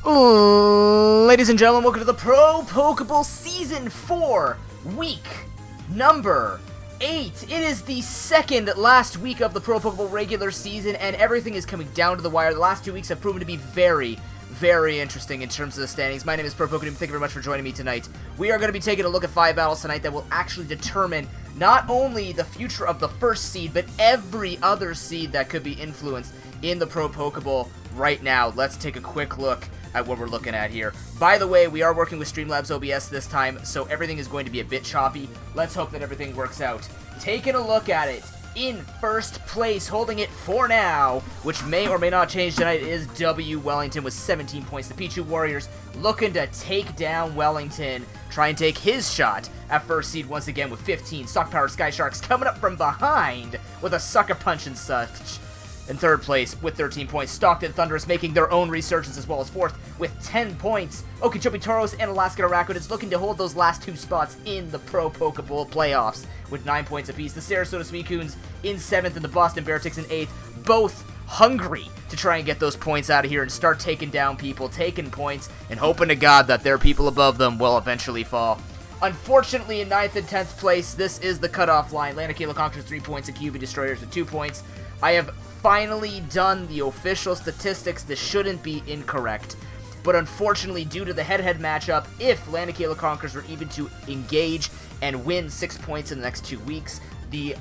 Ladies and gentlemen, welcome to the ProPokeBowl Season 4, week number 8. It is the second last week of the ProPokeBowl regular season, and everything is coming down to the wire. The last 2 weeks have proven to be very interesting in terms of the standings. My name is ProPokeBowl. Thank you very much for joining me tonight. We are going to be taking a look at 5 battles tonight that will actually determine not only the future of the first seed, but every other seed that could be influenced in the ProPokeBowl right now. Let's take a quick look at what we're looking at here. By the way, we are working with Streamlabs OBS this time, so everything is going to be a bit choppy. Let's hope that everything works out. Taking a look at it, in first place, holding it for now, which may or may not change tonight, is W. Wellington with 17 points. The Pichu Warriors looking to take down Wellington, try and take his shot at first seed once again with 15. Stock Power Sky Sharks coming up from behind with a sucker punch and such. In third place with 13 points, Stockton Thunderous making their own resurgence as well as fourth with 10 points. Okeechobee Toros and Alaska Araquid looking to hold those last 2 spots in the ProPokeBowl playoffs with 9 points apiece. The Sarasota Suicunes in 7th and the Boston Bearticks in 8th, both hungry to try and get those points out of here and start taking down people, taking points, and hoping to God that their people above them will eventually fall. Unfortunately, in 9th and 10th place, this is the cutoff line. Lanakila Conquerors 3 points and QB Destroyers with 2 points. I have finally done the official statistics. This shouldn't be incorrect, but unfortunately, due to the head-to-head matchup, if Lanakila Conquerors were even to engage and win 6 points in the next 2 weeks, the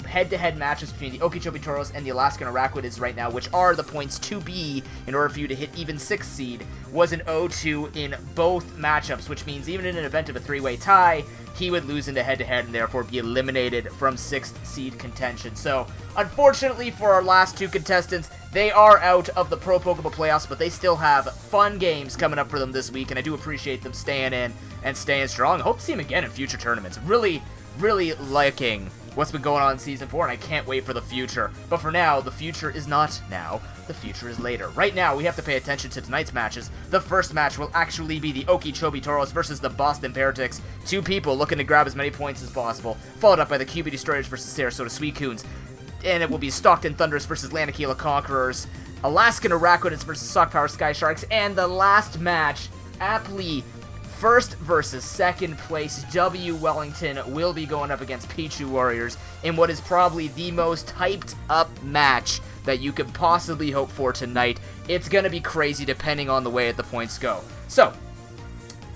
head-to-head matches between the Okeechobee Toros and the Alaskan Araquid right now, which are the points to be in order for you to hit even 6th seed, was an 0-2 in both matchups, which means even in an event of a 3-way tie, he would lose into head-to-head and therefore be eliminated from 6th seed contention. So, unfortunately for our last 2 contestants, they are out of the ProPokeBowl playoffs, but they still have fun games coming up for them this week, and I do appreciate them staying in and staying strong. I hope to see them again in future tournaments. Really liking what's been going on in Season 4, and I can't wait for the future. But for now, the future is not now. The future is later. Right now, we have to pay attention to tonight's matches. The first match will actually be the Okeechobee Toros versus the Boston Bearticks. 2 people looking to grab as many points as possible, followed up by the QB Destroyers versus Sarasota Suicunes. And it will be Stockton Thunderous versus Lanakila Conquerors, Alaskan Araquid versus Stock Power Sky Sharks, and the last match, aptly first versus second place, W. Wellington will be going up against Pichu Warriors in what is probably the most hyped up match that you could possibly hope for tonight. It's going to be crazy depending on the way that the points go. So,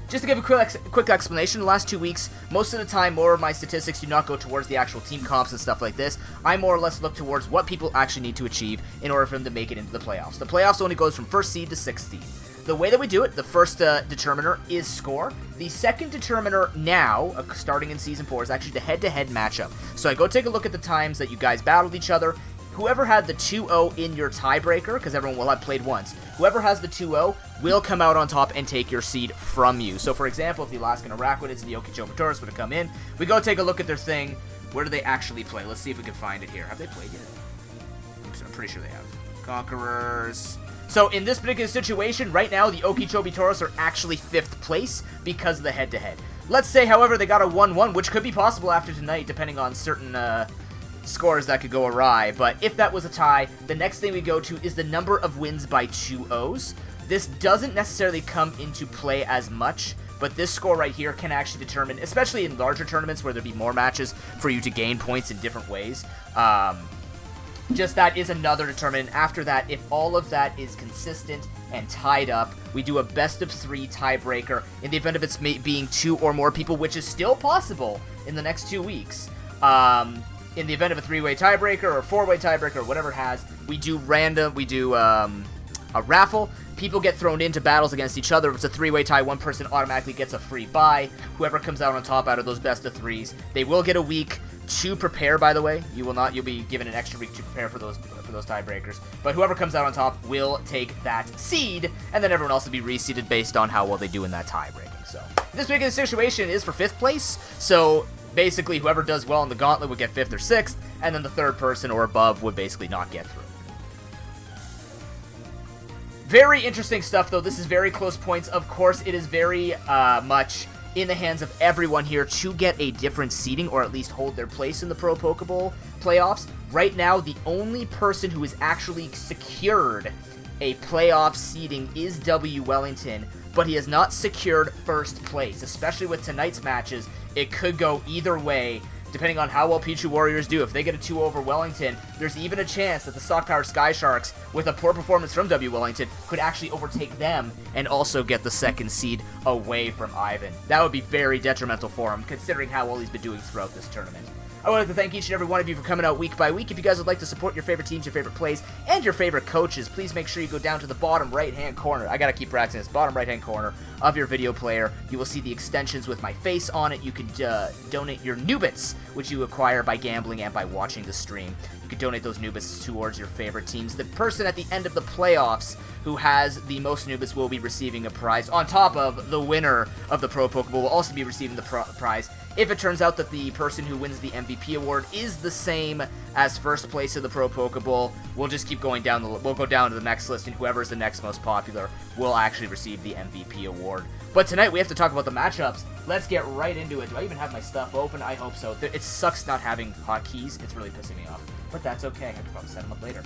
just to give a quick explanation, the last 2 weeks, most of the time, more of my statistics do not go towards the actual team comps and stuff like this. I more or less look towards what people actually need to achieve in order for them to make it into the playoffs. The playoffs only goes from 1st seed to 6th seed. The way that we do it, the first determiner is score. The second determiner now, starting in Season 4, is actually the head-to-head matchup. So I go take a look at the times that you guys battled each other. Whoever had the 2-0 in your tiebreaker, because everyone will have played once, whoever has the 2-0 will come out on top and take your seed from you. So for example, if the Alaskan Araquid and the Okeechobee Toros were to come in, we go take a look at their thing. Where do they actually play? Let's see if we can find it here. Have they played yet? I'm pretty sure they have. Conquerors. So in this particular situation, right now, the Okeechobee Toros are actually 5th place because of the head-to-head. Let's say, however, they got a 1-1, which could be possible after tonight, depending on certain scores that could go awry. But if that was a tie, the next thing we go to is the number of wins by 2-0s. This doesn't necessarily come into play as much, but this score right here can actually determine, especially in larger tournaments where there'd be more matches for you to gain points in different ways. Just that is another determinant. After that, if all of that is consistent and tied up, we do a best-of-3 tiebreaker in the event of it's being 2 or more people, which is still possible in the next 2 weeks. In the event of a 3-way tiebreaker or 4-way tiebreaker or whatever it has, we do a raffle. People get thrown into battles against each other. If it's a 3-way tie, one person automatically gets a free bye. Whoever comes out on top out of those best-of-3s, they will get a week to prepare, by the way. You'll be given an extra week to prepare for those tiebreakers. But whoever comes out on top will take that seed, and then everyone else will be reseeded based on how well they do in that tiebreaking. So, this particular situation is for 5th place, so basically whoever does well in the gauntlet would get 5th or 6th, and then the 3rd person or above would basically not get through. Very interesting stuff, though. This is very close points. Of course, it is very much in the hands of everyone here to get a different seeding, or at least hold their place in the ProPokeBowl playoffs. Right now, the only person who is actually secured a playoff seeding is W Wellington, but he has not secured first place. Especially with tonight's matches, it could go either way, depending on how well Pichu Warriors do. If they get a 2 over Wellington, there's even a chance that the stock-powered Sky Sharks, with a poor performance from W Wellington, could actually overtake them and also get the second seed away from Ivan. That would be very detrimental for him, considering how well he's been doing throughout this tournament. I would like to thank each and every one of you for coming out week by week. If you guys would like to support your favorite teams, your favorite plays, and your favorite coaches, please make sure you go down to the bottom right-hand corner. I gotta keep practicing this. Bottom right-hand corner of your video player. You will see the extensions with my face on it. You can donate your Nubits, which you acquire by gambling and by watching the stream. You can donate those Nubits towards your favorite teams. The person at the end of the playoffs who has the most Nubits will be receiving a prize. On top of the winner of the ProPokeBowl will also be receiving the prize. If it turns out that the person who wins the MVP award is the same as first place of the ProPokeBowl, we'll just keep going down we'll go down to the next list, and whoever's the next most popular will actually receive the MVP award. But tonight we have to talk about the matchups. Let's get right into it. Do I even have my stuff open? I hope so. It sucks not having hotkeys. It's really pissing me off. But that's okay. I can probably set them up later.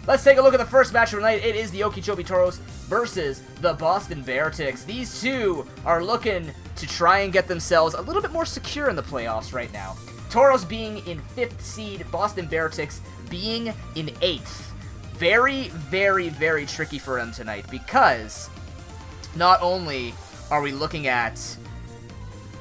Let's take a look at the first match of the night. It is the Okeechobee Toros versus the Boston Beartics. These two are looking to try and get themselves a little bit more secure in the playoffs right now. Toros being in 5th seed, Boston Beartics being in 8th. Very, very, very tricky for them tonight, because not only are we looking at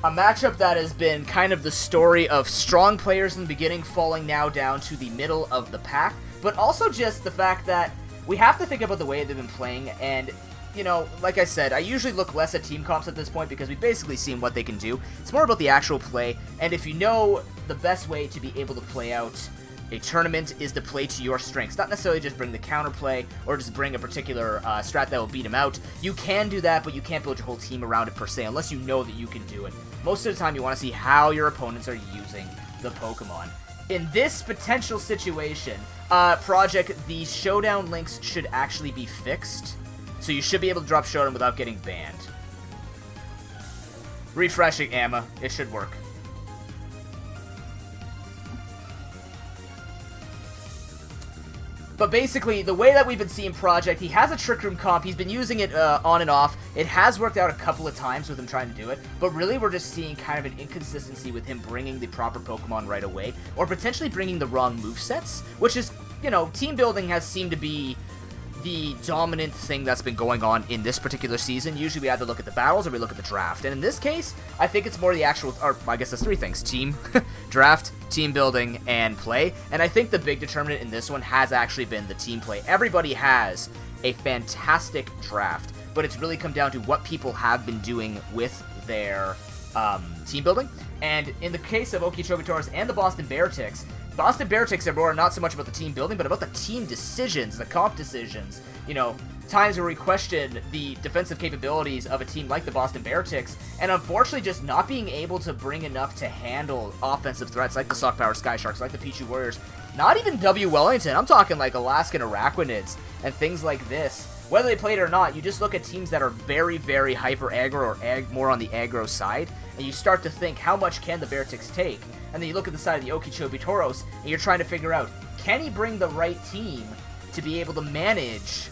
a matchup that has been kind of the story of strong players in the beginning falling now down to the middle of the pack, but also just the fact that we have to think about the way they've been playing. And, you know, like I said, I usually look less at team comps at this point because we've basically seen what they can do. It's more about the actual play, and if you know the best way to be able to play out a tournament is to play to your strengths, not necessarily just bring the counterplay or just bring a particular strat that will beat him out. You can do that, but you can't build your whole team around it per se unless you know that you can do it. Most of the time you want to see how your opponents are using the Pokemon. In this potential situation, Project, the Showdown links should actually be fixed, so you should be able to drop Showdown without getting banned. Refreshing Amma, it should work. But basically, the way that we've been seeing Project, he has a Trick Room comp. He's been using it on and off. It has worked out a couple of times with him trying to do it. But really, we're just seeing kind of an inconsistency with him bringing the proper Pokemon right away. Or potentially bringing the wrong movesets. Which is, you know, team building has seemed to be the dominant thing that's been going on in this particular season. Usually we either look at the battles or we look at the draft. And in this case, I think it's more the actual, or I guess there's 3 things. Team, draft, team building, and play. And I think the big determinant in this one has actually been the team play. Everybody has a fantastic draft, but it's really come down to what people have been doing with their team building. And in the case of Okeechobee Toros and the Boston Beartics are more not so much about the team building, but about the team decisions, the comp decisions. You know, times where we question the defensive capabilities of a team like the Boston Beartics, and unfortunately just not being able to bring enough to handle offensive threats like the Stock Power Sky Sharks, like the Pichu Warriors, not even W Wellington. I'm talking like Alaskan Araquanids and things like this. Whether they played it or not, you just look at teams that are very, very hyper aggro or more on the aggro side, and you start to think, how much can the Beartics take? And then you look at the side of the Okeechobee Toros, and you're trying to figure out, can he bring the right team to be able to manage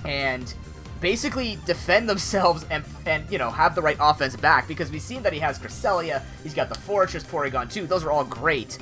and basically defend themselves and you know, have the right offense back? Because we've seen that he has Cresselia, he's got the Fortress, Porygon 2, those are all great.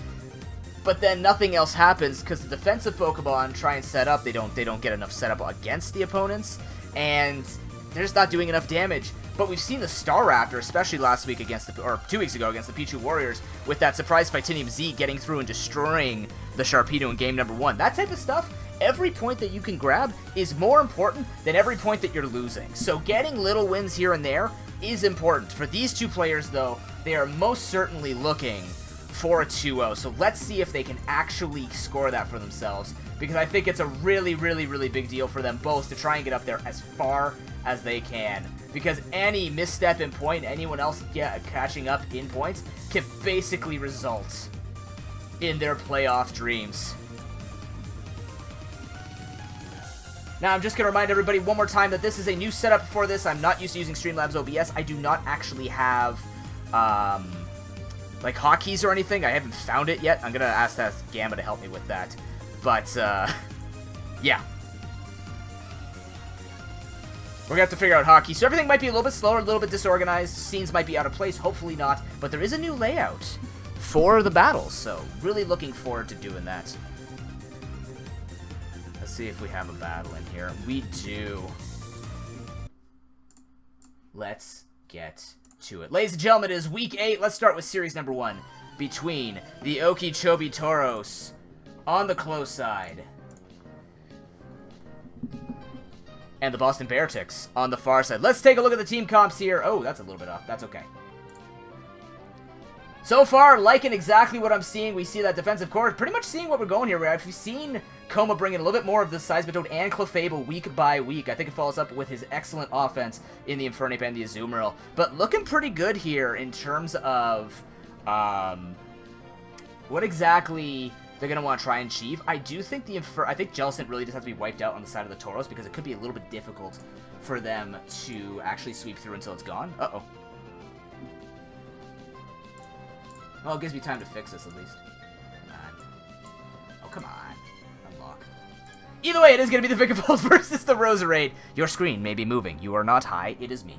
But then nothing else happens because the defensive Pokemon try and set up, they don't get enough setup against the opponents, and they're just not doing enough damage. But we've seen the Staraptor, especially last week or 2 weeks ago against the Pichu Warriors, with that surprise Titanium Z getting through and destroying the Sharpedo in game number 1. That type of stuff, every point that you can grab is more important than every point that you're losing. So getting little wins here and there is important. For these two players, though, they are most certainly looking for a 2-0. So let's see if they can actually score that for themselves, because I think it's a really, really, really big deal for them both to try and get up there as far as they can. Because any misstep in point, anyone else catching up in points, can basically result in their playoff dreams. Now, I'm just going to remind everybody one more time that this is a new setup for this. I'm not used to using Streamlabs OBS. I do not actually have, like, hotkeys or anything. I haven't found it yet. I'm going to ask Gamma to help me with that. But, yeah. We're gonna have to figure out hotkey. So everything might be a little bit slower, a little bit disorganized. Scenes might be out of place, hopefully not. But there is a new layout for the battles, so really looking forward to doing that. Let's see if we have a battle in here. We do. Let's get to it. Ladies and gentlemen, it is week 8. Let's start with series number 1 between the Okeechobee Toros on the close side and the Boston Bearticks on the far side. Let's take a look at the team comps here. Oh, that's a little bit off. That's okay. So far, liking exactly what I'm seeing. We see that defensive core. Pretty much seeing what we're going here. We've actually seen Coma bring in a little bit more of the Seismitoad and Clefable week by week. I think it follows up with his excellent offense in the Infernape and the Azumarill. But looking pretty good here in terms of what exactly they're going to want to try and achieve. I do think I think Jellicent really just has to be wiped out on the side of the Tauros because it could be a little bit difficult for them to actually sweep through until it's gone. Uh-oh. Well, it gives me time to fix this at least. Come on. Oh, come on. Unlock. Either way, it is going to be the Vikavolt versus the Roserade. Your screen may be moving. You are not high. It is me.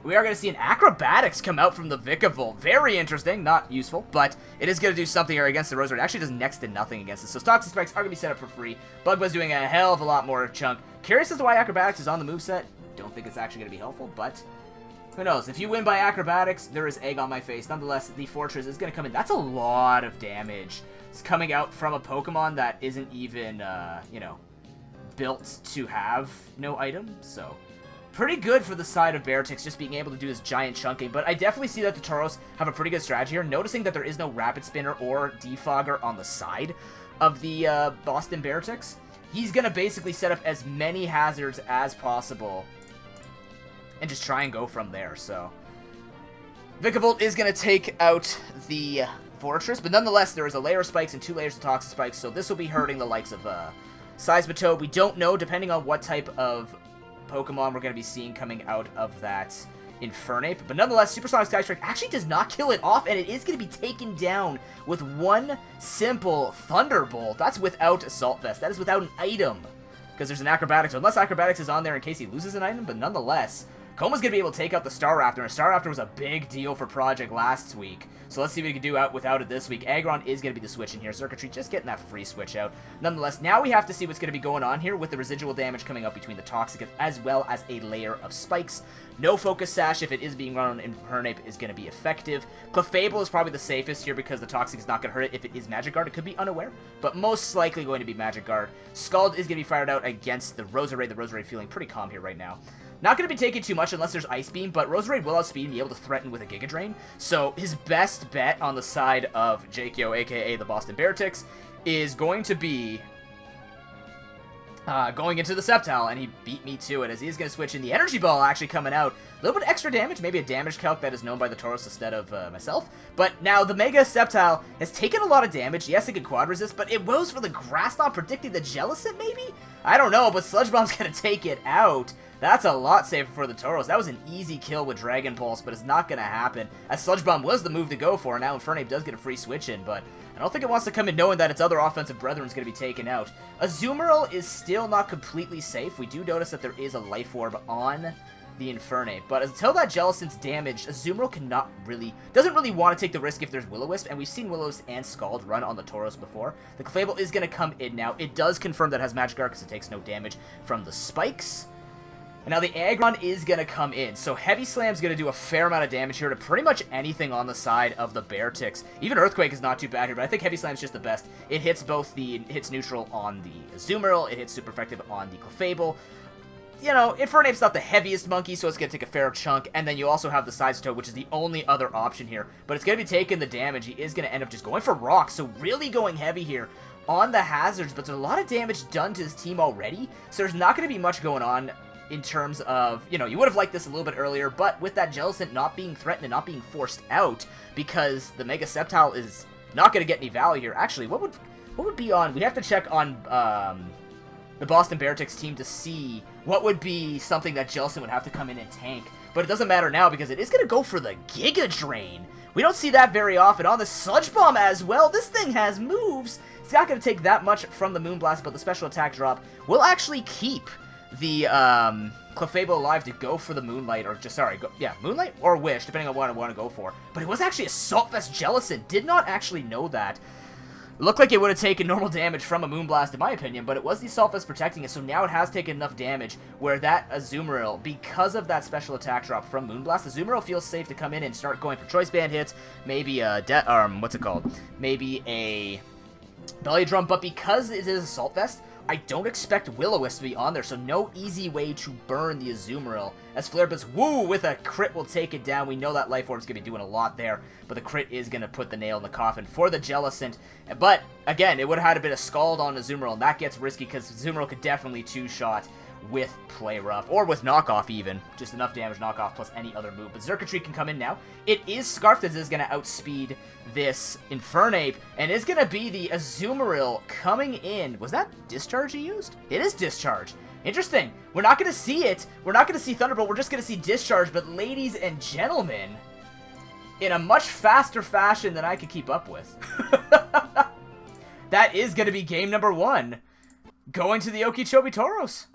We are going to see an Acrobatics come out from the Vikavolt. Very interesting. Not useful, but it is going to do something here against the Roserade. It actually does next to nothing against it. So Toxic Spikes are going to be set up for free. Bugbuzz's doing a hell of a lot more chunk. Curious as to why Acrobatics is on the moveset. Don't think it's actually going to be helpful, but who knows? If you win by Acrobatics, there is egg on my face. Nonetheless, the Fortress is going to come in. That's a lot of damage. It's coming out from a Pokemon that isn't even, you know, built to have no item, so pretty good for the side of Bearticks, just being able to do this giant chunking. But I definitely see that the Tauros have a pretty good strategy here. Noticing that there is no Rapid Spinner or Defogger on the side of the Boston Bearticks. He's going to basically set up as many hazards as possible and just try and go from there. So Vikavolt is going to take out the Fortress, but nonetheless, there is a layer of spikes and 2 layers of Toxic Spikes, so this will be hurting the likes of Seismitoad. We don't know, depending on what type of Pokemon we're going to be seeing coming out of that Infernape. But nonetheless, Supersonic Sky Strike actually does not kill it off, and it is going to be taken down with one simple Thunderbolt. That's without Assault Vest. That is without an item, because there's an Acrobatics. Unless Acrobatics is on there in case he loses an item, but nonetheless, Coma's going to be able to take out the Staraptor, and Staraptor was a big deal for Project last week. So let's see what we can do without it this week. Aggron is going to be the switch in here. Circuitry just getting that free switch out. Nonetheless, now we have to see what's going to be going on here with the residual damage coming up between the Toxic as well as a layer of spikes. No Focus Sash, if it is being run on Infernape, is going to be effective. Clefable is probably the safest here because the Toxic is not going to hurt it. If it is Magic Guard, it could be unaware, but most likely going to be Magic Guard. Scald is going to be fired out against the Roserade. The Roserade feeling pretty calm here right now. Not going to be taking too much unless there's Ice Beam, but Roserade will outspeed and be able to threaten with a Giga Drain. So his best bet on the side of Jakio, aka the Boston Bearticks, is going to be going into the Sceptile, and he beat me to it as he is going to switch in. The Energy Ball actually coming out. A little bit extra damage, maybe a damage calc that is known by the Tauros instead of myself. But now the Mega Sceptile has taken a lot of damage. Yes, it can Quad Resist, but it woes for the Grass Knot, predicting the Jellicent maybe? I don't know, but Sludge Bomb's going to take it out. That's a lot safer for the Tauros. That was an easy kill with Dragon Pulse, but it's not going to happen, as Sludge Bomb was the move to go for. Now Infernape does get a free switch in, but I don't think it wants to come in knowing that its other offensive brethren is going to be taken out. Azumarill is still not completely safe. We do notice that there is a Life Orb on the Infernape, but until that Jellicent's damaged, Azumarill doesn't really want to take the risk if there's Will-O-Wisp, and we've seen Will-O-Wisp and Scald run on the Tauros before. The Clefable is going to come in now. It does confirm that it has Magic Guard because it takes no damage from the spikes. And now the Aggron is going to come in, so Heavy Slam's going to do a fair amount of damage here to pretty much anything on the side of the Bearticks. Even Earthquake is not too bad here, but I think Heavy Slam's just the best. It hits hits neutral on the Azumarill, it hits super effective on the Clefable. You know, Infernape's not the heaviest monkey, so it's going to take a fair chunk, and then you also have the Seismitoad, which is the only other option here. But it's going to be taking the damage. He is going to end up just going for Rock, so really going heavy here on the hazards, but there's a lot of damage done to his team already, so there's not going to be much going on in terms of, you know, you would have liked this a little bit earlier, but with that Jellicent not being threatened and not being forced out, because the Mega Sceptile is not going to get any value here. Actually, what would be on, we'd have to check on the Boston Bearticks team to see what would be something that Jellicent would have to come in and tank, but it doesn't matter now because it is going to go for the Giga Drain. We don't see that very often. On the Sludge Bomb as well, this thing has moves. It's not going to take that much from the Moonblast, but the special attack drop will actually keep the Clefable Live to go for the Moonlight, or just, sorry, Moonlight or Wish, depending on what I want to go for. But it was actually a Assault Vest Jellicent. Did not actually know that. Looked like it would have taken normal damage from a Moonblast, in my opinion, but it was the Assault Vest protecting it, so now it has taken enough damage where that Azumarill, because of that special attack drop from Moonblast, Azumarill feels safe to come in and start going for Choice Band hits, maybe a, what's it called? Maybe a Belly Drum, but because it is Assault Vest, I don't expect Will-O-Wisp to be on there, so no easy way to burn the Azumarill. As Flare Blitz, woo, with a crit will take it down. We know that Life Orb's going to be doing a lot there, but the crit is going to put the nail in the coffin for the Jellicent. But, again, it would have had a bit of Scald on Azumarill, and that gets risky because Azumarill could definitely two-shot with Play Rough, or with Knockoff even. Just enough damage Knockoff plus any other move. But Xurkitree can come in now. It is Scarf that is going to outspeed this Infernape, and it's going to be the Azumarill coming in. Was that Discharge he used? It is Discharge. Interesting. We're not going to see it. We're not going to see Thunderbolt. We're just going to see Discharge. But ladies and gentlemen, in a much faster fashion than I could keep up with. That is going to be game number 1. Going to the Okeechobee Tauros.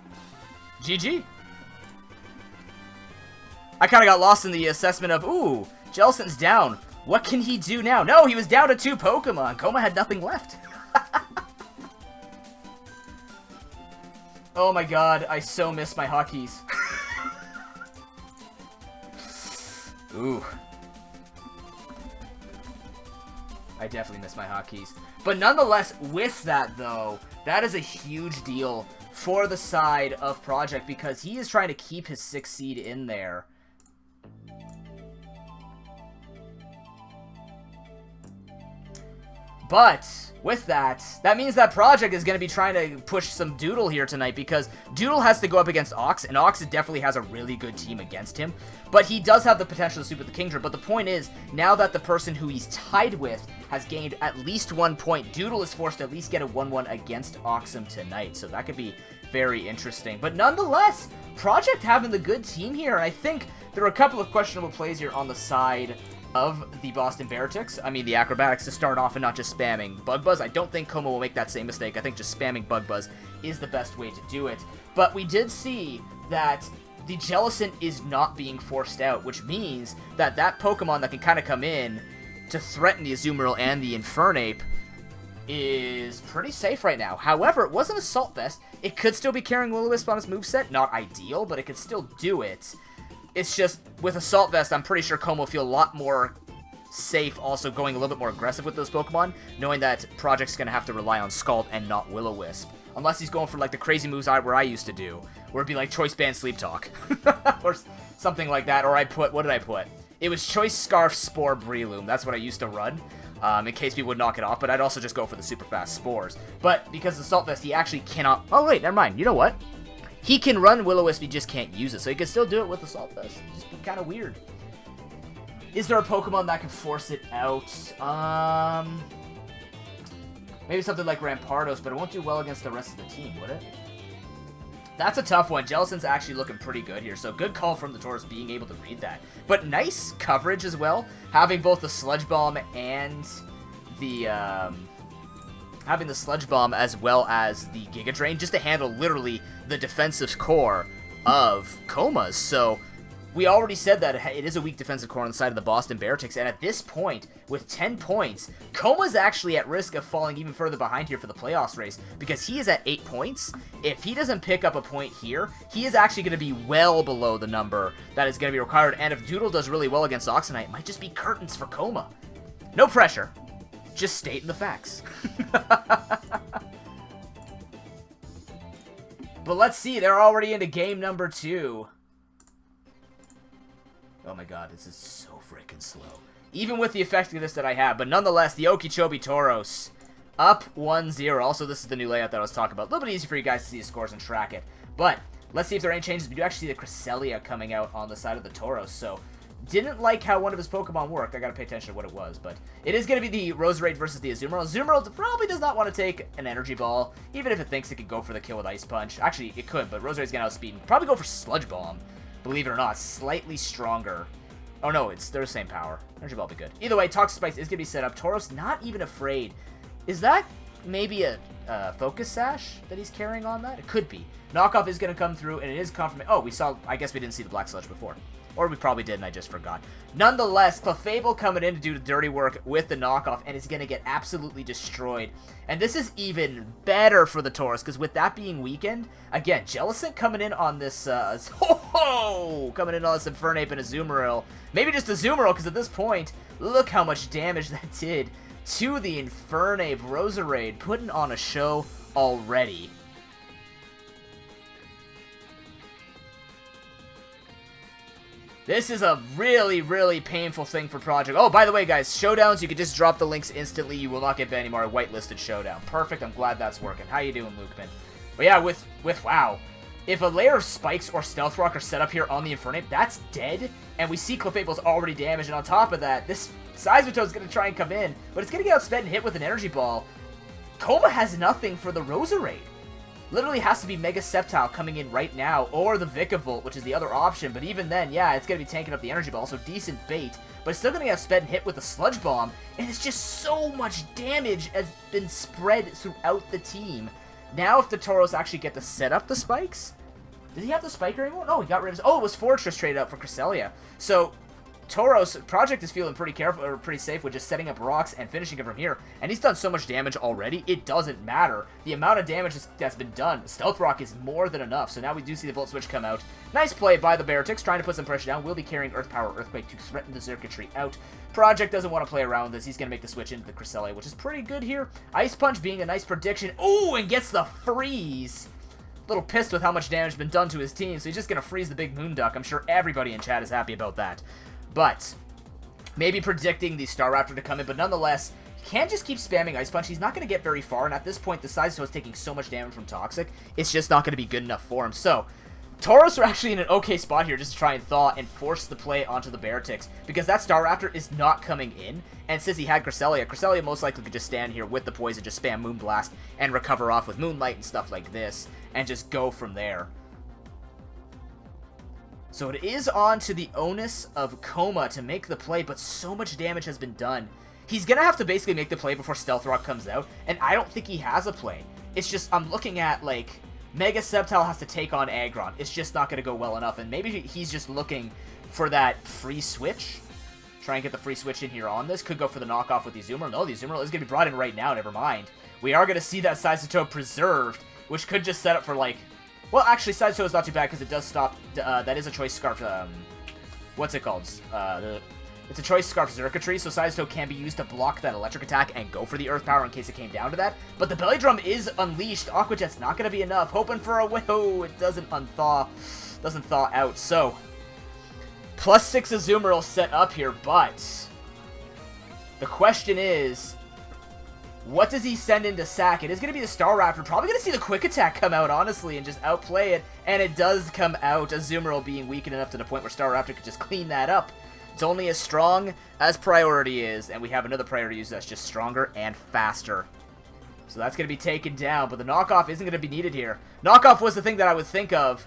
GG. I kind of got lost in the assessment of, ooh, Jellicent's down. What can he do now? No, he was down to 2 Pokemon. Coma had nothing left. Oh my god, I so miss my hotkeys. Ooh. I definitely miss my hotkeys. But nonetheless, with that though, that is a huge deal for the side of Project because he is trying to keep his 6th seed in there. But with that, that means that Project is going to be trying to push some Doodle here tonight because Doodle has to go up against Ox, and Ox definitely has a really good team against him. But he does have the potential to sweep with the Kingdra. But the point is, now that the person who he's tied with has gained at least 1 point, Doodle is forced to at least get a 1-1 against Oxum tonight. So that could be very interesting. But nonetheless, Project having the good team here. And I think there are a couple of questionable plays here on the side of the Boston Beartics. I mean, the Acrobatics to start off and not just spamming Bug Buzz. I don't think Como will make that same mistake. I think just spamming Bug Buzz is the best way to do it. But we did see that the Jellicent is not being forced out, which means that that Pokemon that can kind of come in to threaten the Azumarill and the Infernape is pretty safe right now. However, it was an Assault Vest. It could still be carrying Will-O-Wisp on its moveset. Not ideal, but it could still do it. It's just, with Assault Vest, I'm pretty sure Como will feel a lot more safe also going a little bit more aggressive with those Pokemon, knowing that Project's going to have to rely on Scald and not Will-O-Wisp. Unless he's going for, like, the crazy moves where I used to do, where it'd be like Choice Band Sleep Talk. Or something like that, or what did I put? It was Choice Scarf Spore Breloom. That's what I used to run, in case people would knock it off, but I'd also just go for the super fast Spores. But because of Assault Vest, he actually cannot... Oh, wait, never mind. You know what? He can run Will-O-Wisp, he just can't use it. So he can still do it with Assault Vest. It'd just be kind of weird. Is there a Pokemon that can force it out? Maybe something like Rampardos, but it won't do well against the rest of the team, would it? That's a tough one. Jellicent's actually looking pretty good here, so good call from the Tauros being able to read that. But nice coverage as well, having both the Sludge Bomb and the... having the Sludge Bomb as well as the Giga Drain just to handle literally the defensive core of Comas. So we already said that it is a weak defensive core on the side of the Boston Beartics, and at this point, with 10 points, Coma's actually at risk of falling even further behind here for the playoffs race because he is at 8 points. If he doesn't pick up a point here, he is actually going to be well below the number that is going to be required, and if Doodle does really well against Oxanite, it might just be curtains for Coma. No pressure. Just stating the facts. But let's see, they're already into game number 2. Oh my god, this is so freaking slow. Even with the effectiveness that I have, but nonetheless, the Okeechobee Tauros up 1-0. Also, this is the new layout that I was talking about. A little bit easy for you guys to see the scores and track it. But let's see if there are any changes. We do actually see the Cresselia coming out on the side of the Tauros, so didn't like how one of his Pokemon worked. I gotta pay attention to what it was, but it is gonna be the Roserade versus the Azumarill. Azumarill probably does not want to take an Energy Ball, even if it thinks it could go for the kill with Ice Punch. Actually, it could, but Roserade's gonna outspeed and probably go for Sludge Bomb. Believe it or not, slightly stronger. Oh no, they're the same power. Energy Ball will be good. Either way, Toxic Spikes is gonna be set up. Tauros not even afraid. Is that maybe a Focus Sash that he's carrying on that? It could be. Knockoff is going to come through, and it is confirmation. Oh, we saw... I guess we didn't see the Black Sludge before. Or we probably did, and I just forgot. Nonetheless, Clefable coming in to do the dirty work with the knockoff, and is going to get absolutely destroyed. And this is even better for the Tauros, because with that being weakened, again, Jellicent coming in on this, coming in on this Infernape and Azumarill. Maybe just Azumarill, because at this point, look how much damage that did to the Infernape Roserade, putting on a show already. This is a really, really painful thing for Project. Oh, by the way, guys, Showdowns, you can just drop the links instantly. You will not get banned anymore. Whitelisted Showdown. Perfect. I'm glad that's working. How you doing, Lukeman? But yeah, with wow. If a layer of Spikes or Stealth Rock are set up here on the Infernape, that's dead. And we see Clefable's already damaged. And on top of that, this Seismitoad is going to try and come in. But it's going to get outsped and hit with an Energy Ball. Coma has nothing for the Roserade. Literally has to be Mega Sceptile coming in right now, or the Vikavolt, which is the other option. But even then, yeah, it's going to be tanking up the Energy Ball, so decent bait. But it's still going to get sped and hit with the Sludge Bomb, and it's just so much damage has been spread throughout the team. Now if the Tauros actually get to set up the spikes... Did he have the Spiker anymore? No, he got rid of his... Oh, it was Fortress traded out for Cresselia. So... Tauros, Project is feeling pretty careful, or pretty safe with just setting up rocks and finishing it from here. And he's done so much damage already, it doesn't matter. The amount of damage that's been done, Stealth Rock is more than enough. So now we do see the Volt Switch come out. Nice play by the Beartix, trying to put some pressure down. Will be carrying Earth Power Earthquake to threaten the circuitry out. Project doesn't want to play around with this. He's going to make the switch into the Cresselia, which is pretty good here. Ice Punch being a nice prediction. Ooh, and gets the freeze. Little pissed with how much damage has been done to his team, so he's just going to freeze the big Moonduck. I'm sure everybody in chat is happy about that. But... maybe predicting the Staraptor to come in, but nonetheless, he can't just keep spamming Ice Punch. He's not going to get very far, and at this point, the Seismitoad is taking so much damage from Toxic, it's just not going to be good enough for him. So, Tauros are actually in an okay spot here just to try and thaw and force the play onto the Beartix, because that Staraptor is not coming in, and since he had Cresselia, Cresselia most likely could just stand here with the poison, just spam Moonblast, and recover off with Moonlight and stuff like this, and just go from there. So it is on to the onus of Coma to make the play, but so much damage has been done. He's going to have to basically make the play before Stealth Rock comes out, and I don't think he has a play. It's just, I'm looking at, like, Mega Sceptile has to take on Aggron. It's just not going to go well enough, and maybe he's just looking for that free switch. Try and get the free switch in here on this. Could go for the knockoff with the Azumarill. No, the Azumarill is going to be brought in right now, never mind. We are going to see that Seismitoad preserved, which could just set up for, like... well, actually, Sideshow is not too bad because it does stop. That is a Choice Scarf. What's it called? It's a Choice Scarf Circuitry, so Sideshow can be used to block that electric attack and go for the Earth Power in case it came down to that. But the Belly Drum is unleashed. Aqua Jet's not going to be enough. Hoping for a whoa, it doesn't unthaw. Doesn't thaw out. So, +6 Azumarill set up here, but the question is, what does he send into sack? It is going to be the Staraptor. Probably going to see the Quick Attack come out, honestly, and just outplay it. And it does come out. Azumarill being weakened enough to the point where Staraptor could just clean that up. It's only as strong as Priority is, and we have another Priority user that's just stronger and faster. So that's going to be taken down, but the knockoff isn't going to be needed here. Knockoff was the thing that I would think of,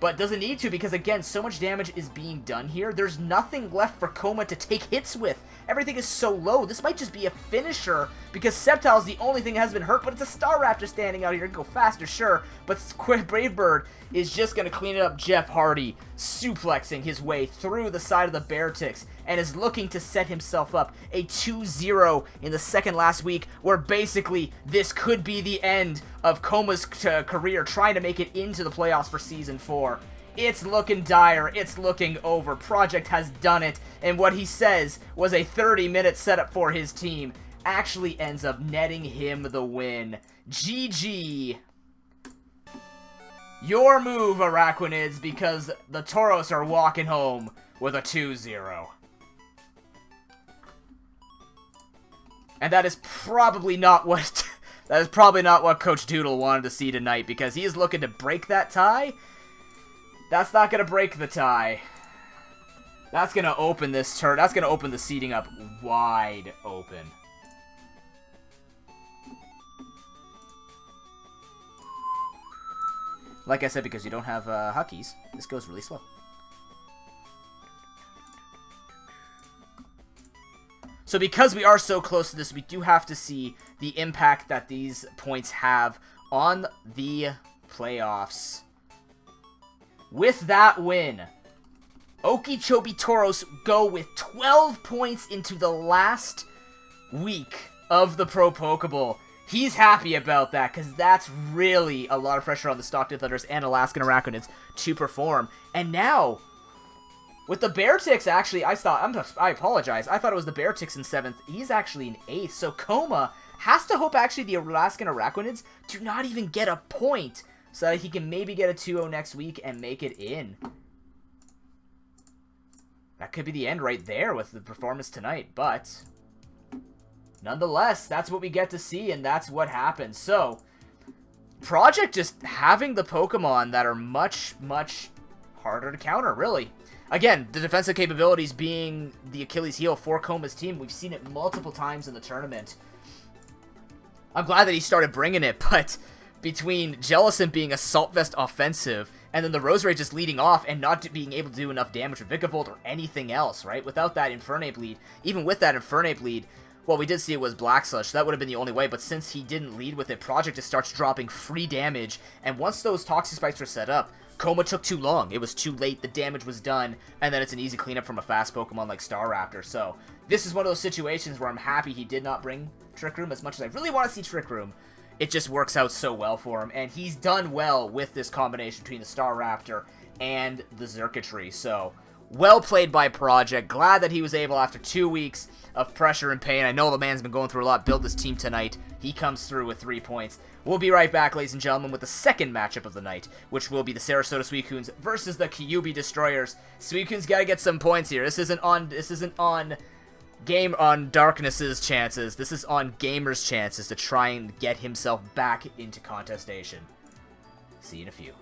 but doesn't need to because, again, so much damage is being done here. There's nothing left for Coma to take hits with. Everything is so low. This might just be a finisher because Sceptile is the only thing that has been hurt, but it's a Staraptor standing out here. It can go faster, sure, but Brave Bird is just going to clean it up. Jeff Hardy suplexing his way through the side of the Beartix and is looking to set himself up a 2-0 in the second last week, where basically this could be the end of Coma's career trying to make it into the playoffs for Season 4. It's looking dire. It's looking over. Project has done it, and what he says was a 30-minute setup for his team actually ends up netting him the win. GG. Your move, Araquanids, because the Tauros are walking home with a 2-0. And that is probably not what Coach Doodle wanted to see tonight, because he is looking to break that tie. That's not going to break the tie. That's going to open this turn. That's going to open the seating up wide open. Like I said, because you don't have hotkeys, this goes really slow. So because we are so close to this, we do have to see the impact that these points have on the playoffs. With that win, Okeechobee Toros go with 12 points into the last week of the Pro Pokeball. He's happy about that, because that's really a lot of pressure on the Stockton Thunders and Alaskan Arachnids to perform. And now, with the Bearticks, actually, I apologize. I thought it was the Bearticks in 7th. He's actually in 8th. So Coma has to hope, actually, the Alaskan Arachnids do not even get a point, so that he can maybe get a 2-0 next week and make it in. That could be the end right there with the performance tonight, but nonetheless, that's what we get to see, and that's what happens. So, Project just having the Pokemon that are much, much harder to counter, really. Again, the defensive capabilities being the Achilles heel for Coma's team. We've seen it multiple times in the tournament. I'm glad that he started bringing it, but between Jellicent being Assault Vest offensive, and then the Roserade just leading off and not being able to do enough damage with Vikavolt or anything else, right? Without that Infernape lead, even with that Infernape lead, well, we did see it was Black Sludge, so that would have been the only way, but since he didn't lead with it, Project just starts dropping free damage, and once those Toxic Spikes were set up, Coma took too long. It was too late, the damage was done, and then it's an easy cleanup from a fast Pokemon like Staraptor. So, this is one of those situations where I'm happy he did not bring Trick Room as much as I really want to see Trick Room. It just works out so well for him, and he's done well with this combination between the Staraptor and the Xurkitree. So, well played by Project. Glad that he was able, after 2 weeks of pressure and pain, I know the man's been going through a lot, build this team tonight. He comes through with 3 points. We'll be right back, ladies and gentlemen, with the second matchup of the night, which will be the Sarasota Suicunes versus the Kyubi Destroyers. Suicunes gotta get some points here. This isn't on Darkness's chances. This is on Gamer's chances to try and get himself back into contestation. See you in a few.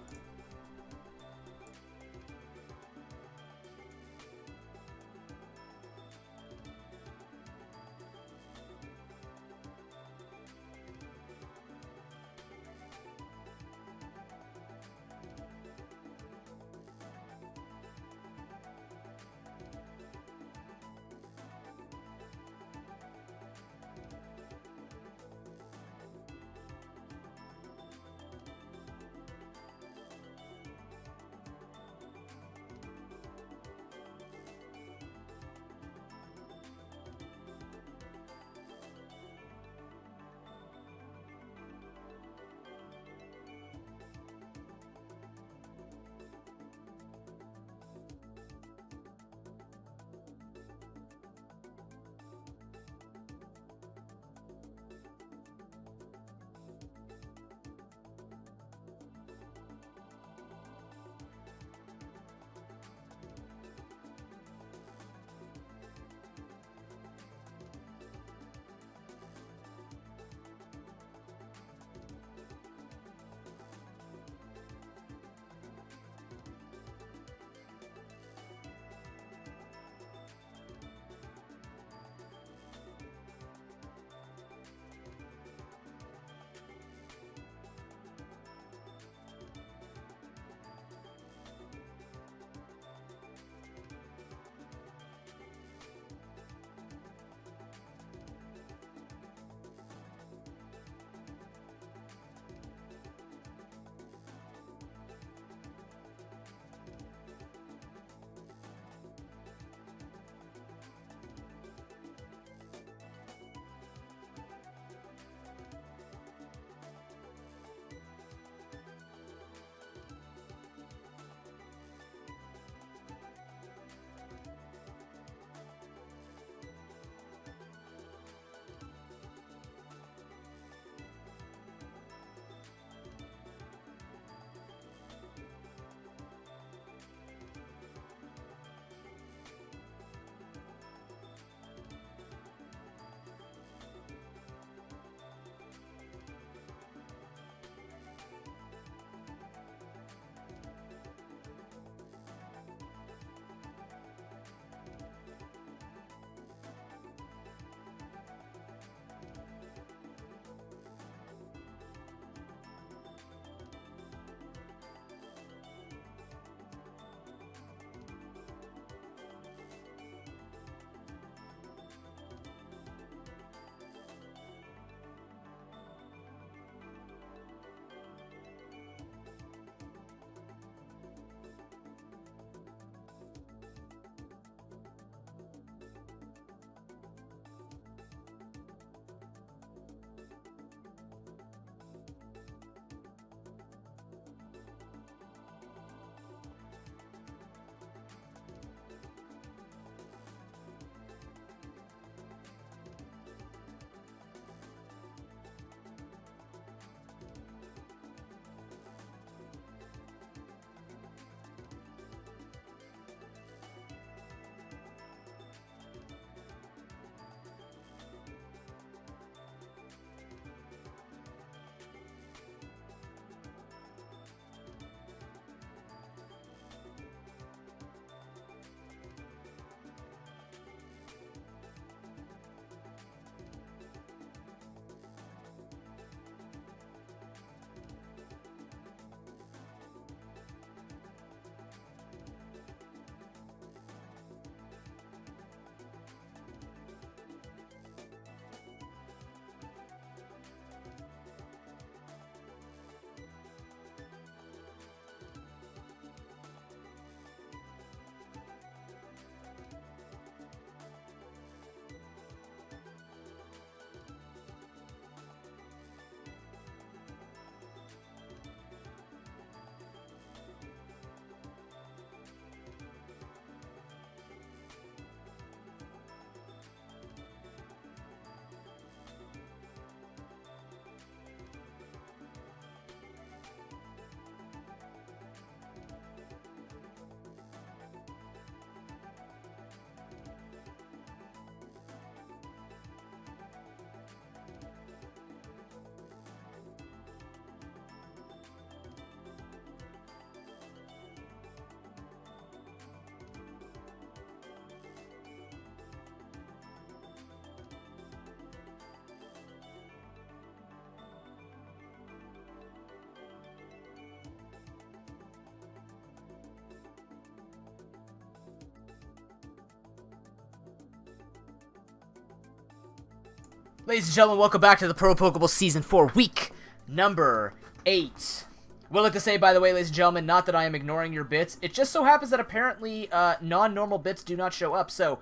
Ladies and gentlemen, welcome back to the ProPokeBowl Season 4, week number 8. Will like to say, by the way, ladies and gentlemen, not that I am ignoring your bits. It just so happens that apparently non-normal bits do not show up. So,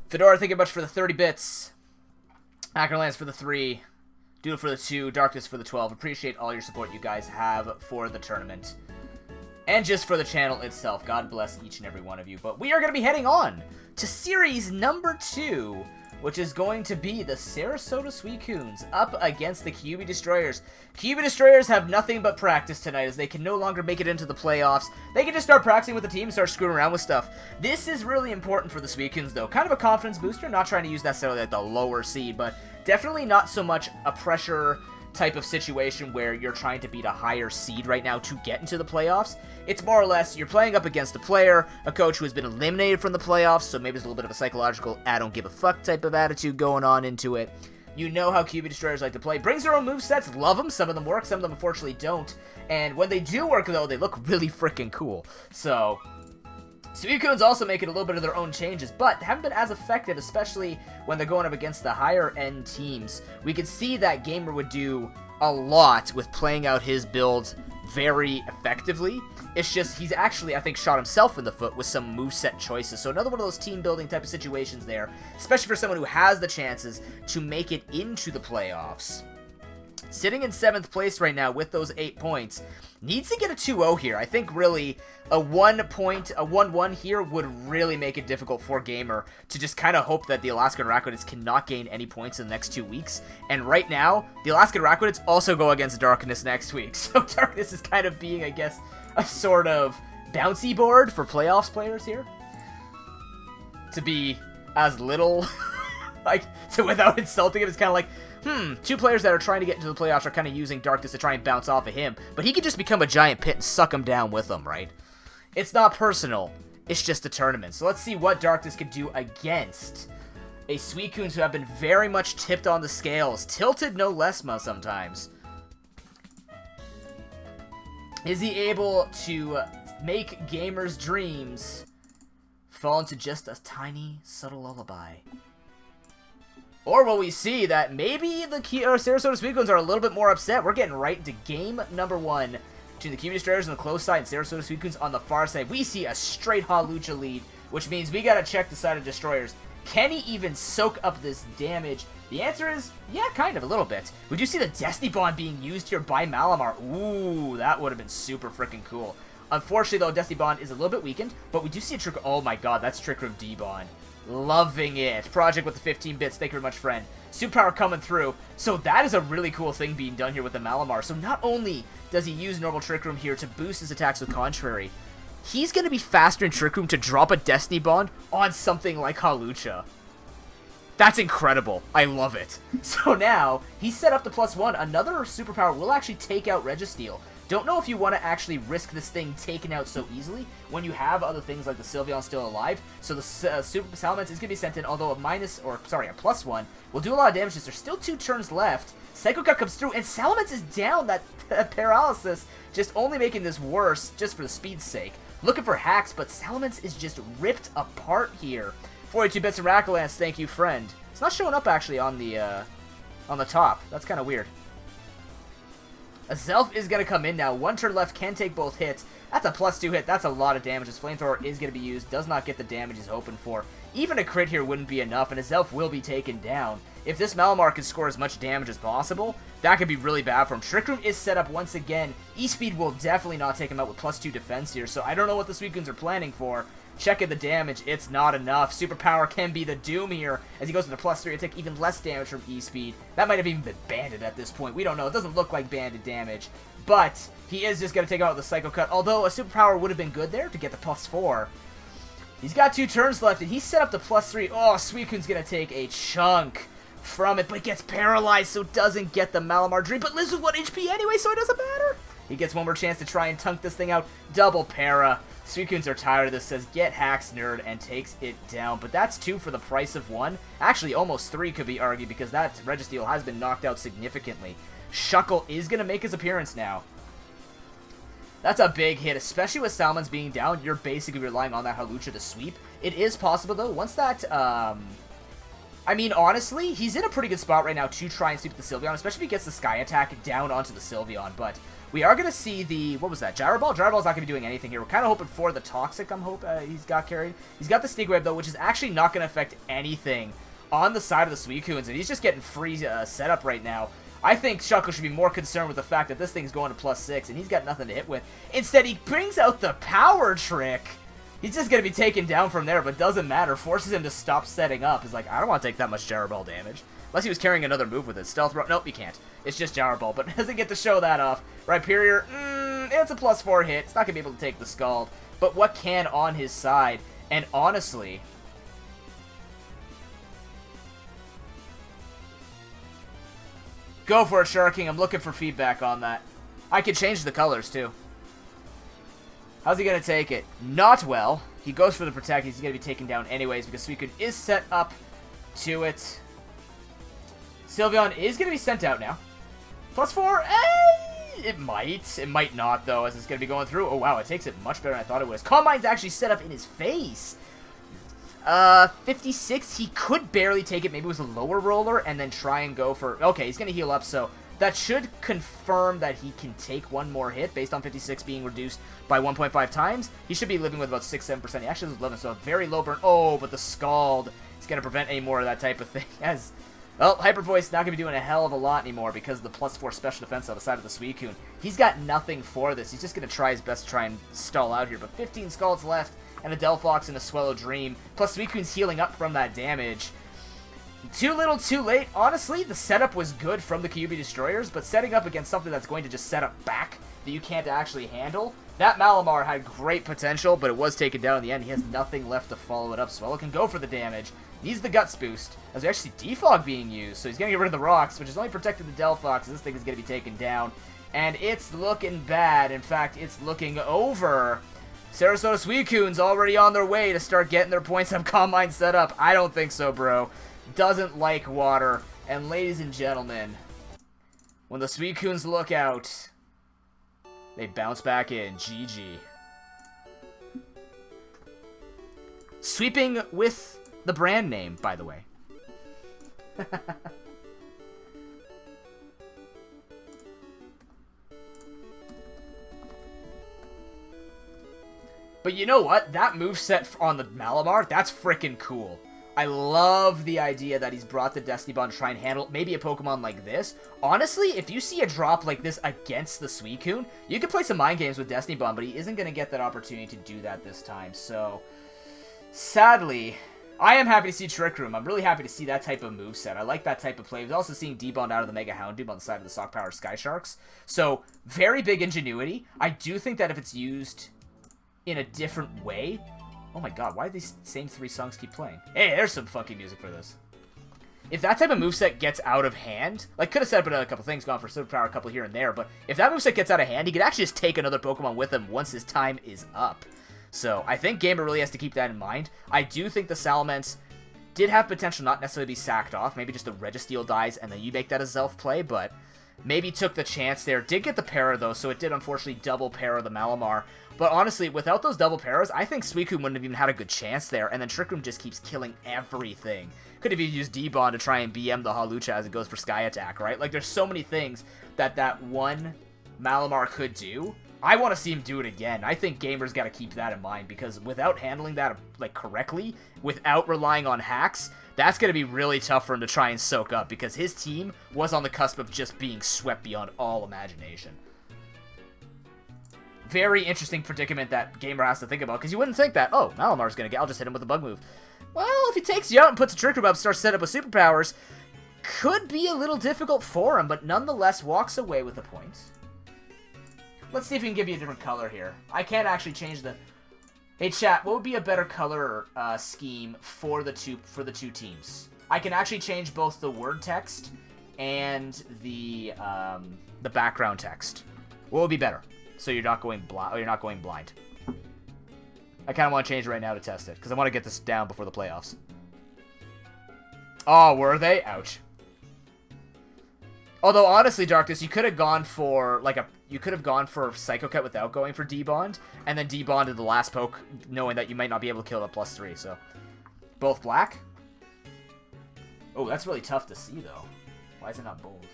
Fedora, thank you much for the 30 bits. Ackerlance for the 3. Doodle for the 2. Darkness for the 12. Appreciate all your support you guys have for the tournament. And just for the channel itself. God bless each and every one of you. But we are going to be heading on to Series number 2, which is going to be the Sarasota Suicunes up against the QB Destroyers. QB Destroyers have nothing but practice tonight, as they can no longer make it into the playoffs. They can just start practicing with the team and start screwing around with stuff. This is really important for the Suicunes, though. Kind of a confidence booster, not trying to use necessarily like the lower seed, but definitely not so much a pressure type of situation where you're trying to beat a higher seed right now to get into the playoffs. It's more or less you're playing up against a player, a coach who has been eliminated from the playoffs, so maybe there's a little bit of a psychological I don't give a fuck type of attitude going on into it. You know how QB Destroyers like to play. Brings their own movesets, love them. Some of them work, some of them unfortunately don't. And when they do work, though, they look really freaking cool. So Suicunes also making a little bit of their own changes, but haven't been as effective, especially when they're going up against the higher-end teams. We could see that Gamer would do a lot with playing out his builds very effectively. It's just he's actually, I think, shot himself in the foot with some moveset choices. So another one of those team-building type of situations there, especially for someone who has the chances to make it into the playoffs. Sitting in 7th place right now with those 8 points. Needs to get a 2-0 here. I think really a 1-1 here would really make it difficult for Gamer to just kind of hope that the Alaskan Rakutids cannot gain any points in the next 2 weeks. And right now, the Alaskan Rakutids also go against Darkness next week. So Darkness is kind of being, I guess, a sort of bouncy board for playoffs players here. To be as little, like, so without insulting him, it's kind of like, 2 players that are trying to get into the playoffs are kind of using Darkness to try and bounce off of him. But he could just become a giant pit and suck him down with them, right? It's not personal. It's just a tournament. So let's see what Darkness can do against a Suicunes who have been very much tipped on the scales. Tilted no less sometimes. Is he able to make Gamer's dreams fall into just a tiny, subtle lullaby? Or will we see that maybe the Sarasota Suicunes are a little bit more upset? We're getting right into game number 1 between the QB Destroyers on the close side and Sarasota Suicunes on the far side. We see a straight Hawlucha lead, which means we gotta check the side of Destroyers. Can he even soak up this damage? The answer is, yeah, kind of, a little bit. We do see the Destiny Bond being used here by Malamar. Ooh, that would have been super freaking cool. Unfortunately, though, Destiny Bond is a little bit weakened, but we do see a Trick... Oh my god, that's Trick Room D-Bond. Loving it. Project with the 15 bits. Thank you very much, friend. Superpower coming through. So that is a really cool thing being done here with the Malamar. So not only does he use normal Trick Room here to boost his attacks with Contrary, he's going to be faster in Trick Room to drop a Destiny Bond on something like Hawlucha. That's incredible. I love it. So now, he's set up to +1. Another superpower will actually take out Registeel. Don't know if you want to actually risk this thing taken out so easily when you have other things like the Sylveon still alive. So the Super Salamence is going to be sent in, although a +1 will do a lot of damage. There's still 2 turns left. Psycho Cut comes through, and Salamence is down. That paralysis just only making this worse just for the speed's sake. Looking for hacks, but Salamence is just ripped apart here. 42 bits of Rackalance, thank you, friend. It's not showing up actually on the top. That's kind of weird. A Zelf is going to come in now. 1 turn left, can take both hits. That's a +2 hit. That's a lot of damage. His Flamethrower is going to be used. Does not get the damage he's hoping for. Even a crit here wouldn't be enough, and a Zelf will be taken down. If this Malamar can score as much damage as possible, that could be really bad for him. Trick Room is set up once again. E-Speed will definitely not take him out with +2 defense here, so I don't know what the Suicunes are planning for. Checking the damage, it's not enough. Superpower can be the doom here. As he goes into +3, he'll take even less damage from E-Speed. That might have even been banded at this point. We don't know. It doesn't look like banded damage. But he is just going to take out the Psycho Cut. Although a superpower would have been good there to get the +4. He's got 2 turns left, and he's set up to +3. Oh, Suicune's going to take a chunk from it, but gets paralyzed, so doesn't get the Malamar Dream, but lives with 1 HP anyway, so it doesn't matter. He gets one more chance to try and tunk this thing out. Double para. Suicunes are tired of this, says, get hacks, nerd, and takes it down. But that's 2 for the price of 1. Actually, almost 3 could be argued, because that Registeel has been knocked out significantly. Shuckle is going to make his appearance now. That's a big hit, especially with Salamence being down. You're basically relying on that Hawlucha to sweep. It is possible, though, once that I mean, honestly, he's in a pretty good spot right now to try and sweep the Sylveon, especially if he gets the Sky Attack down onto the Sylveon, but we are going to see the, what was that, Gyro Ball? Gyro Ball's not going to be doing anything here. We're kind of hoping for the Toxic, he's got carried. He's got the Sneak Wave, though, which is actually not going to affect anything on the side of the Suicunes, and he's just getting free setup right now. I think Shuckle should be more concerned with the fact that this thing's going to +6, and he's got nothing to hit with. Instead, he brings out the Power Trick. He's just going to be taken down from there, but doesn't matter. Forces him to stop setting up. He's like, I don't want to take that much Gyro Ball damage. Unless he was carrying another move with it. Stealth Roll. Nope, you can't. It's just Gyro Ball, but doesn't get to show that off. Rhyperior, it's a +4 hit. It's not going to be able to take the Scald. But what can on his side? And honestly, go for it, Sharking. I'm looking for feedback on that. I could change the colors, too. How's he going to take it? Not well. He goes for the Protect. He's going to be taken down anyways because Suicune is set up to it. Sylveon is going to be sent out now. +4? It might. It might not, though, as it's going to be going through. Oh, wow. It takes it much better than I thought it was. Calm Mind's actually set up in his face. 56. He could barely take it. Maybe it was a lower roller and then try and go for... Okay, he's going to heal up, so... That should confirm that he can take one more hit based on 56 being reduced by 1.5 times. He should be living with about 6-7%. He actually was 11, so a very low burn. Oh, but the Scald is going to prevent any more of that type of thing. As, well, Hyper Voice not going to be doing a hell of a lot anymore because of the +4 special defense on the side of the Suicune. He's got nothing for this. He's just going to try his best to try and stall out here. But 15 Scalds left and a Delphox and a Swallow Dream. Plus Suicune's healing up from that damage. Too little, too late. Honestly, the setup was good from the Kyuubi Destroyers, but setting up against something that's going to just set up back that you can't actually handle, that Malamar had great potential, but it was taken down in the end. He has nothing left to follow it up. Swallow can go for the damage. Needs the Guts boost, as we actually see Defog being used, so he's going to get rid of the rocks, which is only protected the Delphox. This thing is going to be taken down, and it's looking bad. In fact, it's looking over. Sarasota Suicune's already on their way to start getting their points up Calm Mind set up. I don't think so, bro. Doesn't like water. And ladies and gentlemen, when the Suicunes look out, they bounce back in. GG. Sweeping with the brand name, by the way. But you know what? That moveset on the Malamar, that's freaking cool. I love the idea that he's brought the Destiny Bond to try and handle maybe a Pokemon like this. Honestly, if you see a drop like this against the Suicune, you could play some mind games with Destiny Bond, but he isn't going to get that opportunity to do that this time. So, sadly, I am happy to see Trick Room. I'm really happy to see that type of moveset. I like that type of play. I was also seeing D-Bond out of the Mega Houndoom on the side of the Sock Power Sky Sharks. So, very big ingenuity. I do think that if it's used in a different way... Oh my god, why do these same three songs keep playing? Hey, there's some funky music for this. If that type of moveset gets out of hand, like, could have set up a couple things, gone for Superpower a couple here and there, but if that moveset gets out of hand, he could actually just take another Pokemon with him once his time is up. So, I think Gamer really has to keep that in mind. I do think the Salamence did have potential not necessarily be sacked off, maybe just the Registeel dies and then you make that a Zelf play, but maybe took the chance there. Did get the para though, so it did unfortunately double para the Malamar. But honestly, without those double paras, I think Suicune wouldn't have even had a good chance there, and then Trick Room just keeps killing everything. Could have even used D-Bond to try and BM the Hawlucha as it goes for Sky Attack, right? Like, there's so many things that that one Malamar could do. I want to see him do it again. I think gamers got to keep that in mind, because without handling that, like, correctly, without relying on hacks, that's going to be really tough for him to try and soak up, because his team was on the cusp of just being swept beyond all imagination. Very interesting predicament that Gamer has to think about, because you wouldn't think that, oh, Malamar's going to get, I'll just hit him with a bug move. Well, if he takes you out and puts a Trick Room up, starts setting up with superpowers, could be a little difficult for him, but nonetheless walks away with the points. Let's see if we can give you a different color here. I can't actually change the... Hey, chat, what would be a better color scheme for the two teams? I can actually change both the word text and the background text. What would be better? So you're not going blind. I kind of want to change it right now to test it, because I want to get this down before the playoffs. Oh, were they? Ouch. Although, honestly, Darkness, you could have gone for, Psycho Cut without going for D-Bond, and then D-Bonded the last poke, knowing that you might not be able to kill it at +3, so. Both black? Oh, that's really tough to see, though. Why is it not bold?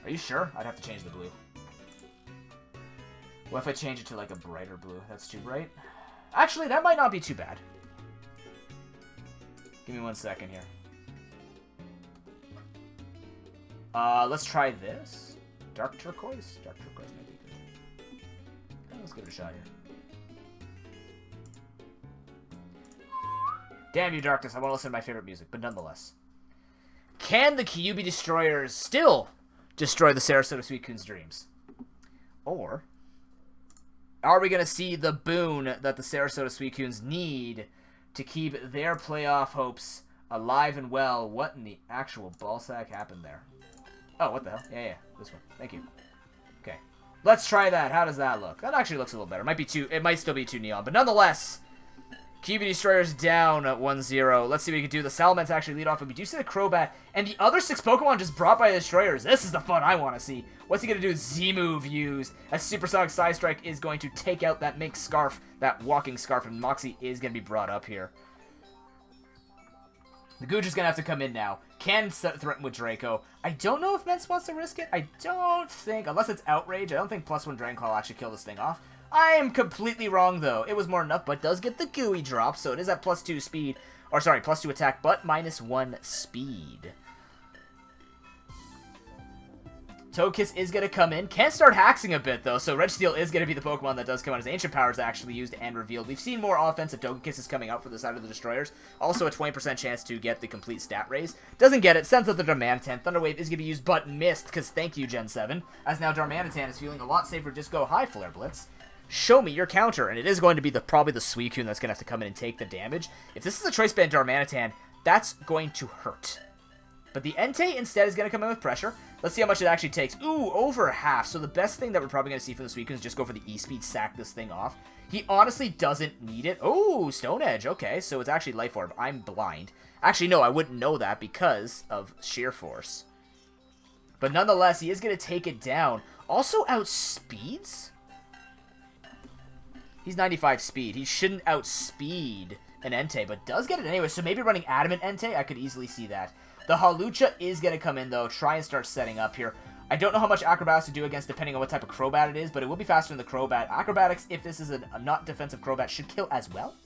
Are you sure? I'd have to change the blue. What if I change it to, like, a brighter blue? That's too bright? Actually, that might not be too bad. Give me 1 second here. Let's try this. Dark turquoise? Dark turquoise might be good. Let's give it a shot here. Damn you, darkness. I want to listen to my favorite music, but nonetheless. Can the Kyuubi Destroyers still destroy the Sarasota Suicune's dreams? Or are we going to see the boon that the Sarasota Suicunes need to keep their playoff hopes alive and well? What in the actual ballsack happened there? Oh, what the hell? Yeah, this one. Thank you. Okay. Let's try that. How does that look? That actually looks a little better. It might still be too neon, but nonetheless, Kyuubi Destroyers down at 1-0. Let's see what we can do. The Salamence actually lead off, and we do see the Crobat, and the other 6 Pokemon just brought by the Destroyers. This is the fun I want to see. What's he going to do? Z-move used. A Supersonic Side Strike is going to take out that Mink Scarf, that Walking Scarf, and Moxie is going to be brought up here. The Gooch is going to have to come in now. Can threaten with Draco. I don't know if Mence wants to risk it. I don't think, unless it's Outrage, I don't think +1 Dragon Claw will actually kill this thing off. I am completely wrong, though. It was more than enough, but does get the gooey drop, so it is at +2 speed. Or, sorry, +2 attack, but -1 speed. Togekiss is going to come in. Can start hacking a bit, though, so Registeel is going to be the Pokemon that does come out. His Ancient Power is actually used and revealed. We've seen more offensive Togekisses coming out for the side of the Destroyers. Also a 20% chance to get the complete stat raise. Doesn't get it. Sends out the Darmanitan. Thunder Wave is going to be used, but missed, because thank you, Gen 7. As now Darmanitan is feeling a lot safer. Just go high, Flare Blitz. Show me your counter, and it is going to be probably the Suicune that's going to have to come in and take the damage. If this is a Choice Band Darmanitan, that's going to hurt. But the Entei instead is going to come in with pressure. Let's see how much it actually takes. Ooh, over half. So the best thing that we're probably going to see from the Suicune is just go for the E-Speed, sack this thing off. He honestly doesn't need it. Oh, Stone Edge. Okay, so it's actually Life Orb. I'm blind. Actually, no, I wouldn't know that because of Sheer Force. But nonetheless, he is going to take it down. Also outspeeds? He's 95 speed. He shouldn't outspeed an Entei, but does get it anyway. So maybe running Adamant Entei, I could easily see that. The Hawlucha is going to come in, though. Try and start setting up here. I don't know how much Acrobatics to do against, depending on what type of Crobat it is, but it will be faster than the Crobat. Acrobatics, if this is a not defensive Crobat, should kill as well.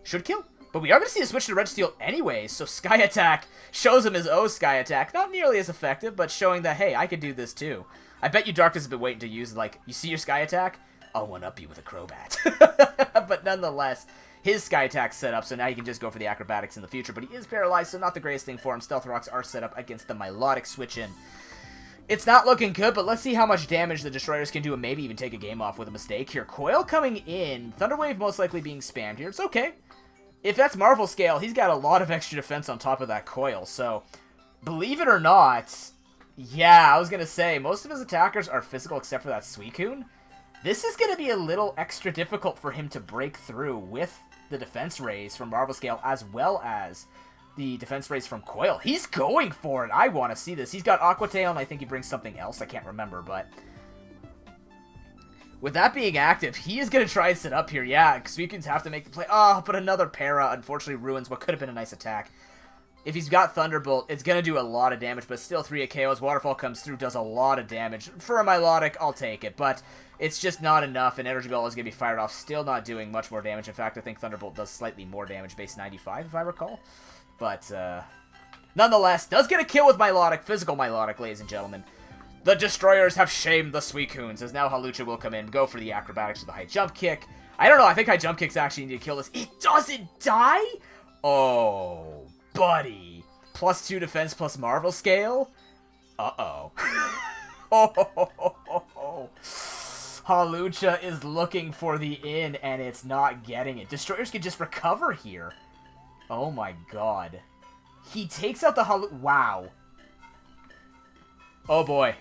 Should kill. But we are going to see a switch to Registeel anyways, so Sky Attack shows him his own Sky Attack. Not nearly as effective, but showing that, hey, I could do this too. I bet you Darkness has been waiting to use, like, you see your Sky Attack? I'll one-up you with a Crobat. But nonetheless, his Sky Attack's set up, so now he can just go for the Acrobatics in the future. But he is paralyzed, so not the greatest thing for him. Stealth Rocks are set up against the Milotic switch-in. It's not looking good, but let's see how much damage the Destroyers can do and maybe even take a game off with a mistake here. Coil coming in. Thunder Wave most likely being spammed here. It's okay. If that's Marvel Scale, he's got a lot of extra defense on top of that Coil. So, believe it or not, yeah, I was going to say, most of his attackers are physical except for that Suicune. This is going to be a little extra difficult for him to break through with the defense raise from Marvel Scale as well as the defense raise from Coil. He's going for it. I want to see this. He's got Aqua Tail, and I think he brings something else. I can't remember, but with that being active, he is going to try and sit up here. Yeah, Suicunes have to make the play. Oh, but another Para unfortunately ruins what could have been a nice attack. If he's got Thunderbolt, it's going to do a lot of damage, but still 3 KOs. Waterfall comes through, does a lot of damage. For a Milotic, I'll take it, but it's just not enough, and Energy Ball is going to be fired off, still not doing much more damage. In fact, I think Thunderbolt does slightly more damage, base 95, if I recall. But, nonetheless, does get a kill with Milotic, physical Milotic, ladies and gentlemen. The Destroyers have shamed the Suicunes, as now Hawlucha will come in, go for the Acrobatics with the High Jump Kick. I don't know, I think High Jump Kicks actually need to kill this. It doesn't die? Oh, buddy. +2 defense plus Marvel Scale? Uh-oh. Hawlucha is looking for the in, and it's not getting it. Destroyers can just recover here. Oh my god. He takes out the Hawlucha. Wow. Oh boy.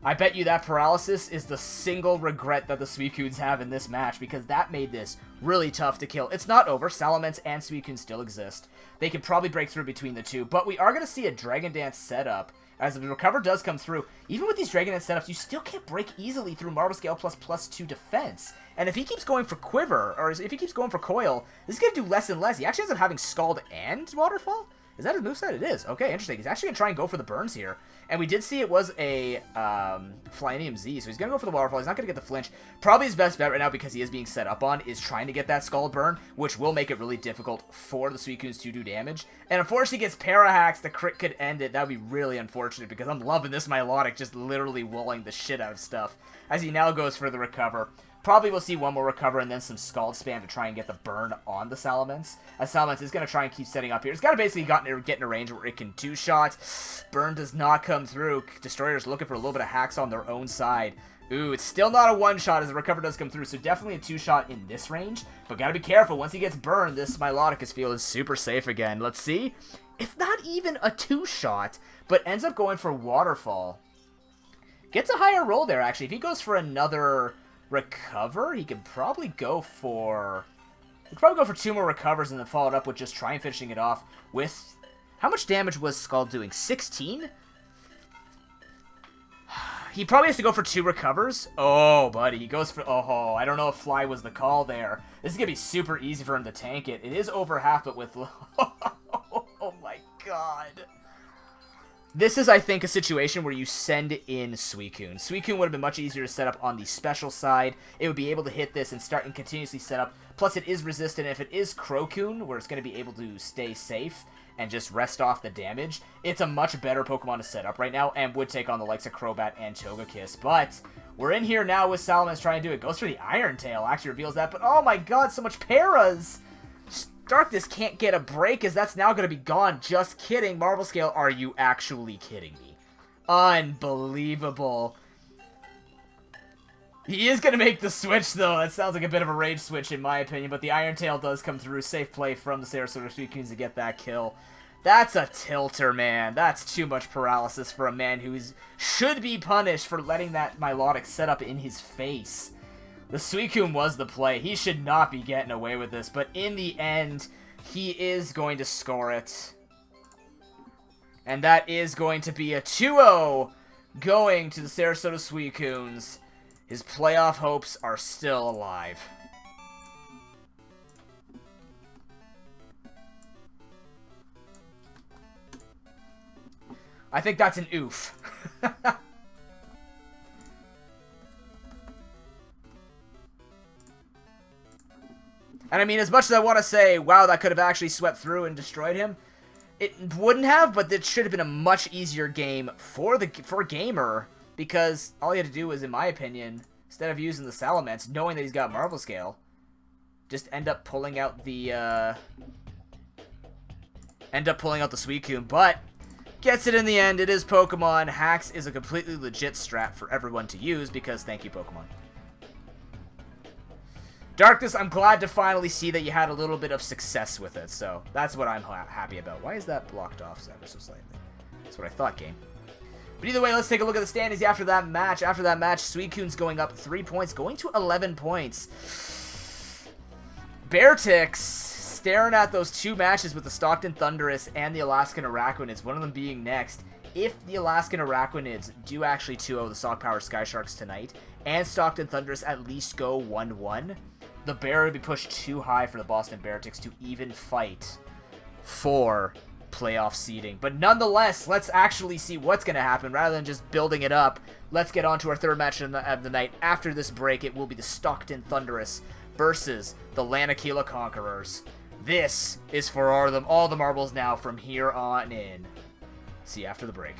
I bet you that paralysis is the single regret that the Suicunes have in this match, because that made this really tough to kill. It's not over. Salamence and Suicune still exist. They can probably break through between the two, but we are going to see a Dragon Dance setup as the recover does come through. Even with these Dragon Dance setups, you still can't break easily through Marble Scale plus +2 defense. And if he keeps going for Quiver, or if he keeps going for Coil, this is going to do less and less. He actually ends up having Scald and Waterfall? Is that his moveset? It is. Okay, interesting. He's actually going to try and go for the burns here. And we did see it was a Flyinium Z, so he's going to go for the Waterfall. He's not going to get the flinch. Probably his best bet right now, because he is being set up on, is trying to get that Scald burn, which will make it really difficult for the Suicunes to do damage. And unfortunately, he gets Parahacks. The crit could end it. That would be really unfortunate, because I'm loving this Milotic just literally walling the shit out of stuff as he now goes for the recover. Probably we'll see one more recover and then some Scald spam to try and get the burn on the Salamence. As Salamence is going to try and keep setting up here. It's got to basically get in a range where it can two-shot. Burn does not come through. Destroyer's looking for a little bit of hacks on their own side. Ooh, it's still not a one-shot as the recover does come through, so definitely a two-shot in this range. But got to be careful. Once he gets burned, this Milotic is feeling super safe again. Let's see. If not even a two-shot, but ends up going for Waterfall. Gets a higher roll there, actually. If he goes for another recover, he could probably go for... He'd probably go for 2 more recovers and then follow it up with just trying finishing it off with... How much damage was Scald doing? 16? He probably has to go for 2 recovers. Oh, buddy. He goes for... Oh, I don't know if Fly was the call there. This is going to be super easy for him to tank it. It is over half, but with... Oh, my God. This is, I think, a situation where you send in Suicune. Suicune would have been much easier to set up on the special side. It would be able to hit this and start and continuously set up. Plus, it is resistant. If it is Crocoon, where it's going to be able to stay safe and just rest off the damage, it's a much better Pokemon to set up right now and would take on the likes of Crobat and Togekiss. But we're in here now with Salamence trying to do it. Goes for the Iron Tail. Actually reveals that. But, oh my God, so much Paras! Darkness can't get a break, as that's now going to be gone. Just kidding. Marble Scale, are you actually kidding me? Unbelievable. He is going to make the switch, though. That sounds like a bit of a rage switch, in my opinion. But the Iron Tail does come through. Safe play from the Sarasota Suicunes to get that kill. That's a tilter, man. That's too much paralysis for a man who should be punished for letting that Milotic set up in his face. The Suicune was the play. He should not be getting away with this, but in the end, he is going to score it. And that is going to be a 2-0 going to the Sarasota Suicunes. His playoff hopes are still alive. I think that's an oof. And I mean, as much as I want to say, wow, that could have actually swept through and destroyed him, it wouldn't have, but it should have been a much easier game for Gamer, because all he had to do was, in my opinion, instead of using the Salamence, knowing that he's got Marble Scale, just end up pulling out the Suicune, but gets it in the end. It is Pokemon. Hacks is a completely legit strat for everyone to use, because thank you, Pokemon. Darkness, I'm glad to finally see that you had a little bit of success with it, so that's what I'm happy about. Why is that blocked off ever so slightly? That's what I thought, game. But either way, let's take a look at the standings after that match. After that match, Suicune's going up 3 points, going to 11 points. Beartix staring at those 2 matches with the Stockton Thundurus and the Alaskan Araquanids, one of them being next. If the Alaskan Araquanids do actually 2-0 the Stock Power Sky Sharks tonight, and Stockton Thundurus at least go 1-1, the Bear would be pushed too high for the Boston Beartix to even fight for playoff seeding. But nonetheless, let's actually see what's going to happen rather than just building it up. Let's get on to our third match of the night. After this break, it will be the Stockton Thundurus versus the Lanakila Conquerors. This is for all the marbles now from here on in. See you after the break.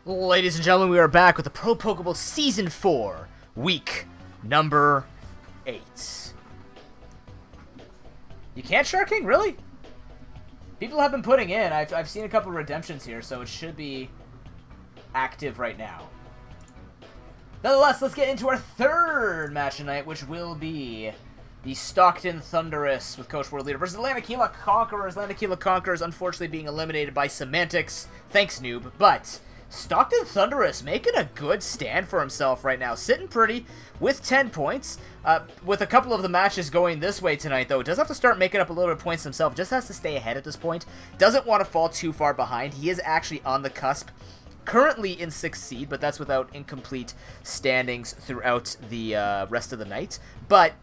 Ladies and gentlemen, we are back with the Pro Pokeball Season 4, week number 8. You can't Shark King? Really? People have been putting in. I've seen a couple of redemptions here, so it should be active right now. Nonetheless, let's get into our third match tonight, which will be the Stockton Thunderous with Coach World Leader versus Lanakila Conquerors. Lanakila Conquerors unfortunately being eliminated by Semantics. Thanks, noob. But Stockton Thunderous making a good stand for himself right now. Sitting pretty with 10 points. With a couple of the matches going this way tonight, though, does have to start making up a little bit of points himself. Just has to stay ahead at this point. Doesn't want to fall too far behind. He is actually on the cusp. Currently in 6th seed, but that's without incomplete standings throughout the rest of the night. But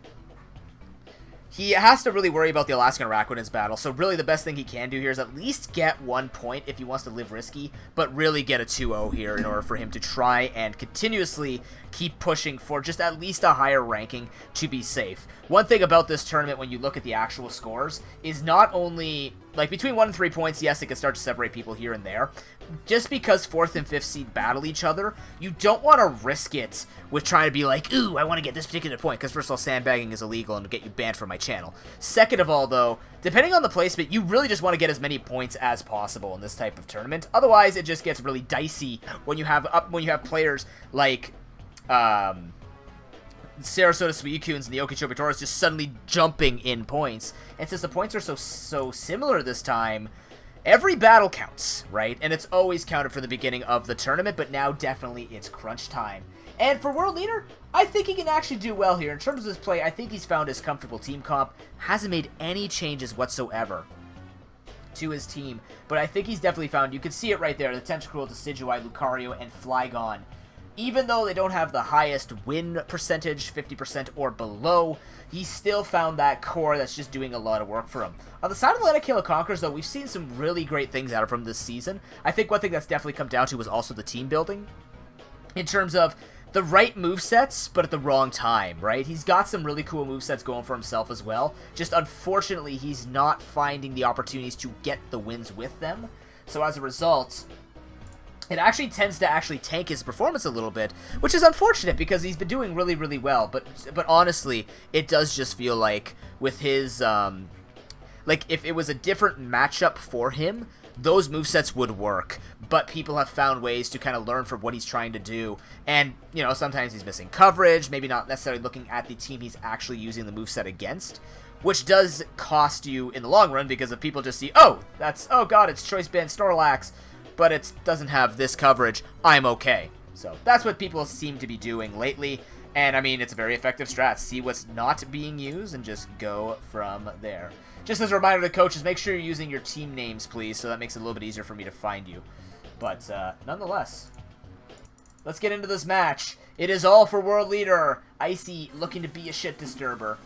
he has to really worry about the Alaskan Rakutans battle, so really the best thing he can do here is at least get 1 point if he wants to live risky, but really get a 2-0 here in order for him to try and continuously keep pushing for just at least a higher ranking to be safe. One thing about this tournament when you look at the actual scores is not only, like, between 1 and 3 points, yes, it can start to separate people here and there. Just because 4th and 5th seed battle each other, you don't want to risk it with trying to be like, ooh, I want to get this particular point, because first of all, sandbagging is illegal and will get you banned from my channel. Second of all, though, depending on the placement, you really just want to get as many points as possible in this type of tournament. Otherwise, it just gets really dicey when you have players like Sarasota Suikuns and the Okeechobee Taurus just suddenly jumping in points. And since the points are so similar this time, every battle counts, right? And it's always counted for the beginning of the tournament, but now definitely it's crunch time. And for World Leader, I think he can actually do well here. In terms of his play, I think he's found his comfortable team comp. Hasn't made any changes whatsoever to his team, but I think he's definitely found, you can see it right there, the Tentacruel, Decidueye, Lucario, and Flygon. Even though they don't have the highest win percentage, 50% or below, he still found that core that's just doing a lot of work for him. On the side of the Lanakila Conquerors, though, we've seen some really great things out of him this season. I think one thing that's definitely come down to was also the team building. In terms of the right movesets, but at the wrong time, right? He's got some really cool movesets going for himself as well. Just unfortunately, he's not finding the opportunities to get the wins with them. So as a result, it actually tends to tank his performance a little bit, which is unfortunate because he's been doing really, really well. But honestly, it does just feel like with his, like if it was a different matchup for him, those movesets would work. But people have found ways to kind of learn from what he's trying to do. And, you know, sometimes he's missing coverage, maybe not necessarily looking at the team he's actually using the moveset against, which does cost you in the long run because if people just see, oh, god, it's Choice Band Snorlax, but it doesn't have this coverage, I'm okay. So that's what people seem to be doing lately, and I mean, it's a very effective strat. See what's not being used and just go from there. Just as a reminder to the coaches, make sure you're using your team names, please, so that makes it a little bit easier for me to find you. But nonetheless, let's get into this match. It is all for World Leader. Icy looking to be a shit disturber.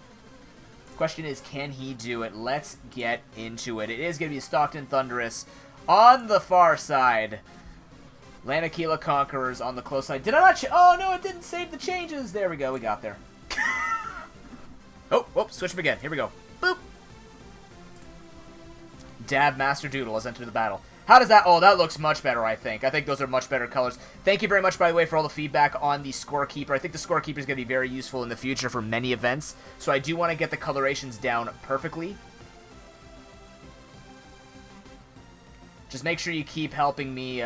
Question is, can he do it? Let's get into it. It is going to be Stockton Thunderous on the far side. Lanakila Conquerors on the close side. Did I not oh, no, it didn't save the changes. There we go. We got there. Oh, switch them again. Here we go. Boop. Dab Master Doodle has entered the battle. How does that... Oh, that looks much better, I think. I think those are much better colors. Thank you very much, by the way, for all the feedback on the Scorekeeper. I think the Scorekeeper is going to be very useful in the future for many events. So I do want to get the colorations down perfectly. Just make sure you keep helping me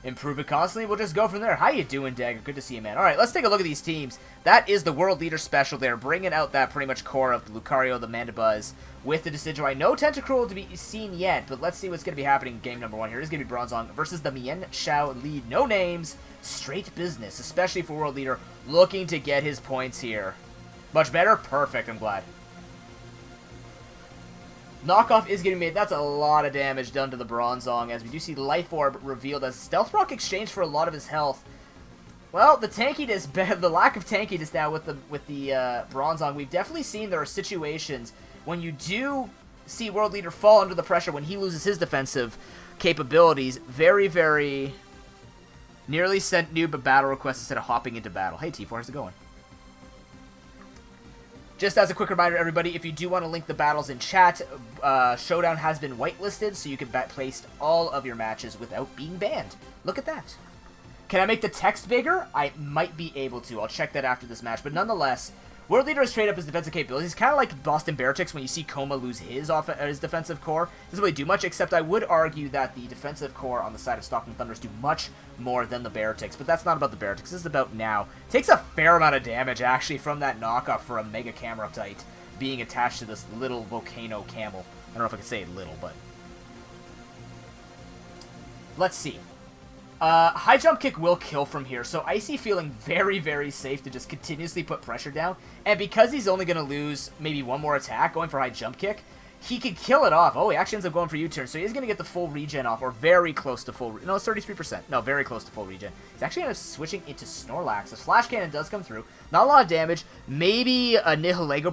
improve it constantly. We'll just go from there. How you doing, Dagger? Good to see you, man. All right, let's take a look at these teams. That is the World Leader special there, bringing out that pretty much core of the Lucario, the Mandibuzz, with the Decidueye. No Tentacruel to be seen yet, but let's see what's going to be happening in game number 1 here. It is going to be Bronzong versus the Mien Shao lead. No names, straight business, especially for World Leader, looking to get his points here. Much better? Perfect, I'm glad. Knockoff is getting made. That's a lot of damage done to the Bronzong, as we do see Life Orb revealed as Stealth Rock exchanged for a lot of his health. Well, the tankiness, the lack of tankiness now with the Bronzong, we've definitely seen there are situations when you do see World Leader fall under the pressure when he loses his defensive capabilities. Very, very nearly sent noob a battle request instead of hopping into battle. Hey, T4, how's it going? Just as a quick reminder, everybody, if you do want to link the battles in chat, Showdown has been whitelisted, so you can place all of your matches without being banned. Look at that. Can I make the text bigger? I might be able to. I'll check that after this match. But nonetheless, World Leader is straight up his defensive capabilities. Kind of like Boston Beartix when you see Koma lose his defensive core. Doesn't really do much, except I would argue that the defensive core on the side of Stockton Thunders do much more than the Beartix. But that's not about the Beartix. This is about now. Takes a fair amount of damage, actually, from that knockoff for a Mega Cameraptite being attached to this little Volcano Camel. I don't know if I can say little, but... Let's see. High jump kick will kill from here, so Icy feeling very, very safe to just continuously put pressure down. And because he's only going to lose maybe one more attack going for high jump kick, he could kill it off. Oh, he actually ends up going for U-turn, so he's going to get the full regen off, or very close to full... No, it's 33%. No, very close to full regen. He's actually going to switching into Snorlax. The Flash Cannon does come through. Not a lot of damage. Maybe a Nihilego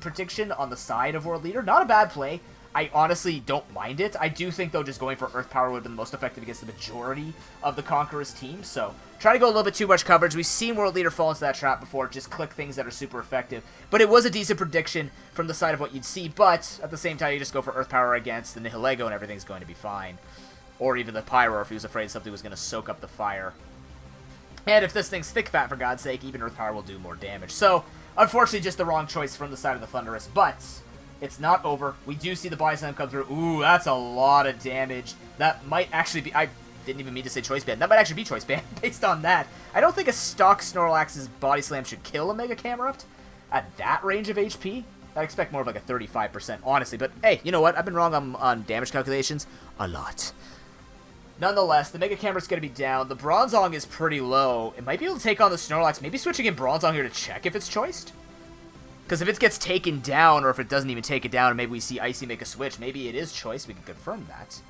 prediction on the side of World Leader. Not a bad play. I honestly don't mind it. I do think, though, just going for Earth Power would have been the most effective against the majority of the Conqueror's team. So, try to go a little bit too much coverage. We've seen World Leader fall into that trap before. Just click things that are super effective. But it was a decent prediction from the side of what you'd see. But, at the same time, you just go for Earth Power against the Nihilego and everything's going to be fine. Or even the Pyro if he was afraid something was going to soak up the fire. And if this thing's thick fat, for God's sake, even Earth Power will do more damage. So, unfortunately, just the wrong choice from the side of the Thunderous. But... it's not over. We do see the Body Slam come through. Ooh, that's a lot of damage. That might actually be... I didn't even mean to say Choice Band. That might actually be Choice Band based on that. I don't think a stock Snorlax's Body Slam should kill a Mega Camerupt at that range of HP. I'd expect more of like a 35%, honestly. But hey, you know what? I've been wrong on damage calculations a lot. Nonetheless, the Mega Camerupt's going to be down. The Bronzong is pretty low. It might be able to take on the Snorlax. Maybe switching in Bronzong here to check if it's choiced. Because if it gets taken down, or if it doesn't even take it down, and maybe we see Icy make a switch, maybe it is choice. We can confirm that.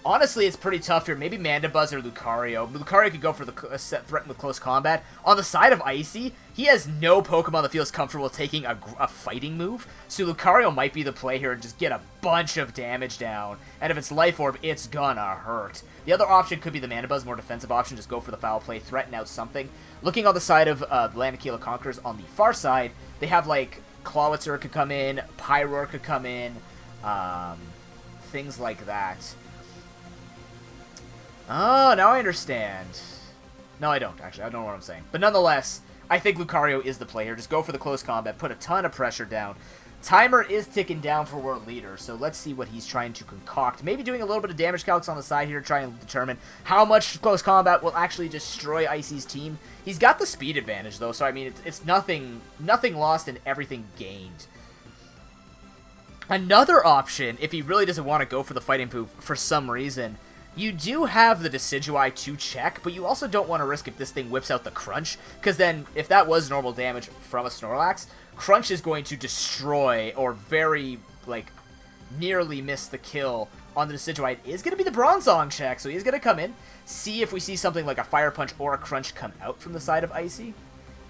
Honestly, it's pretty tough here. Maybe Mandibuzz or Lucario. Lucario could go for the set threat with close combat. On the side of Icy, he has no Pokemon that feels comfortable taking a fighting move. So Lucario might be the play here and just get a bunch of damage down. And if it's Life Orb, it's gonna hurt. The other option could be the Mandibuzz, more defensive option. Just go for the foul play, threaten out something. Looking on the side of the Lanakila Conquerors, on the far side, they have like Clawitzer could come in, Pyroar could come in, things like that. Oh, now I understand. No, I don't, actually. I don't know what I'm saying. But nonetheless, I think Lucario is the play here. Just go for the close combat, put a ton of pressure down. Timer is ticking down for World Leader, so let's see what he's trying to concoct. Maybe doing a little bit of damage calcs on the side here, trying to determine how much close combat will actually destroy Icy's team. He's got the speed advantage, though, so I mean, it's nothing lost and everything gained. Another option, if he really doesn't want to go for the fighting move for some reason... you do have the Decidueye to check, but you also don't want to risk if this thing whips out the Crunch, because then, if that was normal damage from a Snorlax, Crunch is going to destroy, or very, like, nearly miss the kill on the Decidueye. It is going to be the Bronzong check, so he's going to come in, see if we see something like a Fire Punch or a Crunch come out from the side of Icy.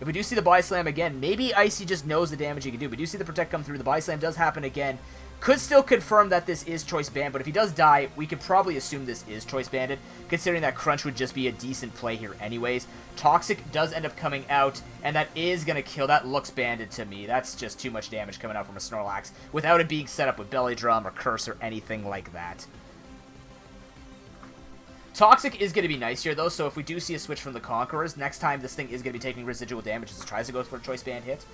If we do see the Body Slam again, maybe Icy just knows the damage he can do. We do see the Protect come through. The Body Slam does happen again. Could still confirm that this is Choice Band, but if he does die, we could probably assume this is Choice Banded, considering that Crunch would just be a decent play here anyways. Toxic does end up coming out, and that is going to kill. That looks banded to me. That's just too much damage coming out from a Snorlax, without it being set up with Belly Drum or Curse or anything like that. Toxic is going to be nice here, though, so if we do see a switch from the Conquerors, next time this thing is going to be taking residual damage as it tries to go for a Choice Band hit.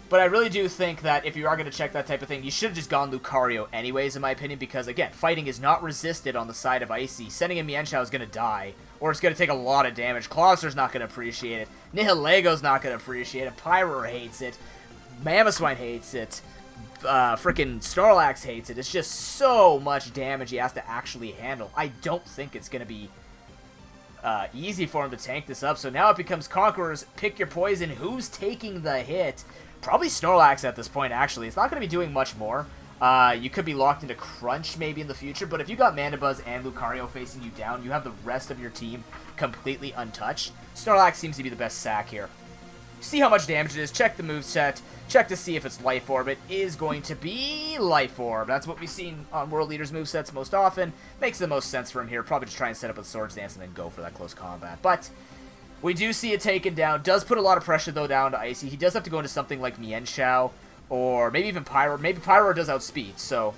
But I really do think that if you are going to check that type of thing, you should have just gone Lucario anyways, in my opinion, because, again, fighting is not resisted on the side of Icy. Sending in Mienshao is going to die, or it's going to take a lot of damage. Clawitcer's not going to appreciate it. Nihilego's not going to appreciate it. Pyroar hates it. Mamoswine hates it. Frickin' Snorlax hates it. It's just so much damage he has to actually handle. I don't think it's going to be easy for him to tank this up. So now it becomes Conquerors, pick your poison. Who's taking the hit? Probably Snorlax at this point, actually. It's not going to be doing much more. You could be locked into Crunch maybe in the future, but if you got Mandibuzz and Lucario facing you down, you have the rest of your team completely untouched. Snorlax seems to be the best sack here. see how much damage it is, check the moveset, check to see if it's Life Orb. It is going to be Life Orb. That's what we've seen on World Leaders movesets most often. Makes the most sense for him here. Probably just try and set up with Swords Dance and then go for that close combat. But we do see it taken down. Does put a lot of pressure, though, down to Icy. He does have to go into something like Mienshao or maybe even Pyro. Maybe Pyro does outspeed, so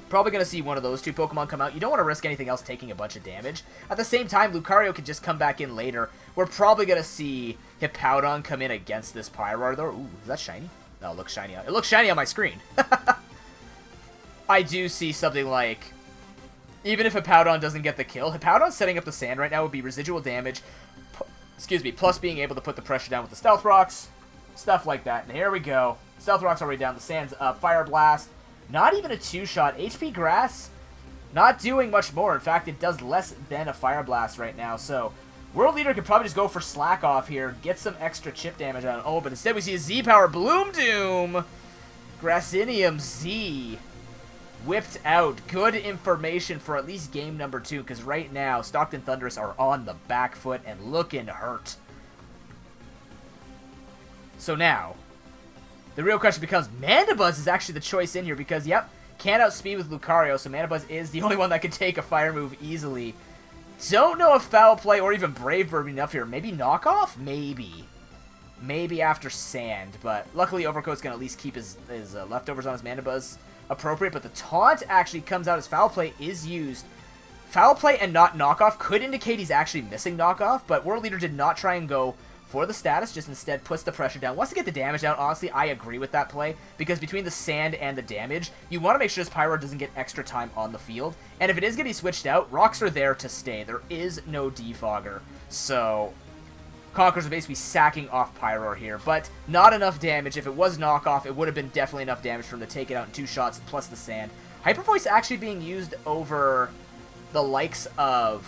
probably going to see one of those two Pokemon come out. You don't want to risk anything else taking a bunch of damage. At the same time, Lucario can just come back in later. We're probably going to see Hippowdon come in against this Pyro. Ooh, is that shiny? No, it looks shiny. It looks shiny on my screen. I do see something like, even if Hippowdon doesn't get the kill, Hippowdon setting up the sand right now would be residual damage, plus being able to put the pressure down with the Stealth Rocks, stuff like that. And here we go. Stealth Rock's already down, the sand's up, Fire Blast. Not even a two-shot. HP Grass, not doing much more. In fact, it does less than a Fire Blast right now. So, World Leader could probably just go for Slack Off here, get some extra chip damage on it. Oh, but instead we see a Z-Power Bloom Doom. Grassinium Z whipped out. Good information for at least game number 2, because right now, Stockton Thunderous are on the back foot and looking hurt. So now, the real question becomes, Mandibuzz is actually the choice in here because, yep, can't outspeed with Lucario, so Mandibuzz is the only one that can take a fire move easily. Don't know if Foul Play or even Brave Bird be enough here. Maybe Knockoff? Maybe. Maybe after Sand, but luckily Overcoat's going to at least keep his leftovers on his Mandibuzz appropriate, but the taunt actually comes out as Foul Play is used. Foul Play and not Knockoff could indicate he's actually missing Knockoff, but World Leader did not try and go for the status, just instead puts the pressure down. Wants to get the damage down. Honestly, I agree with that play, because between the sand and the damage, you want to make sure this Pyro doesn't get extra time on the field. And if it is going to be switched out, rocks are there to stay. There is no defogger. So, Conquerors are basically sacking off Pyro here, but not enough damage. If it was knockoff, it would have been definitely enough damage for him to take it out in 2 shots, plus the sand. Hyper Voice actually being used over the likes of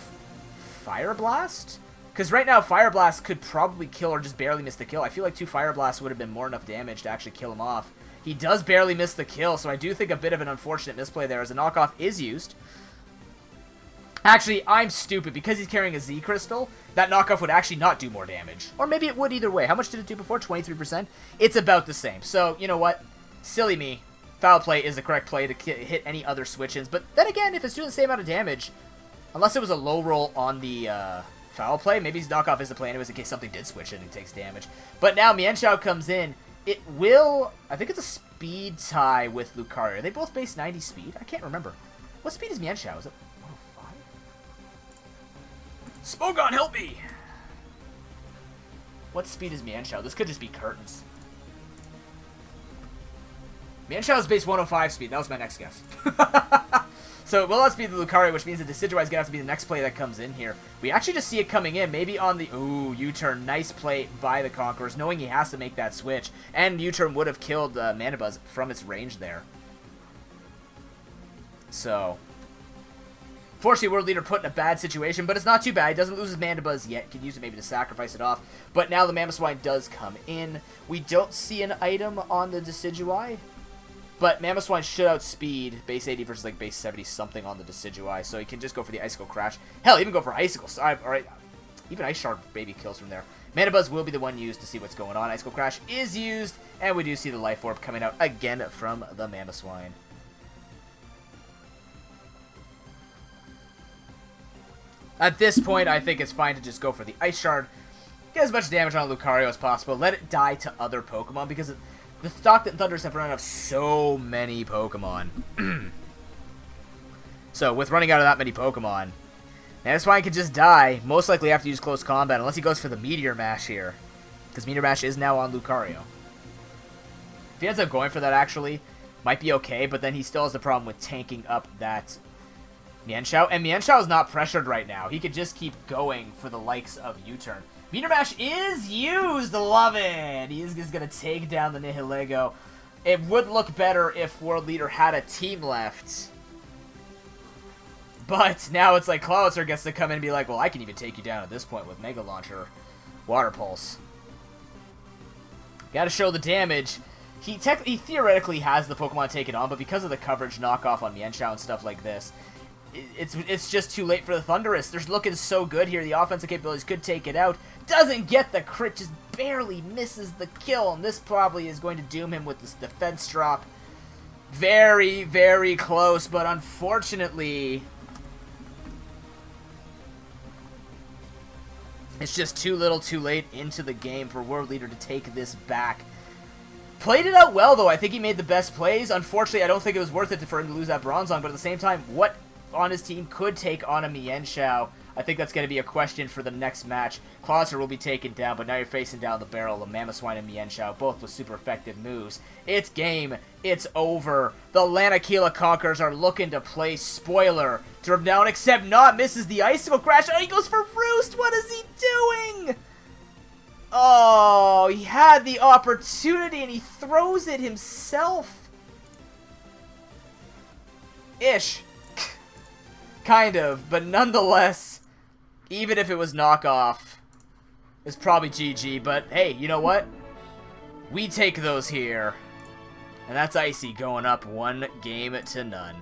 Fire Blast? Because right now, Fire Blast could probably kill or just barely miss the kill. I feel like 2 Fire Blasts would have been more enough damage to actually kill him off. He does barely miss the kill, so I do think a bit of an unfortunate misplay there as a knockoff is used. Actually, I'm stupid. Because he's carrying a Z Crystal, that knockoff would actually not do more damage. Or maybe it would either way. How much did it do before? 23%? It's about the same. So, you know what? Silly me. Foul Play is the correct play to hit any other switch-ins. But then again, if it's doing the same amount of damage, unless it was a low roll on the Foul Play, maybe his knockoff is the play anyways in case something did switch in and he takes damage. But now Mienshao comes in. It will, I think it's a speed tie with Lucario. Are they both base 90 speed? I can't remember. What speed is Mienshao? Is it 105? Spogon, help me! What speed is Mienshao? This could just be curtains. Mienshao is base 105 speed. That was my next guess. So it will outspeed the Lucario, which means the Decidueye is going to have to be the next play that comes in here. We actually just see it coming in, maybe on the... Ooh, U-turn. Nice play by the Conquerors, knowing he has to make that switch. And U-turn would have killed Mandibuzz from its range there. So... Fortunately, World Leader put in a bad situation, but it's not too bad. He doesn't lose his Mandibuzz yet. Can use it maybe to sacrifice it off. But now the Mamoswine does come in. We don't see an item on the Decidueye. But Mamoswine should outspeed base 80 versus like base 70 something on the Decidueye, so he can just go for the Icicle Crash. Hell, even go for Icicle. Alright, even Ice Shard baby kills from there. Mandibuzz will be the one used to see what's going on. Icicle Crash is used, and we do see the Life Orb coming out again from the Mamoswine. At this point, I think it's fine to just go for the Ice Shard. Get as much damage on Lucario as possible. Let it die to other Pokemon, because the Stockton Thunders have run out of so many Pokemon. So, with running out of that many Pokemon, Mamoswine can just die. Most likely have to use Close Combat, unless he goes for the Meteor Mash here. Because Meteor Mash is now on Lucario. If he ends up going for that, actually, might be okay, but then he still has the problem with tanking up that Mienshao. And Mienshao is not pressured right now. He could just keep going for the likes of U-turn. Meteor Mash is used! Love it! He is just going to take down the Nihilego. It would look better if World Leader had a team left. But now it's like Clawitzer gets to come in and be like, well, I can even take you down at this point with Mega Launcher, Water Pulse. Gotta show the damage. He theoretically has the Pokemon taken on, but because of the coverage knockoff on Mienshao and stuff like this, it's just too late for the Thundurus. They're looking so good here. The offensive capabilities could take it out. Doesn't get the crit. Just barely misses the kill, and this probably is going to doom him with this defense drop. Very, very close, but unfortunately, it's just too little too late into the game for World Leader to take this back. Played it out well, though. I think he made the best plays. Unfortunately, I don't think it was worth it for him to lose that bronze on, but at the same time, what on his team could take on a Mienshao? I think that's going to be a question for the next match. Clauser will be taken down, but now you're facing down the barrel of Mamoswine and Mienshao, both with super effective moves. It's game. It's over. The Lanakila Conquerors are looking to play spoiler. Drop down, except not. Misses the Icicle Crash. Oh, he goes for Roost. What is he doing? Oh, he had the opportunity and he throws it himself. Ish. Kind of, but nonetheless, even if it was knockoff, it's probably GG, but hey, you know what? We take those here. And that's Icy going up 1-0.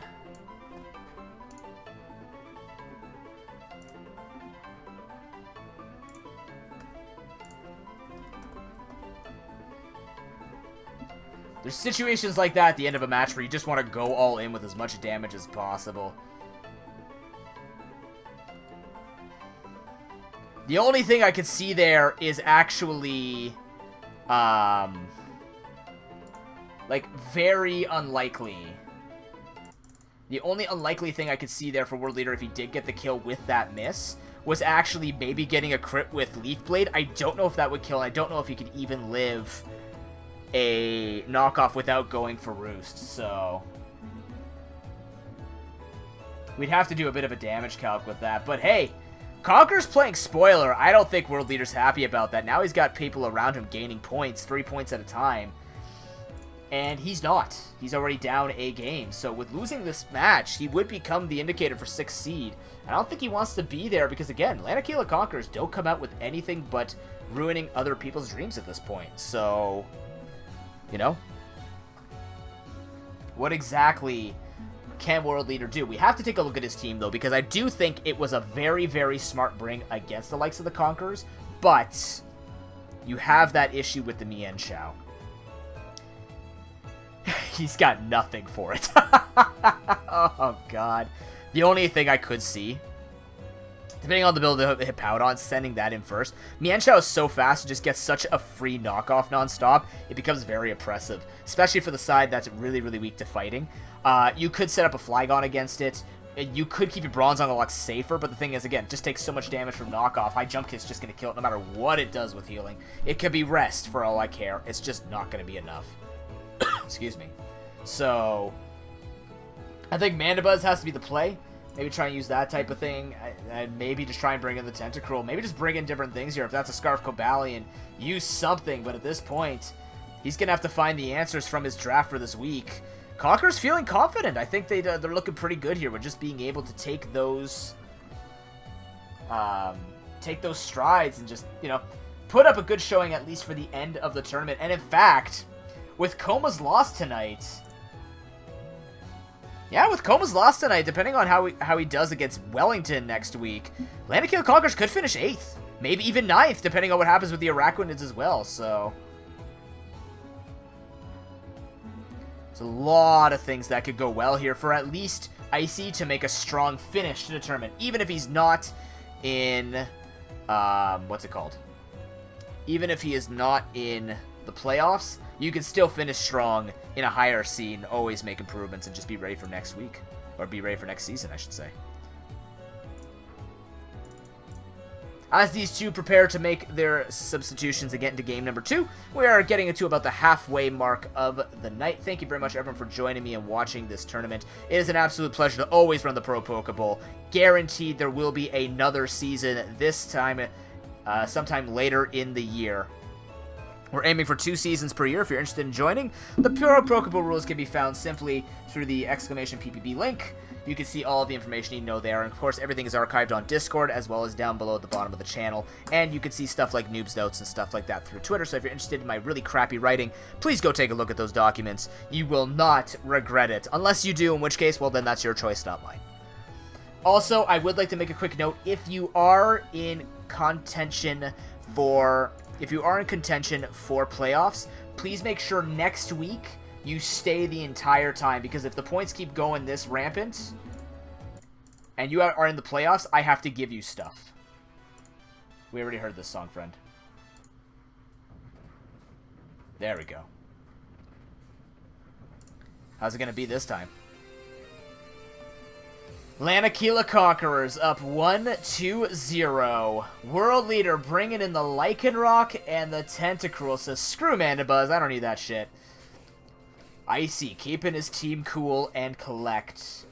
There's situations like that at the end of a match where you just want to go all in with as much damage as possible. The only thing I could see there is actually, like, very unlikely. The only unlikely thing I could see there for World Leader if he did get the kill with that miss was actually maybe getting a crit with Leaf Blade. I don't know if that would kill, and I don't know if he could even live a knockoff without going for Roost, so we'd have to do a bit of a damage calc with that, but hey, Conqueror's playing spoiler. I don't think World Leader's happy about that. Now he's got people around him gaining points, 3 points at a time. And he's not. He's already down a game. So with losing this match, he would become the indicator for 6th seed. I don't think he wants to be there because, again, Lanakila Conquerors don't come out with anything but ruining other people's dreams at this point. So, you know, what exactly can World Leader do? We have to take a look at his team, though, because I do think it was a very, very smart bring against the likes of the Conquerors, but you have that issue with the Mienshao. He's got nothing for it. Oh, God. The only thing I could see, depending on the build to hit Powdon, sending that in first. Mienshao is so fast, it just gets such a free knockoff nonstop, it becomes very oppressive, especially for the side that's really, really weak to fighting. You could set up a Flygon against it. You could keep your Bronzong a lot safer, but the thing is, again, it just takes so much damage from knockoff. High Jump Kick's just going to kill it no matter what it does with healing. It could be rest for all I care. It's just not going to be enough. Excuse me. So, I think Mandibuzz has to be the play. Maybe try and use that type of thing. And maybe just try and bring in the Tentacruel. Maybe just bring in different things here. If that's a Scarf Cobalion, use something. But at this point, he's going to have to find the answers from his draft for this week. Conqueror's feeling confident. I think they're looking pretty good here with just being able to take those strides and just, you know, put up a good showing at least for the end of the tournament. And in fact, with Coma's loss tonight, depending on how he does against Wellington next week, Lanakila Conquerors could finish 8th, maybe even 9th, depending on what happens with the Araquanids as well. So there's a lot of things that could go well here for at least Icy to make a strong finish to the tournament, even if he's not in, what's it called? Even if he is not in the playoffs, you can still finish strong in a higher seed and always make improvements and just be ready for next week. Or be ready for next season, I should say. As these two prepare to make their substitutions and get into game number 2, we are getting into about the halfway mark of the night. Thank you very much, everyone, for joining me and watching this tournament. It is an absolute pleasure to always run the ProPokeBowl. Guaranteed there will be another season this time, sometime later in the year. We're aiming for 2 seasons per year. If you're interested in joining, the ProPokeBowl rules can be found simply through the !PPB link. You can see all of the information you know there, and of course everything is archived on Discord as well as down below at the bottom of the channel, and you can see stuff like Noob's Notes and stuff like that through Twitter. So if you're interested in my really crappy writing, please go take a look at those documents. You will not regret it, unless you do, in which case, well, then that's your choice, not mine. Also, I would like to make a quick note: if you are in contention for, if you are in contention for playoffs, please make sure next week you stay the entire time, because if the points keep going this rampant and you are in the playoffs, I have to give you stuff. We already heard this song, friend. There we go. How's it going to be this time? Lanakila Conquerors up 1-0. World leader bringing in the Lycanroc and the Tentacruel. Says, screw Mandibuzz, I don't need that shit. Icy keeping his team cool and collect.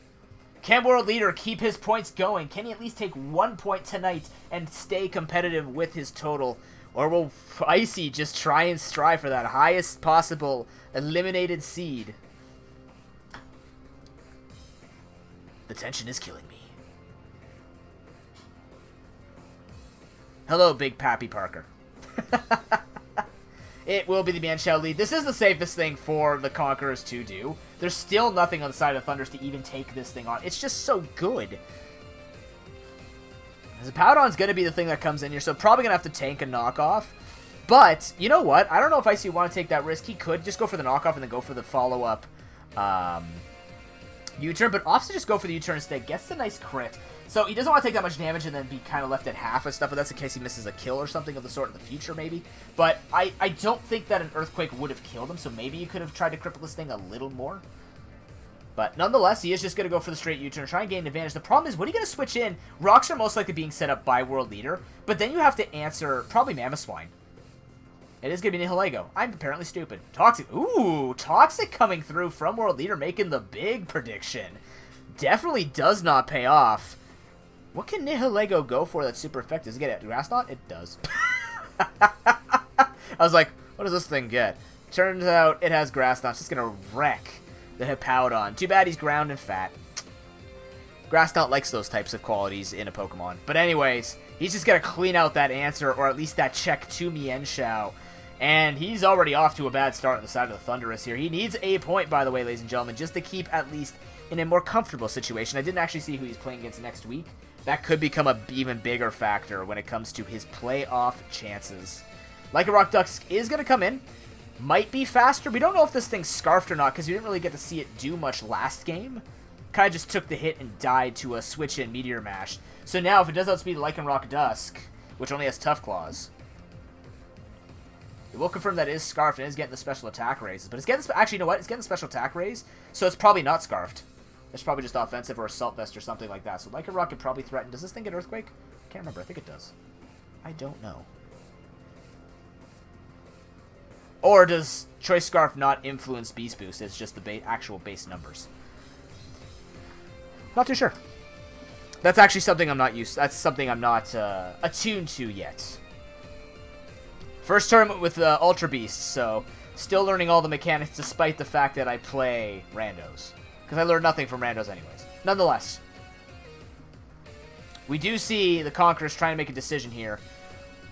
Can World leader keep his points going? Can he at least take 1 point tonight and stay competitive with his total? Or will Icy just try and strive for that highest possible eliminated seed? The tension is killing me. Hello, Big Pappy Parker. It will be the Mienshao lead. This is the safest thing for the Conquerors to do. There's still nothing on the side of Thunders to even take this thing on. It's just so good. The Powdon's going to be the thing that comes in here, so probably going to have to tank a knockoff. But, you know what? I don't know if Icy want to take that risk. He could just go for the knockoff and then go for the follow-up U-turn, but opts to just go for the U-turn instead. Gets the nice crit. So he doesn't want to take that much damage and then be kind of left at half and stuff, but that's in case he misses a kill or something of the sort in the future, maybe. But I don't think that an Earthquake would have killed him, so maybe you could have tried to cripple this thing a little more. But nonetheless, he is just going to go for the straight U-turn, try and gain an advantage. The problem is, what are you going to switch in? Rocks are most likely being set up by World Leader, but then you have to answer probably Mamoswine. It is going to be Nihilego. I'm apparently stupid. Toxic. Ooh, Toxic coming through from World Leader, making the big prediction. Definitely does not pay off. What can Nihilego go for that's super effective? Does it get a Grass Knot? It does. I was like, what does this thing get? Turns out it has Grass Knot. It's just going to wreck the Hippowdon. Too bad he's ground and fat. Grass Knot likes those types of qualities in a Pokemon. But anyways, he's just going to clean out that answer, or at least that check to Mienshao. And he's already off to a bad start on the side of the Thunderous here. He needs a point, by the way, ladies and gentlemen, just to keep at least in a more comfortable situation. I didn't actually see who he's playing against next week. That could become an even bigger factor when it comes to his playoff chances. Lycanroc Dusk is going to come in. Might be faster. We don't know if this thing's scarfed or not because you didn't really get to see it do much last game. Kai just took the hit and died to a switch-in Meteor Mash. So now if it does outspeed Lycanroc Dusk, which only has Tough Claws, it will confirm that it is scarfed and is getting the special attack raises. But it's getting, actually, you know what? It's getting the special attack raise, so it's probably not scarfed. It's probably just offensive or Assault Vest or something like that. So Lycanroc could probably threaten. Does this thing get Earthquake? Can't remember. I think it does. I don't know. Or does Choice Scarf not influence Beast Boost? It's just the actual base numbers. Not too sure. That's actually something I'm not used to. That's something I'm not attuned to yet. First tournament with Ultra Beasts, so still learning all the mechanics despite the fact that I play randos. Because I learned nothing from randos anyways. Nonetheless, we do see the Conquerors trying to make a decision here.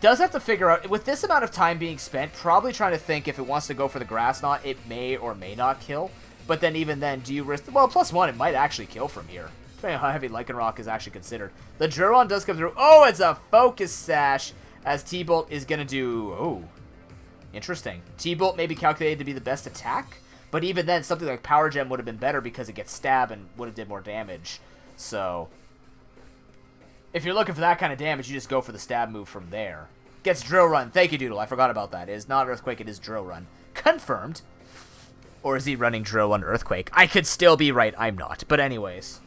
Does have to figure out, with this amount of time being spent, probably trying to think if it wants to go for the Grass Knot, it may or may not kill. But then even then, do you risk... Well, +1, it might actually kill from here. Depending on how heavy Lycanroc is actually considered. The Juron does come through. Oh, it's a Focus Sash, as T-Bolt is going to do... Oh, interesting. T-Bolt may be calculated to be the best attack, but even then, something like Power Gem would have been better because it gets Stab and would have did more damage. So, if you're looking for that kind of damage, you just go for the Stab move from there. Gets Drill Run. Thank you, Doodle. I forgot about that. It is not Earthquake, it is Drill Run. Confirmed. Or is he running Drill Run Earthquake? I could still be right. I'm not. But anyways.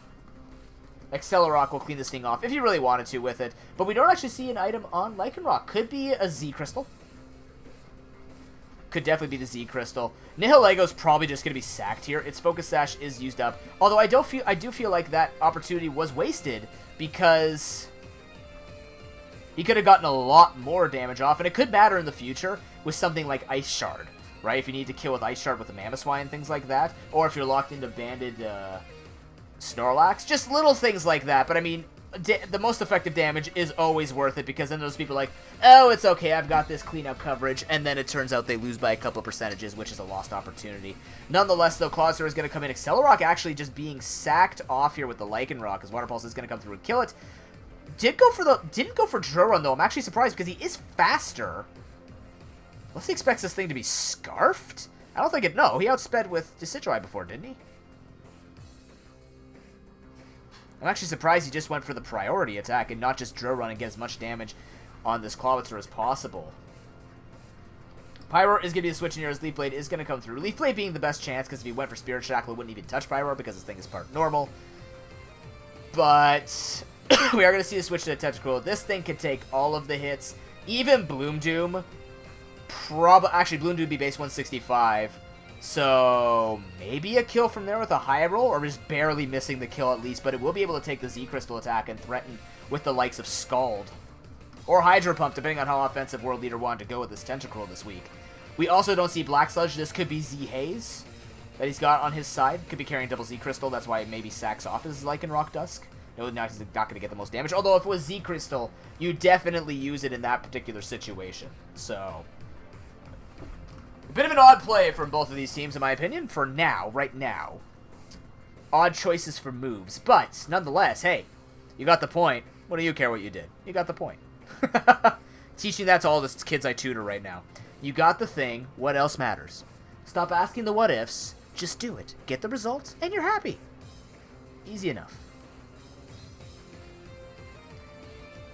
Accelerock will clean this thing off if you really wanted to with it. But we don't actually see an item on Lycanroc. Could be a Z Crystal. Could definitely be the Z Crystal. Nihilego's probably just going to be sacked here. Its Focus Sash is used up. Although I do feel like that opportunity was wasted because he could have gotten a lot more damage off. And it could matter in the future with something like Ice Shard, right? If you need to kill with Ice Shard with the Mamoswine and things like that. Or if you're locked into Banded Snorlax. Just little things like that. But I mean, the most effective damage is always worth it because then those people are like, oh, it's okay, I've got this cleanup coverage, and then it turns out they lose by a couple of percentages, which is a lost opportunity. Nonetheless, though, Clawster is going to come in. Accelerock actually just being sacked off here with the Lycanroc, as Water Pulse is going to come through and kill it. Didn't go for Drill Run, though. I'm actually surprised because he is faster Unless he expects this thing to be scarfed? I don't think it... No, he outsped with Decidueye before, didn't he? I'm actually surprised he just went for the priority attack and not just drill run and get as much damage on this Clawitzer as possible. Pyroar is going to be the switch in here as Leaf Blade is going to come through. Leaf Blade being the best chance, because if he went for Spirit Shackle, it wouldn't even touch Pyroar because this thing is part normal. But we are going to see the switch to the Tentacruel. This thing could take all of the hits. Even Bloom Doom. Actually, Bloom Doom would be base 165. So maybe a kill from there with a high roll, or just barely missing the kill at least. But it will be able to take the Z-Crystal attack and threaten with the likes of Scald. Or Hydro Pump, depending on how offensive World Leader wanted to go with this Tentacruel this week. We also don't see Black Sludge. This could be Z-Haze that he's got on his side. Could be carrying double Z-Crystal. That's why it maybe sacks off his Lycanroc Dusk. No, now he's not going to get the most damage. Although if it was Z-Crystal, you definitely use it in that particular situation. So, a bit of an odd play from both of these teams, in my opinion, for now, right now. Odd choices for moves. But, nonetheless, hey, you got the point. What do you care what you did? You got the point. Teaching that to all the kids I tutor right now. You got the thing. What else matters? Stop asking the what ifs. Just do it. Get the results, and you're happy. Easy enough.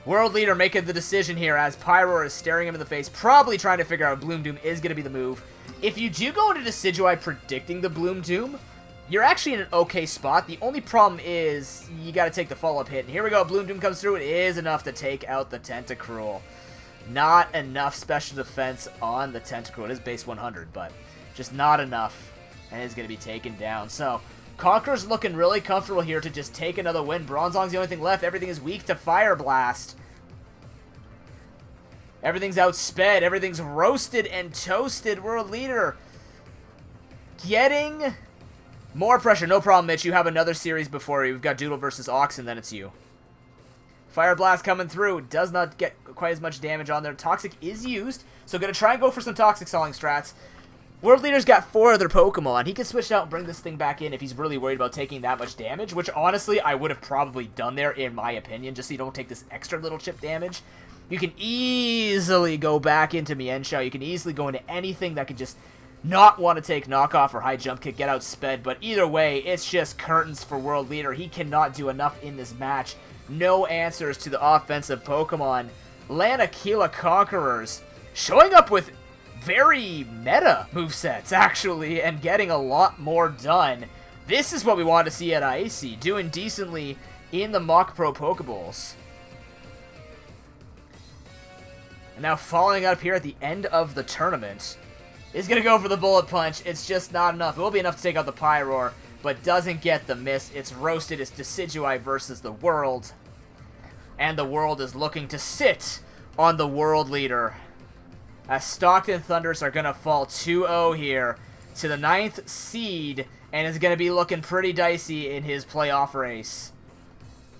World Leader making the decision here as Pyroar is staring him in the face, probably trying to figure out Bloom Doom is going to be the move. If you do go into Decidueye predicting the Bloom Doom, you're actually in an okay spot. The only problem is you got to take the follow-up hit. And here we go. Bloom Doom comes through. It is enough to take out the Tentacruel. Not enough special defense on the Tentacruel. It is base 100, but just not enough. And it's going to be taken down. So, Conqueror's looking really comfortable here to just take another win. Bronzong's the only thing left. Everything is weak to Fire Blast. Everything's outsped. Everything's roasted and toasted. World Leader getting more pressure. No problem, Mitch. You have another series before you. We've got Doodle versus Ox, and then it's you. Fire Blast coming through. Does not get quite as much damage on there. Toxic is used, so going to try and go for some Toxic Sawing strats. World Leader's got 4 other Pokemon. He can switch out and bring this thing back in if he's really worried about taking that much damage, which honestly I would have probably done there in my opinion, just so you don't take this extra little chip damage. You can easily go back into Mienshao. You can easily go into anything that could just not want to take knockoff or high jump kick, get outsped, but either way, it's just curtains for World Leader. He cannot do enough in this match. No answers to the offensive Pokemon. Lanakila Conquerors showing up with very meta movesets, actually, and getting a lot more done. This is what we want to see at Icy, doing decently in the mock pro Pokebowls. And now following up here at the end of the tournament, is going to go for the Bullet Punch. It's just not enough. It will be enough to take out the Pyroar, but doesn't get the miss. It's roasted. It's Decidueye versus the World. And the World is looking to sit on the World Leader. As Stockton Thunders are going to fall 2-0 here to the 9th seed, and is going to be looking pretty dicey in his playoff race.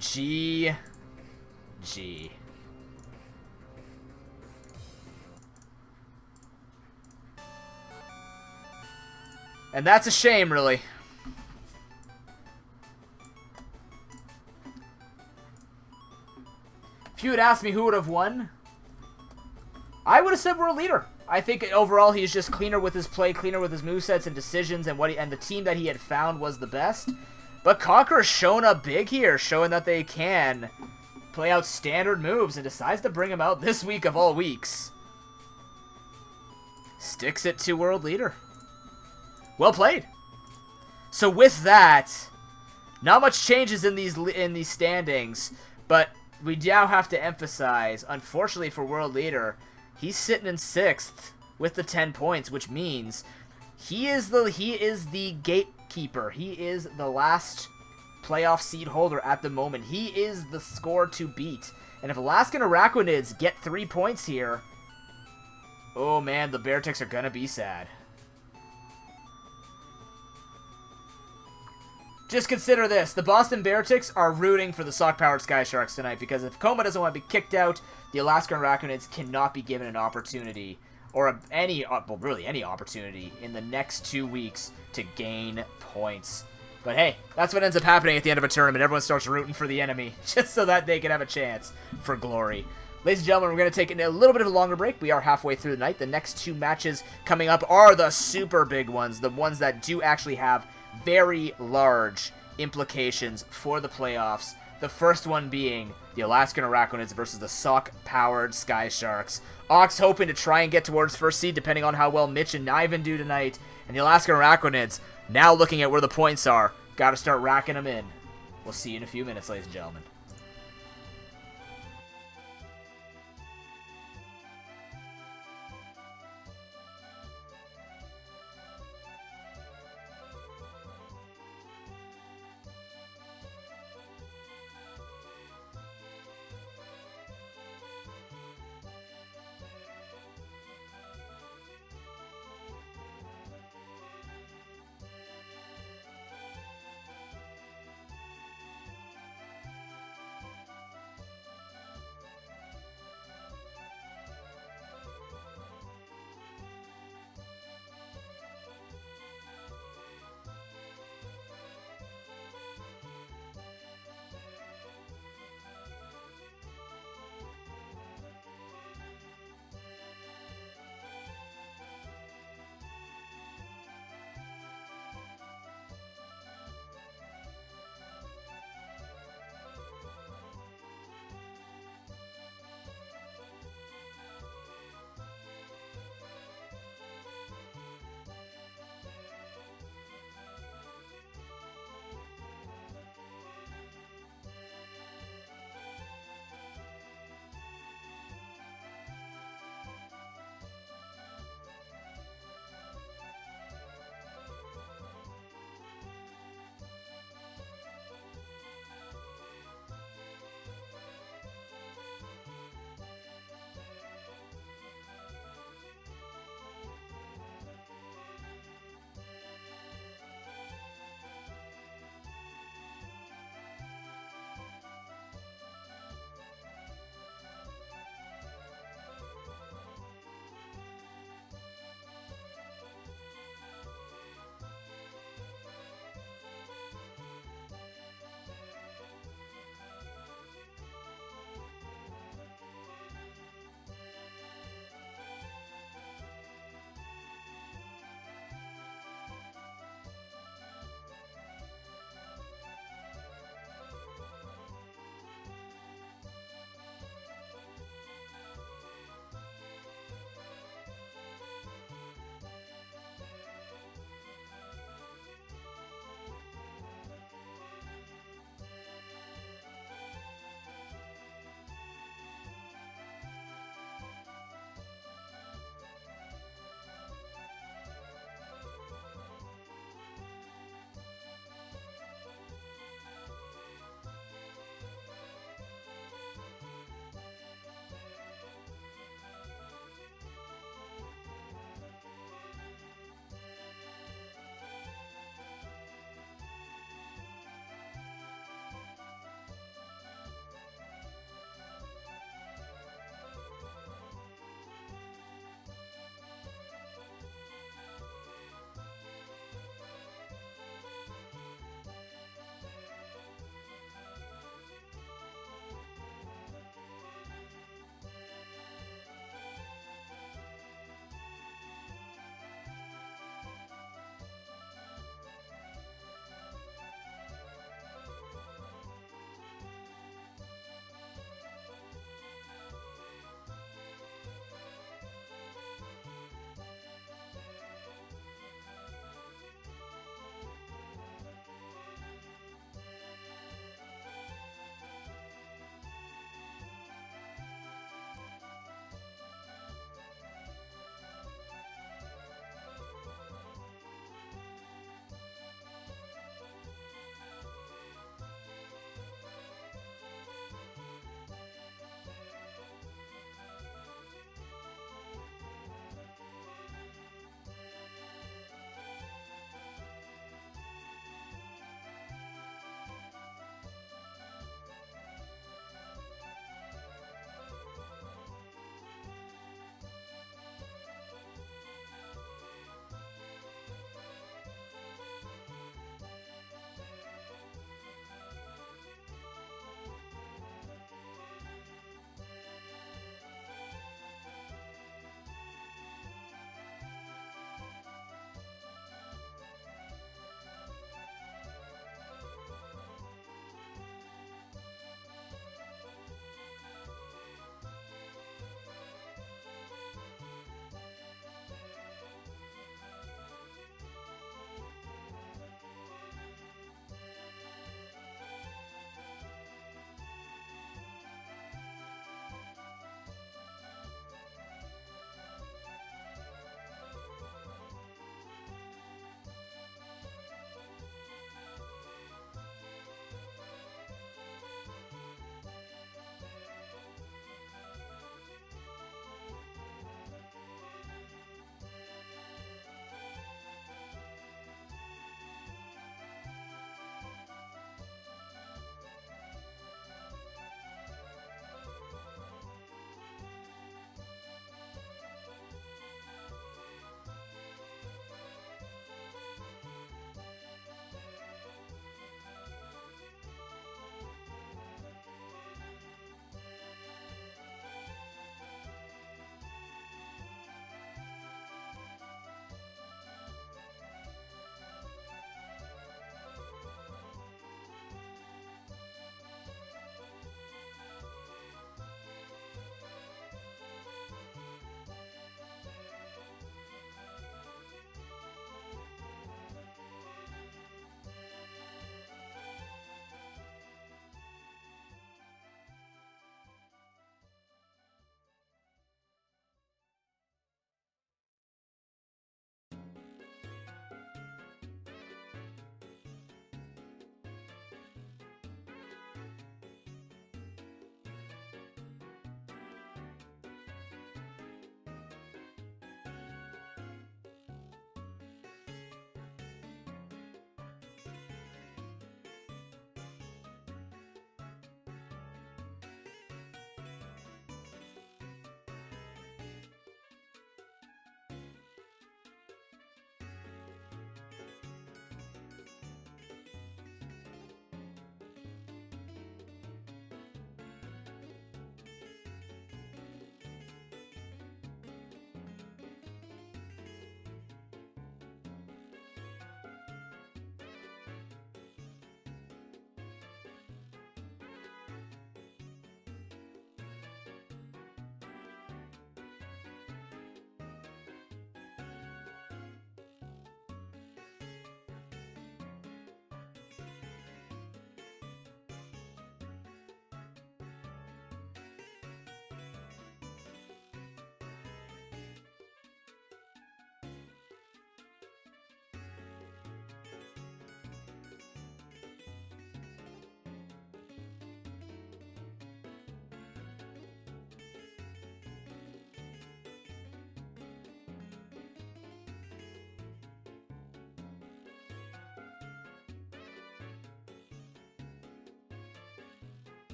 GG. And that's a shame, really. If you had asked me who would have won, I would have said World Leader. I think overall he's just cleaner with his play, cleaner with his movesets and decisions, and the team that he had found was the best. But Conqueror's showing up big here, showing that they can play out standard moves, and decides to bring him out this week of all weeks. Sticks it to World Leader. Well played. So with that, not much changes in these standings, but we now have to emphasize, unfortunately for World Leader, he's sitting in 6th with the 10 points, which means he is the gatekeeper. He is the last playoff seed holder at the moment. He is the score to beat. And if Alaskan Araquanids get 3 points here, oh man, the Bearticks are gonna be sad. Just consider this. The Boston Bearticks are rooting for the Sock-powered Sky Sharks tonight, because if Coma doesn't want to be kicked out, the Alaskan Arachnids cannot be given an opportunity, or any opportunity, in the next 2 weeks to gain points. But hey, that's what ends up happening at the end of a tournament. Everyone starts rooting for the enemy, just so that they can have a chance for glory. Ladies and gentlemen, we're going to take a little bit of a longer break. We are halfway through the night. The next 2 matches coming up are the super big ones, the ones that do actually have very large implications for the playoffs. The first one being the Alaskan Arachnids versus the Sock-powered Sky Sharks. Ox hoping to try and get towards first seed depending on how well Mitch and Niven do tonight. And the Alaskan Arachnids now looking at where the points are. Got to start racking them in. We'll see you in a few minutes, ladies and gentlemen.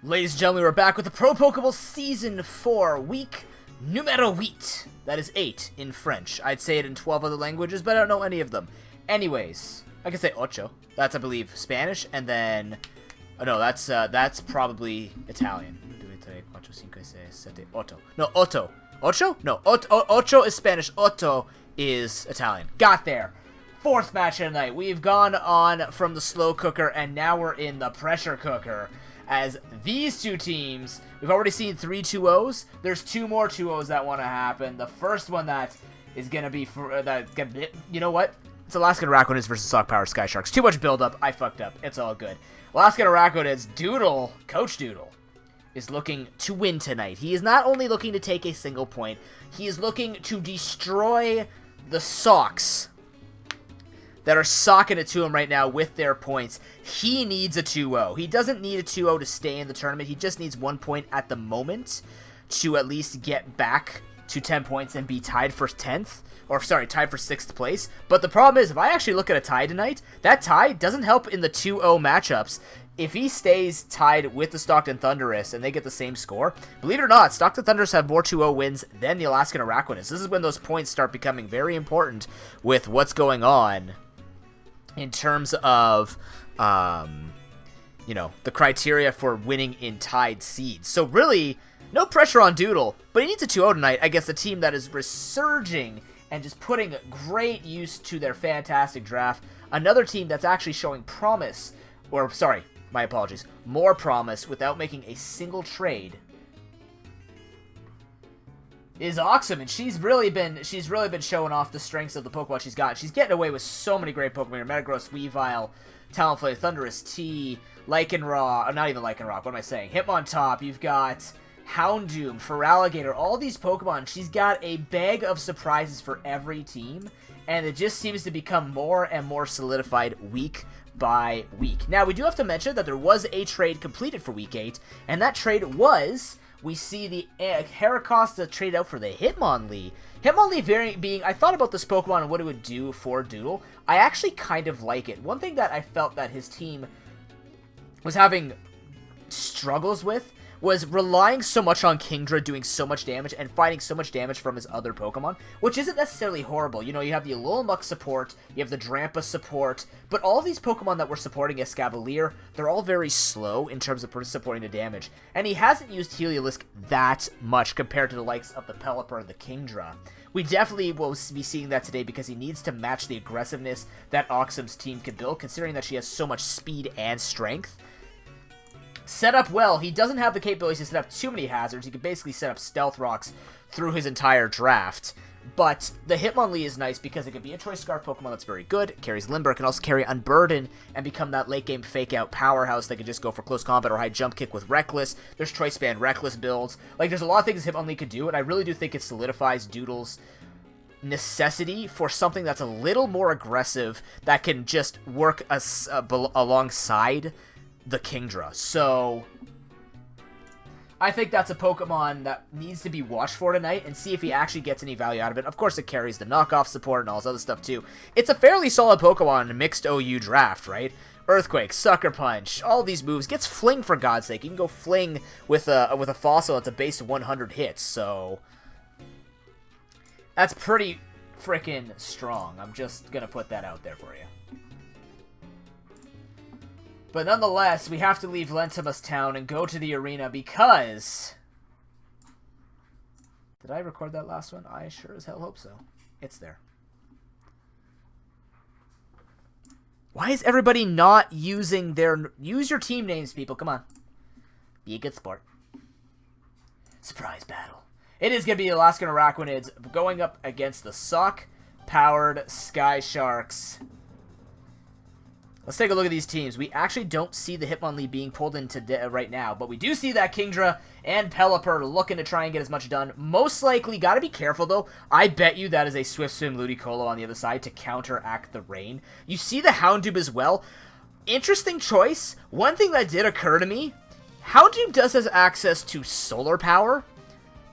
Ladies and gentlemen, we're back with the Pro Pokeball Season 4, week numero 8. That is 8 in French. I'd say it in 12 other languages, but I don't know any of them. Anyways, I can say ocho. That's, I believe, Spanish, and then... Oh, no, that's probably Italian. No, otto. Ocho? No, ocho is Spanish. Otto is Italian. Got there. Fourth match of the night. We've gone on from the slow cooker, and now we're in the pressure cooker. As these two teams, we've already seen 3 2-0s. There's 2 more 2-0s that want to happen. The first one that is going to be for you know what? It's Alaskan Rakunids versus Sock Power Sky Sharks. Too much build-up. I fucked up. It's all good. Alaskan Rakunids, Doodle, Coach Doodle, is looking to win tonight. He is not only looking to take a single point, he is looking to destroy the Socks that are socking it to him right now with their points. He needs a 2-0. He doesn't need a 2-0 to stay in the tournament. He just needs 1 point at the moment to at least get back to 10 points and be tied for 10th. Or, sorry, tied for 6th place. But the problem is, if I actually look at a tie tonight, that tie doesn't help in the 2-0 matchups. If he stays tied with the Stockton Thunderous and they get the same score, believe it or not, Stockton Thunderous have more 2-0 wins than the Alaskan Araquanids. This is when those points start becoming very important with what's going on in terms of, you know, the criteria for winning in tied seeds. So really, no pressure on Doodle, but he needs a 2-0 tonight against a team that is resurging and just putting great use to their fantastic draft. Another team that's actually showing promise, or sorry, my apologies, more promise without making a single trade is Oxum, and she's really been showing off the strengths of the Pokemon she's got. She's getting away with so many great Pokemon. Metagross, Weavile, Talonflame, Thundurus T, Lycanroc, not even Lycanroc, what am I saying? Hitmontop, you've got Houndoom, Feraligatr, all these Pokemon. She's got a bag of surprises for every team, and it just seems to become more and more solidified week by week. Now, we do have to mention that there was a trade completed for week 8, and that trade was... We see the Heracosta trade out for the Hitmonlee. Hitmonlee being, I thought about this Pokemon and what it would do for Doodle. I actually kind of like it. One thing that I felt that his team was having struggles with was relying so much on Kingdra doing so much damage and fighting so much damage from his other Pokemon, which isn't necessarily horrible. You know, you have the Alolan support, you have the Drampa support, but all these Pokemon that we're supporting as Escavalier, they're all very slow in terms of supporting the damage, and he hasn't used Heliolisk that much compared to the likes of the Pelipper and the Kingdra. We definitely will be seeing that today because he needs to match the aggressiveness that Oxum's team can build, considering that she has so much speed and strength. Set up well, he doesn't have the capabilities to set up too many hazards. He can basically set up Stealth Rocks through his entire draft. But the Hitmonlee is nice because it can be a Choice Scarf Pokemon that's very good. It carries Limber, can also carry Unburden and become that late game fake out powerhouse that can just go for close combat or high jump kick with Reckless. There's Choice Band Reckless builds. Like, there's a lot of things Hitmonlee could do, and I really do think it solidifies Doodle's necessity for something that's a little more aggressive that can just work alongside the Kingdra. So I think that's a Pokemon that needs to be watched for tonight and see if he actually gets any value out of it. Of course, it carries the knockoff support and all this other stuff too. It's a fairly solid Pokemon in a mixed OU draft, right? Earthquake, Sucker Punch, all these moves. Gets Fling for God's sake. You can go Fling with a Fossil that's a base of 100 hits, so that's pretty freaking strong. I'm just gonna put that out there for you. But nonetheless, we have to leave Lentimus Town and go to the arena because... Did I record that last one? I sure as hell hope so. It's there. Why is everybody not using their... Use your team names, people. Come on. Be a good sport. Surprise battle. It is going to be Alaskan Araquanids going up against the Sock-powered Sky Sharks. Let's take a look at these teams. We actually don't see the Hitmonlee being pulled into right now, but we do see that Kingdra and Pelipper looking to try and get as much done. Most likely, gotta be careful though. I bet you that is a Swift Swim Ludicolo on the other side to counteract the rain. You see the Houndoom as well. Interesting choice. One thing that did occur to me, Houndoom does have access to solar power.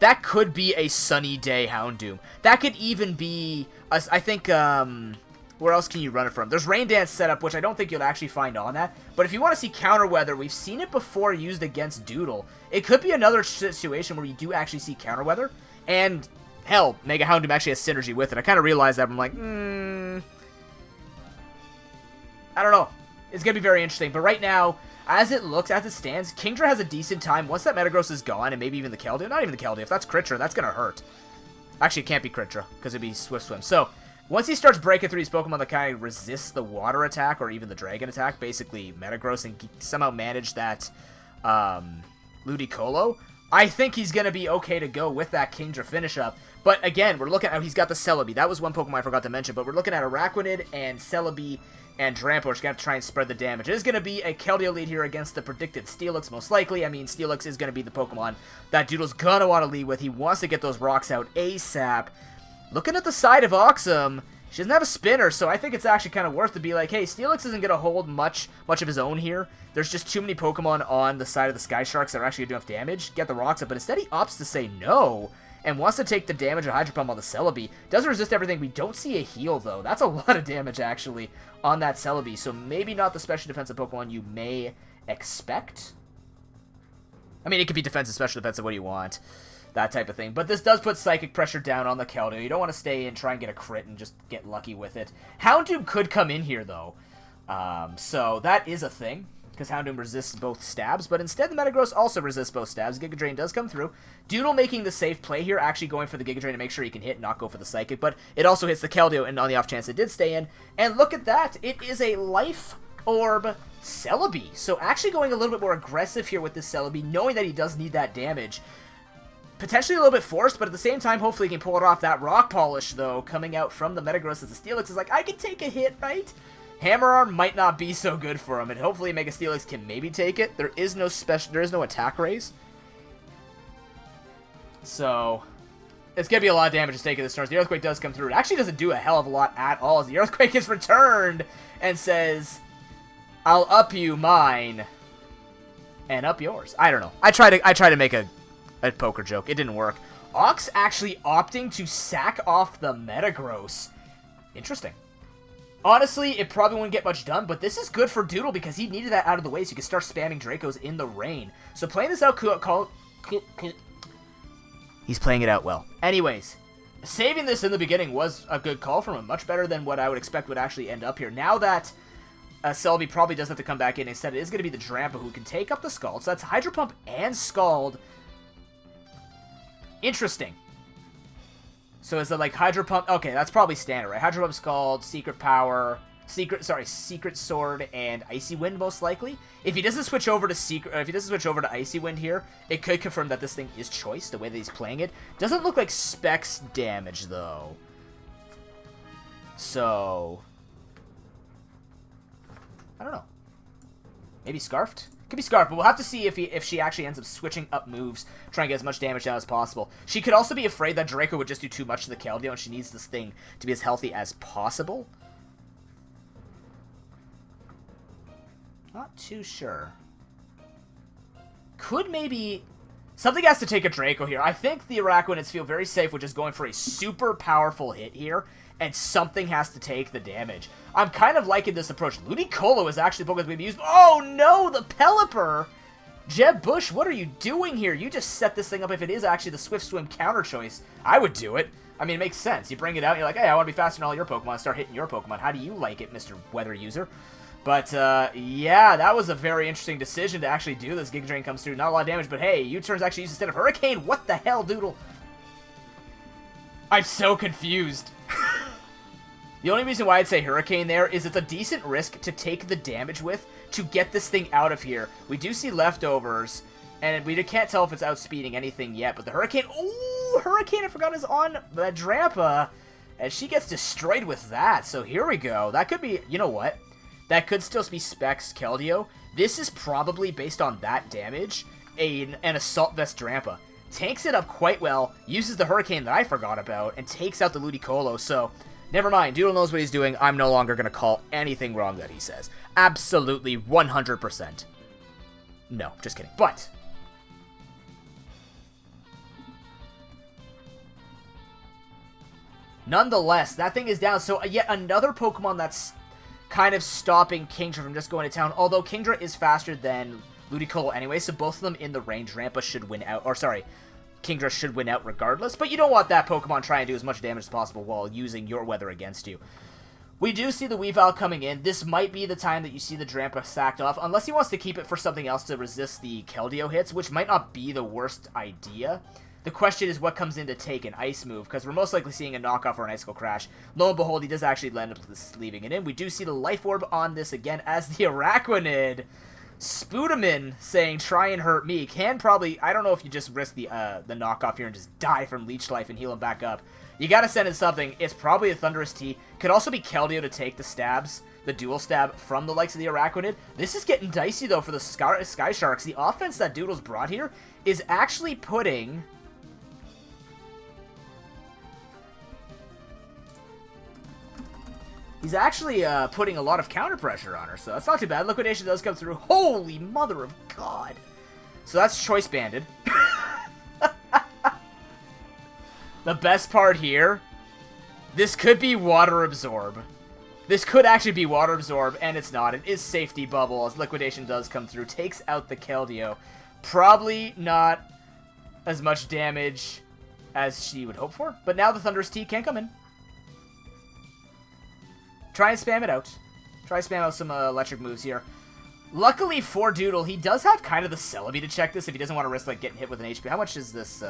That could be a sunny day Houndoom. That could even be, I think, Where else can you run it from? There's Rain Dance setup, which I don't think you'll actually find on that. But if you want to see Counter Weather, we've seen it before used against Doodle. It could be another situation where you do actually see Counter Weather. And, hell, Mega Houndoom actually has synergy with it. I kind of realized that. I'm like, I don't know. It's going to be very interesting. But right now, as it looks, as it stands, Kingdra has a decent time. Once that Metagross is gone, and maybe even the Keldeo. Not even the Keldeo. If that's Critra, that's going to hurt. Actually, it can't be Critra, because it'd be Swift Swim. So, once he starts breaking through these Pokemon that kind of resist the water attack, or even the dragon attack, basically Metagross, and somehow manage that Ludicolo, I think he's going to be okay to go with that Kingdra finish up. But again, we're looking at, he's got the Celebi. That was one Pokemon I forgot to mention, but we're looking at Araquanid and Celebi and Drampa, which are going to have to try and spread the damage. It is going to be a Keldeo lead here against the predicted Steelix, most likely. I mean, Steelix is going to be the Pokemon that Doodle's going to want to lead with. He wants to get those rocks out ASAP. Looking at the side of Oxum, she doesn't have a spinner, so I think it's actually kind of worth to be like, hey, Steelix isn't going to hold much of his own here. There's just too many Pokemon on the side of the Sky Sharks that are actually going to do enough damage. Get the rocks up, but instead he opts to say no and wants to take the damage of Hydro Pump on the Celebi. Doesn't resist everything. We don't see a heal, though. That's a lot of damage, actually, on that Celebi, so maybe not the special defensive Pokemon you may expect. I mean, it could be defensive, special defensive, what do you want? That type of thing. But this does put Psychic Pressure down on the Keldeo. You don't want to stay and try and get a crit and just get lucky with it. Houndoom could come in here, though. So that is a thing, because Houndoom resists both stabs, but instead the Metagross also resists both stabs. Giga Drain does come through. Doodle making the safe play here, actually going for the Giga Drain to make sure he can hit, not go for the Psychic, but it also hits the Keldeo, and on the off chance it did stay in. And look at that! It is a Life Orb Celebi. So actually going a little bit more aggressive here with this Celebi, knowing that he does need that damage. Potentially a little bit forced, but at the same time, hopefully he can pull it off. That Rock Polish, though, coming out from the Metagross as the Steelix is like, I can take a hit, right? Hammer Arm might not be so good for him, and hopefully Mega Steelix can maybe take it. There is no attack raise. So, it's going to be a lot of damage to take in this turn. The Earthquake does come through. It actually doesn't do a hell of a lot at all, as the Earthquake is returned and says, I'll up you mine, and up yours. I don't know. I try to make a poker joke. It didn't work. Ox actually opting to sack off the Metagross. Interesting. Honestly, it probably wouldn't get much done, but this is good for Doodle because he needed that out of the way so he could start spamming Dracos in the rain. So playing this out, he's playing it out well. Anyways, saving this in the beginning was a good call from him. Much better than what I would expect would actually end up here. Now that Celebi probably does have to come back in, instead it is going to be the Drampa who can take up the Scald. So that's Hydro Pump and Scald. Interesting. So is it like Hydro Pump? Okay, that's probably standard, right? Hydro Pump, Scald, Secret Power, Secret Sword, and Icy Wind most likely. If he doesn't switch over to Icy Wind here, it could confirm that this thing is choice, the way that he's playing it. Doesn't look like Specs damage though. So I don't know. Maybe Scarfed? Could be Scarf, but we'll have to see if she actually ends up switching up moves, trying to get as much damage down as possible. She could also be afraid that Draco would just do too much to the Keldeo, and she needs this thing to be as healthy as possible. Not too sure. Could maybe... Something has to take a Draco here. I think the Araquanids feel very safe with just going for a super powerful hit here, and something has to take the damage. I'm kind of liking this approach. Ludicolo is actually Pokemon being used. Oh no, the Pelipper! Jeb Bush, what are you doing here? You just set this thing up if it is actually the Swift Swim counter choice. I would do it. I mean, it makes sense. You bring it out, you're like, hey, I want to be faster than all your Pokemon, start hitting your Pokemon. How do you like it, Mr. Weather User? But, yeah, that was a very interesting decision to actually do this. Giga Drain comes through, not a lot of damage, but hey, U-turns actually used instead of Hurricane. What the hell, Doodle? I'm so confused. The only reason why I'd say Hurricane there is it's a decent risk to take the damage with to get this thing out of here. We do see leftovers, and we can't tell if it's outspeeding anything yet, but the Hurricane... Ooh, Hurricane, I forgot, is on the Drampa, and she gets destroyed with that. So here we go. That could be... You know what? That could still be Specs Keldeo. This is probably, based on that damage, an Assault Vest Drampa. Tanks it up quite well, uses the Hurricane that I forgot about, and takes out the Ludicolo, so... Never mind, Doodle knows what he's doing. I'm no longer going to call anything wrong that he says. Absolutely, 100%. No, just kidding. But... Nonetheless, that thing is down. So yet another Pokemon that's kind of stopping Kingdra from just going to town. Although Kingdra is faster than Ludicolo anyway, so both of them in the range. Rampa should win out. Or sorry, Kingdra should win out regardless. But you don't want that Pokemon trying to do as much damage as possible while using your weather against you. We do see the Weavile coming in. This might be the time that you see the Drampa sacked off, unless he wants to keep it for something else to resist the Keldeo hits, which might not be the worst idea. The question is what comes in to take an Ice move, because we're most likely seeing a knockoff or an Icicle Crash. Lo and behold, he does actually end up leaving it in. We do see the Life Orb on this again as the Araquanid. Spooderman saying, try and hurt me. Can probably, I don't know if you just risk the knockoff here and just die from Leech Life and heal him back up. You gotta send in something. It's probably a Thunderous Tea. Could also be Keldeo to take the stabs, the dual stab from the likes of the Araquanid. This is getting dicey though for the Sky Sharks. The offense that Doodle's brought here is actually putting... He's actually putting a lot of counter pressure on her, so that's not too bad. Liquidation does come through. Holy mother of God. So that's Choice Banded. The best part here, this could be Water Absorb. This could actually be Water Absorb, and it's not. It is Safety Bubble, as Liquidation does come through. Takes out the Keldeo. Probably not as much damage as she would hope for, but now the Thunderous Tea can come in. Try and spam it out. Try and spam out some electric moves here. Luckily for Doodle, he does have kind of the Celebi to check this if he doesn't want to risk like getting hit with an HP. How much is this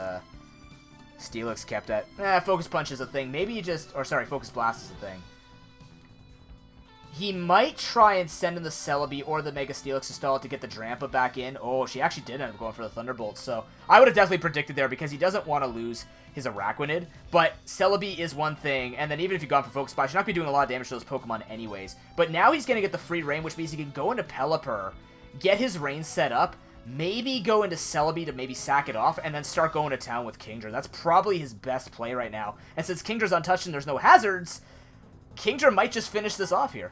Steelix kept at? Focus Punch is a thing. Maybe you just... Or sorry, Focus Blast is a thing. He might try and send in the Celebi or the Mega Steelix to stall it to get the Drampa back in. Oh, she actually did end up going for the Thunderbolt. So I would have definitely predicted there because he doesn't want to lose his Araquanid. But Celebi is one thing. And then even if you've gone for Focus Blast, you're not going to be doing a lot of damage to those Pokemon anyways. But now he's going to get the free Rain, which means he can go into Pelipper, get his Rain set up, maybe go into Celebi to maybe sack it off, and then start going to town with Kingdra. That's probably his best play right now. And since Kingdra's untouched and there's no hazards, Kingdra might just finish this off here.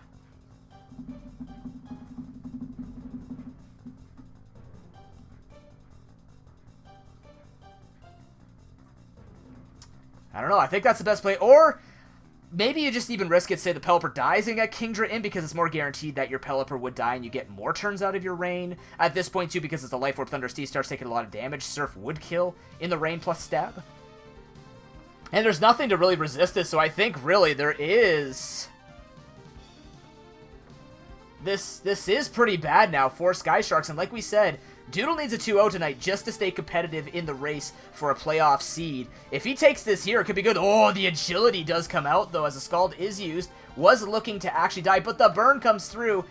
I don't know. I think that's the best play. Or maybe you just even risk it, say the Pelipper dies and get Kingdra in because it's more guaranteed that your Pelipper would die and you get more turns out of your Rain. At this point, too, because it's the Life Orb Thunderous Tea starts taking a lot of damage, Surf would kill in the Rain plus Stab. And there's nothing to really resist it, so I think really there is... This is pretty bad now for Sky Sharks, and like we said, Doodle needs a 2-0 tonight just to stay competitive in the race for a playoff seed. If he takes this here, it could be good. Oh, the agility does come out, though, as a Scald is used. Was looking to actually die, but the burn comes through.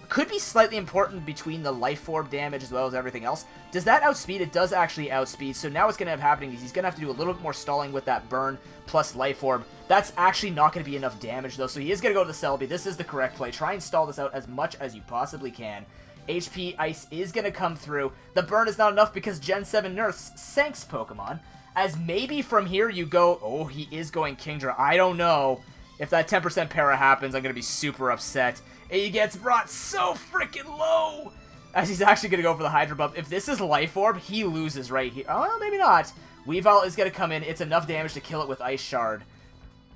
Could be slightly important between the Life Orb damage as well as everything else. Does that outspeed? It does actually outspeed, so now what's going to have happening is he's going to have to do a little bit more stalling with that burn plus Life Orb. That's actually not going to be enough damage, though, so he is going to go to the Celebi. This is the correct play. Try and stall this out as much as you possibly can. HP Ice is going to come through. The burn is not enough because Gen 7 nerfs Sanks Pokemon. As maybe from here you go... Oh, he is going Kingdra. I don't know. If that 10% para happens, I'm going to be super upset. He gets brought so freaking low. As he's actually going to go for the Hydro Bump. If this is Life Orb, he loses right here. Oh, well, maybe not. Weavile is going to come in. It's enough damage to kill it with Ice Shard.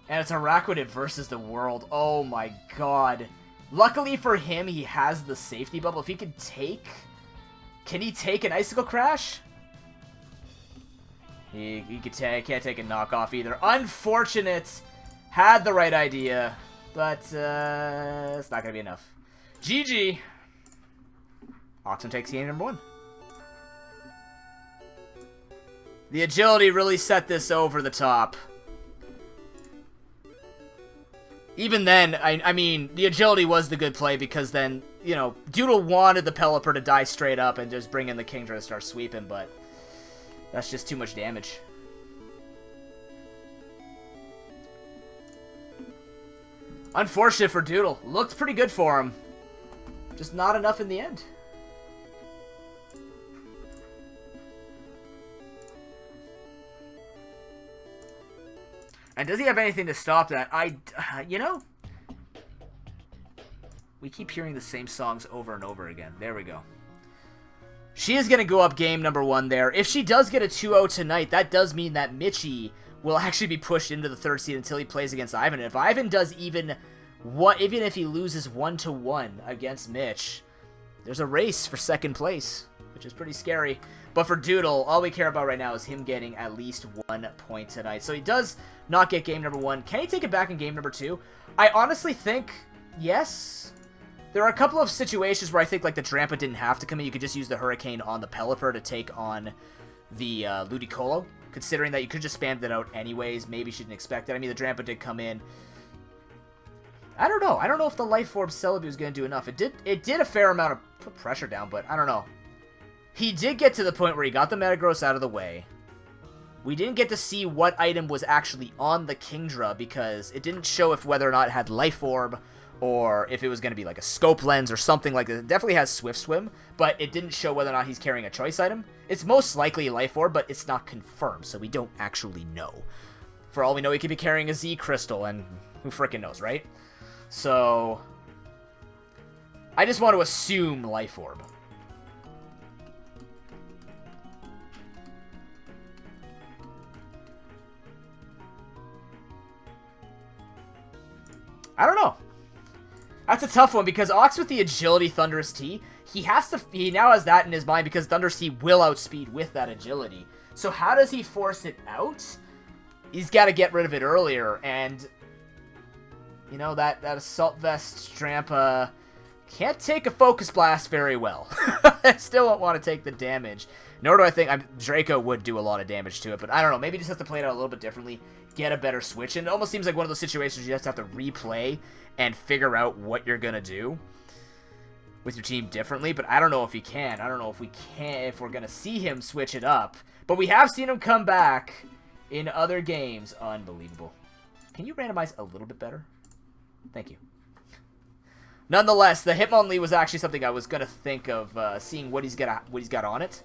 And it's Araquanid versus the world. Oh my god. Luckily for him, he has the safety bubble. If he could take... Can he take an Icicle Crash? He can't take a knockoff either. Unfortunate. Had the right idea. But, it's not going to be enough. GG. Oxum takes game number 1. The agility really set this over the top. Even then, I mean, the agility was the good play because then, you know, Doodle wanted the Pelipper to die straight up and just bring in the Kingdra to start sweeping, but that's just too much damage. Unfortunate for Doodle. Looked pretty good for him. Just not enough in the end. And does he have anything to stop that? You know, we keep hearing the same songs over and over again. There we go. She is going to go up game number 1 there. If she does get a 2-0 tonight, that does mean that Mitchie will actually be pushed into the 3rd seed until he plays against Ivan. And if Ivan does even if he loses 1-1 against Mitch, there's a race for 2nd place, which is pretty scary. But for Doodle, all we care about right now is him getting at least 1 point tonight. So he does not get game number 1. Can he take it back in game number 2? I honestly think yes. There are a couple of situations where I think like the Drampa didn't have to come in. You could just use the Hurricane on the Pelipper to take on the Ludicolo. Considering that you could just spam that out anyways. Maybe she didn't expect it. I mean, the Drampa did come in. I don't know. I don't know if the Life Orb Celebi was going to do enough. It did a fair amount of put pressure down, but I don't know. He did get to the point where he got the Metagross out of the way. We didn't get to see what item was actually on the Kingdra because it didn't show if whether or not it had Life Orb or if it was going to be like a Scope Lens or something like that. It definitely has Swift Swim, but it didn't show whether or not he's carrying a choice item. It's most likely Life Orb, but it's not confirmed, so we don't actually know. For all we know, he could be carrying a Z Crystal, and who frickin' knows, right? So, I just want to assume Life Orb. I don't know. That's a tough one because Ox with the Agility Thunderous T, he now has that in his mind because Thunderous T will outspeed with that agility. So how does he force it out? He's got to get rid of it earlier, and you know that Assault Vest Drampa can't take a Focus Blast very well. I still don't want to take the damage. Nor do I think Draco would do a lot of damage to it, but I don't know. Maybe just have to play it out a little bit differently, get a better switch, and it almost seems like one of those situations you just have to replay and figure out what you're gonna do with your team differently. But I don't know if he can. I don't know if we're gonna see him switch it up. But we have seen him come back in other games. Unbelievable. Can you randomize a little bit better? Thank you. Nonetheless, the Hitmonlee was actually something I was gonna think of seeing what he's got on it.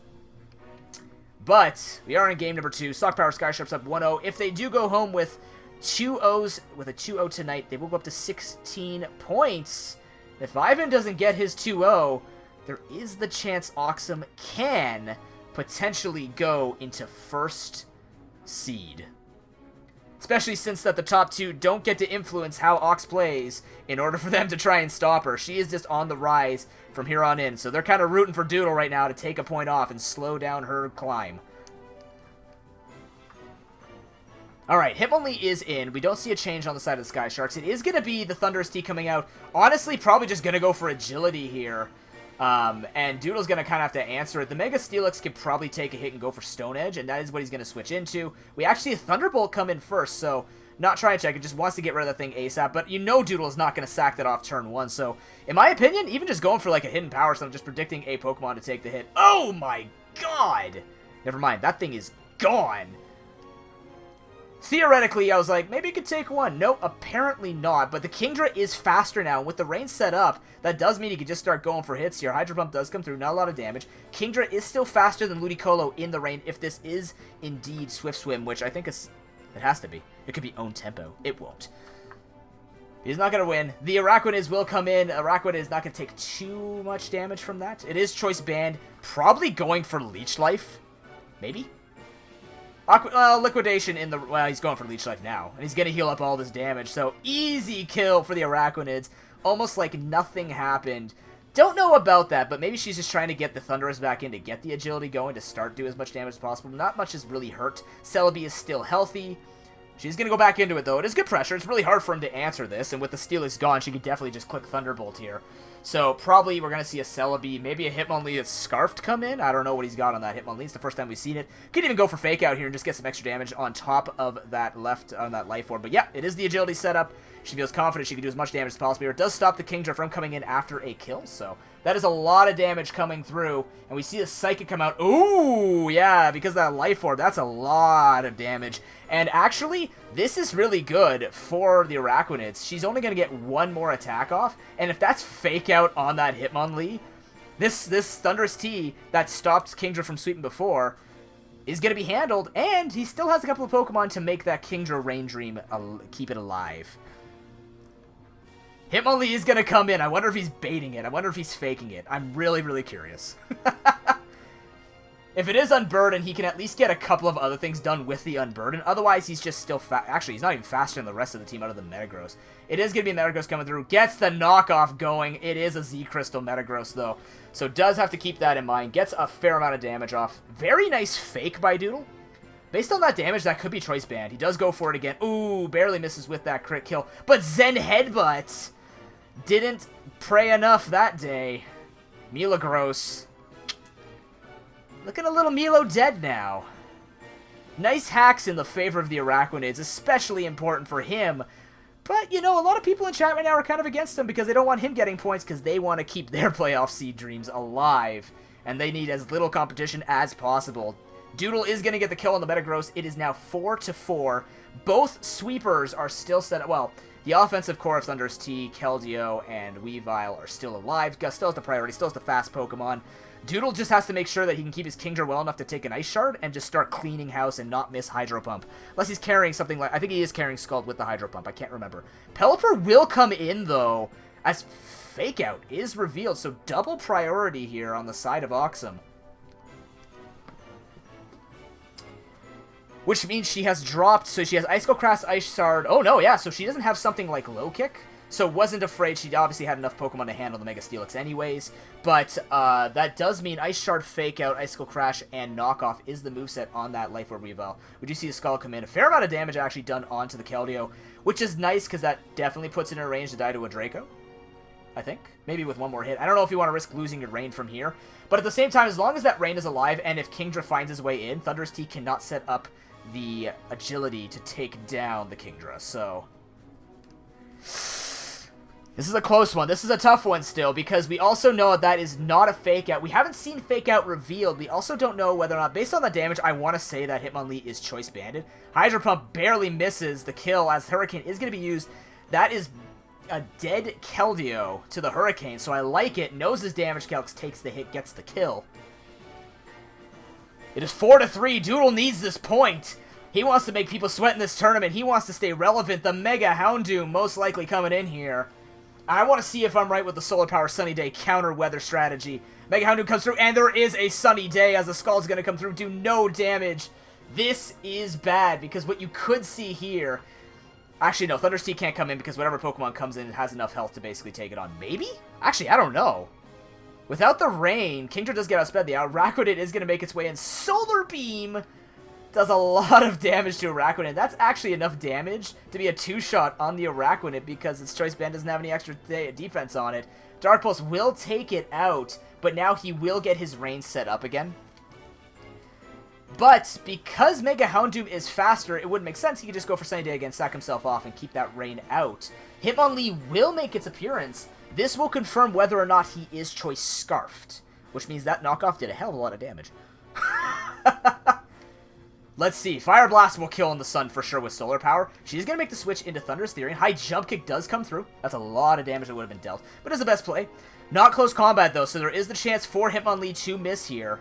But we are in game number 2. Stock Power Sky Sharp's up 1-0. If they do go home with 2 O's, with a 2-0 tonight, they will go up to 16 points. If Ivan doesn't get his 2-0, there is the chance Oxum can potentially go into 1st seed. Especially since that the top 2 don't get to influence how Ox plays in order for them to try and stop her. She is just on the rise from here on in. So they're kind of rooting for Doodle right now to take a point off and slow down her climb. Alright, Hitmonlee is in. We don't see a change on the side of the Sky Sharks. It is going to be the Thunderous T coming out. Honestly, probably just going to go for agility here. And Doodle's going to kind of have to answer it. The Mega Steelix could probably take a hit and go for Stone Edge, and that is what he's going to switch into. We actually have Thunderbolt come in first, so not trying to check. It just wants to get rid of that thing ASAP, but you know Doodle is not going to sack that off turn 1. So, in my opinion, even just going for like a hidden power, so I'm just predicting a Pokemon to take the hit. Oh my god! Never mind, that thing is gone. Theoretically, I was like, maybe it could take one. Nope, apparently not. But the Kingdra is faster now. With the rain set up, that does mean he can just start going for hits here. Hydro Pump does come through, not a lot of damage. Kingdra is still faster than Ludicolo in the rain if this is indeed Swift Swim, which I think it has to be. It could be own tempo. It won't. He's not going to win. The Araquanids will come in. Araquanid is not going to take too much damage from that. It is Choice Band. Probably going for Leech Life. Maybe? Liquidation in the... Well, he's going for Leech Life now. And he's going to heal up all this damage. So, easy kill for the Araquanids. Almost like nothing happened. Don't know about that, but maybe she's just trying to get the Thunderous back in to get the agility going to start do as much damage as possible. Not much is really hurt. Celebi is still healthy. She's going to go back into it, though. It is good pressure. It's really hard for him to answer this. And with the Steelix gone, she could definitely just click Thunderbolt here. So, probably we're going to see a Celebi, maybe a Hitmonlee that's Scarfed come in. I don't know what he's got on that Hitmonlee. It's the first time we've seen it. Could even go for Fake Out here and just get some extra damage on top of that that Life Orb. But yeah, it is the agility setup. She feels confident she can do as much damage as possible here. It does stop the Kingdra from coming in after a kill, so that is a lot of damage coming through. And we see the Psychic come out. Ooh, yeah, because of that Life Orb, that's a lot of damage. And actually, this is really good for the Araquanids. She's only going to get one more attack off, and if that's Fake Out on that Hitmonlee, this Thunderous T that stopped Kingdra from sweeping before is going to be handled, and he still has a couple of Pokemon to make that Kingdra Rain Dream keep it alive. Hitmonlee is going to come in. I wonder if he's baiting it. I wonder if he's faking it. I'm really, really curious. If it is Unburden, he can at least get a couple of other things done with the Unburden. Otherwise, he's just still Actually, he's not even faster than the rest of the team out of the Metagross. It is going to be Metagross coming through. Gets the knockoff going. It is a Z-Crystal Metagross, though. So does have to keep that in mind. Gets a fair amount of damage off. Very nice fake by Doodle. Based on that damage, that could be Choice Band. He does go for it again. Ooh, barely misses with that crit kill. But Zen Headbutt didn't pray enough that day. Metagross looking a little Milo dead now. Nice hacks in the favor of the Araquanids, especially important for him. But, you know, a lot of people in chat right now are kind of against him because they don't want him getting points because they want to keep their playoff seed dreams alive. And they need as little competition as possible. Doodle is going to get the kill on the Metagross. It is now 4-4. Both sweepers are still set up. Well, the offensive core of Thundurus T, Keldeo, and Weavile are still alive. Gus still has the priority, still has the fast Pokemon. Doodle just has to make sure that he can keep his Kingdra well enough to take an Ice Shard and just start cleaning house and not miss Hydro Pump. Unless he's carrying something like... I think he is carrying Scald with the Hydro Pump. I can't remember. Pelipper will come in, though, as Fake Out is revealed. So double priority here on the side of Oxum. Which means she has dropped... So she has Icicle Crash, Ice Shard... Oh, no, yeah. So she doesn't have something like Low Kick. So wasn't afraid. She obviously had enough Pokemon to handle the Mega Steelix anyways. But that does mean Ice Shard, Fake Out, Icicle Crash, and Knockoff is the moveset on that Life Orb Weavile. We do see the Skull come in. A fair amount of damage actually done onto the Keldeo, which is nice because that definitely puts it in a range to die to a Draco. I think. Maybe with one more hit. I don't know if you want to risk losing your Rain from here. But at the same time, as long as that Rain is alive, and if Kingdra finds his way in, Thundurus T cannot set up the agility to take down the Kingdra. So... this is a close one. This is a tough one still, because we also know that is not a Fake Out. We haven't seen Fake Out revealed. We also don't know whether or not, based on the damage, I want to say that Hitmonlee is Choice Banded. Hydro Pump barely misses the kill, as Hurricane is going to be used. That is a dead Keldeo to the Hurricane, so I like it. Knows his damage calcs, takes the hit, gets the kill. It is 4-3. Doodle needs this point. He wants to make people sweat in this tournament. He wants to stay relevant. The Mega Houndoom most likely coming in here. I want to see if I'm right with the Solar Power Sunny Day counter weather strategy. Mega Houndoom comes through, and there is a Sunny Day as the Skull's going to come through, do no damage. This is bad, because what you could see here... Actually, no, Thundurus T can't come in because whatever Pokemon comes in has enough health to basically take it on. Maybe? Actually, I don't know. Without the Rain, Kingdra does get outsped. The Araquanid is going to make its way in. Solar Beam does a lot of damage to Araquanid. That's actually enough damage to be a two-shot on the Araquanid because its Choice Band doesn't have any extra defense on it. Dark Pulse will take it out, but now he will get his Rain set up again. But because Mega Houndoom is faster, it wouldn't make sense. He could just go for Sunny Day again, sack himself off, and keep that Rain out. Hitmonlee will make its appearance. This will confirm whether or not he is Choice Scarfed, which means that knockoff did a hell of a lot of damage. Let's see. Fire Blast will kill in the sun for sure with Solar Power. She's going to make the switch into Thunderous Theory. High Jump Kick does come through. That's a lot of damage that would have been dealt, but it's the best play. Not close combat, though, so there is the chance for Hitmonlee to miss here.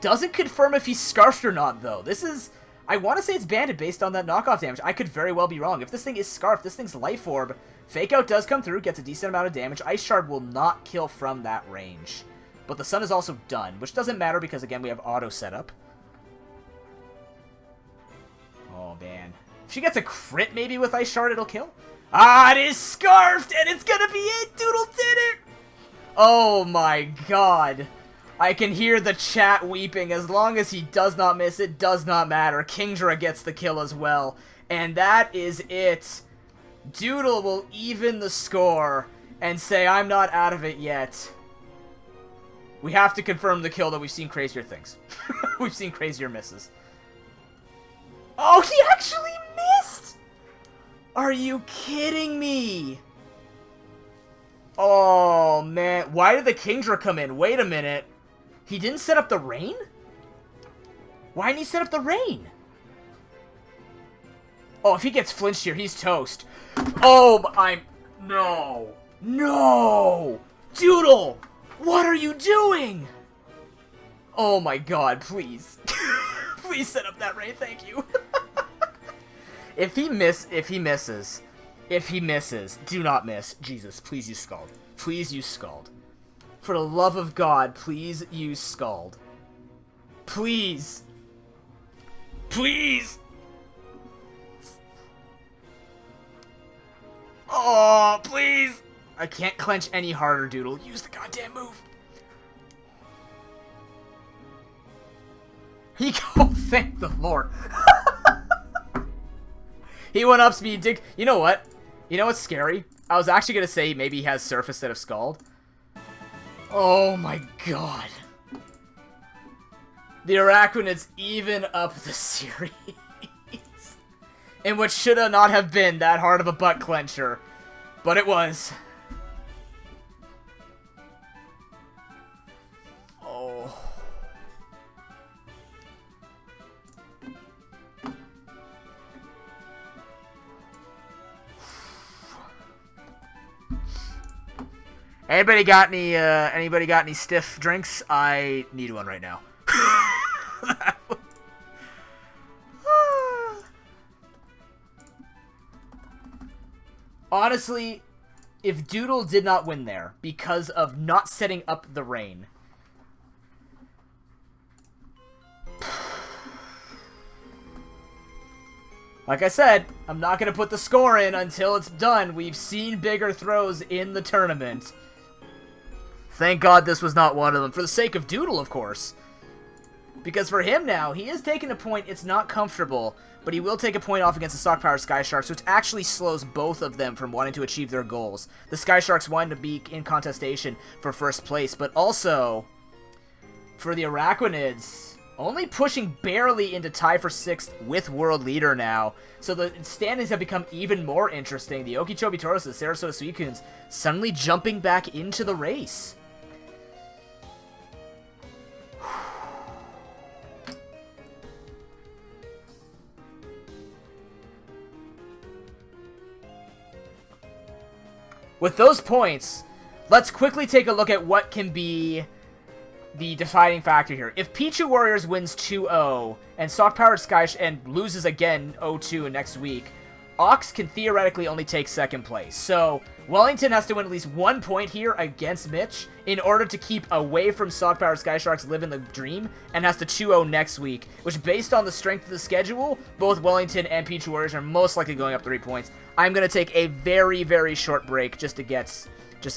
Doesn't confirm if he's Scarfed or not, though. This is... I want to say it's banded based on that knockoff damage. I could very well be wrong. If this thing is Scarfed, this thing's Life Orb. Fake Out does come through, gets a decent amount of damage. Ice Shard will not kill from that range. But the sun is also done, which doesn't matter because, again, we have auto setup. Oh, man. If she gets a crit, maybe, with Ice Shard, it'll kill. Ah, it is Scarfed, and it's gonna be it! Doodle did it! Oh, my God. I can hear the chat weeping. As long as he does not miss, it does not matter. Kingdra gets the kill as well. And that is it. Doodle will even the score and say, I'm not out of it yet. We have to confirm the kill that we've seen crazier things. We've seen crazier misses. Oh, he actually missed! Are you kidding me? Oh, man. Why did the Kingdra come in? Wait a minute. He didn't set up the Rain? Why didn't he set up the Rain? Oh, if he gets flinched here, he's toast. Oh, no. No! Doodle! What are you doing? Oh my God, please. Please set up that Rain, thank you. If he misses, do not miss. Jesus, please use Scald. Please use Scald. For the love of God, please use Scald. Please. Please. Oh, please. I can't clench any harder, Doodle. Use the goddamn move. He oh, thank the Lord. He went up speed. You know what? You know what's scary? I was actually going to say maybe he has Surf instead of Scald. Oh my god. The Araquanid's even up the series. In what should not have been that hard of a butt clencher. But it was. Oh. Anybody got any stiff drinks? I need one right now. Honestly, if Doodle did not win there because of not setting up the rain, like I said, I'm not going to put the score in until it's done. We've seen bigger throws in the tournament. Thank God this was not one of them. For the sake of Doodle, of course. Because for him now, he is taking a point. It's not comfortable, but he will take a point off against the Stock Power Sky Sharks, which actually slows both of them from wanting to achieve their goals. The Sky Sharks wanted to be in contestation for first place, but also for the Araquanids, only pushing barely into tie for 6th with World Leader now. So the standings have become even more interesting. The Okeechobee Toros, the Sarasota Suicunes, suddenly jumping back into the race. With those points, let's quickly take a look at what can be the deciding factor here. If Pichu Warriors wins 2-0 and Stock Powered Sky and loses again 0-2 next week, Ox can theoretically only take 2nd place. So Wellington has to win at least 1 point here against Mitch in order to keep away from Stock Powered Sky Sharks living the dream, and has to 2-0 next week, which based on the strength of the schedule, both Wellington and Pichu Warriors are most likely going up 3 points. I'm going to take a very, very short break just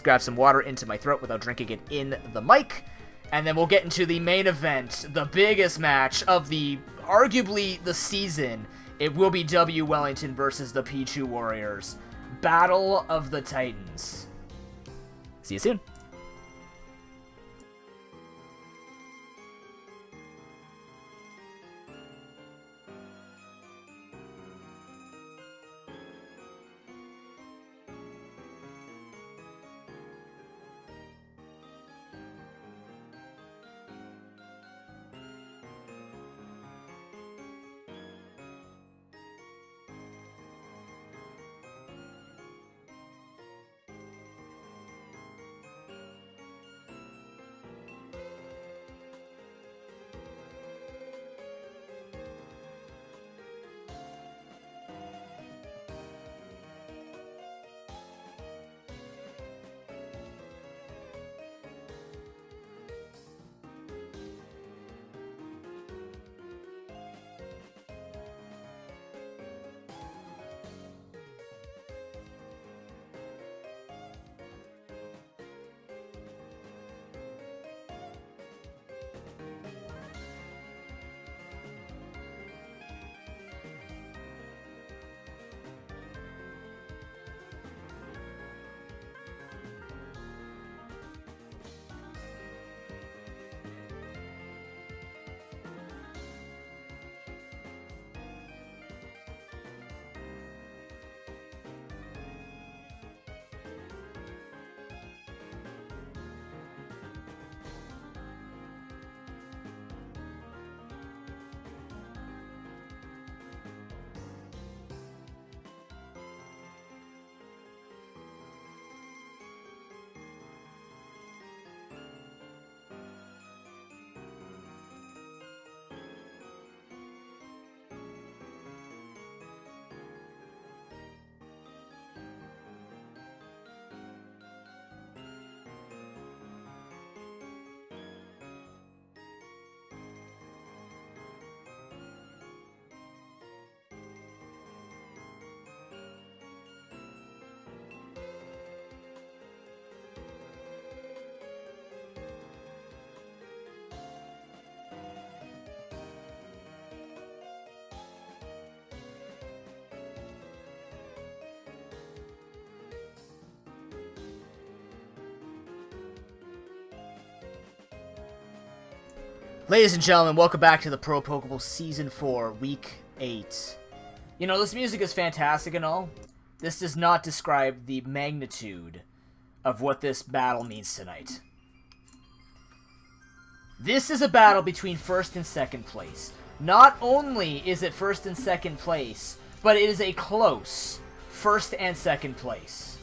grab some water into my throat without drinking it in the mic. And then we'll get into the main event, the biggest match of arguably the season. It will be W Wellington versus the Pichu Warriors. Battle of the Titans. See you soon. Ladies and gentlemen, welcome back to the ProPokeBowl Season 4, Week 8. You know, this music is fantastic and all. This does not describe the magnitude of what this battle means tonight. This is a battle between first and second place. Not only is it first and second place, but it is a close first and second place.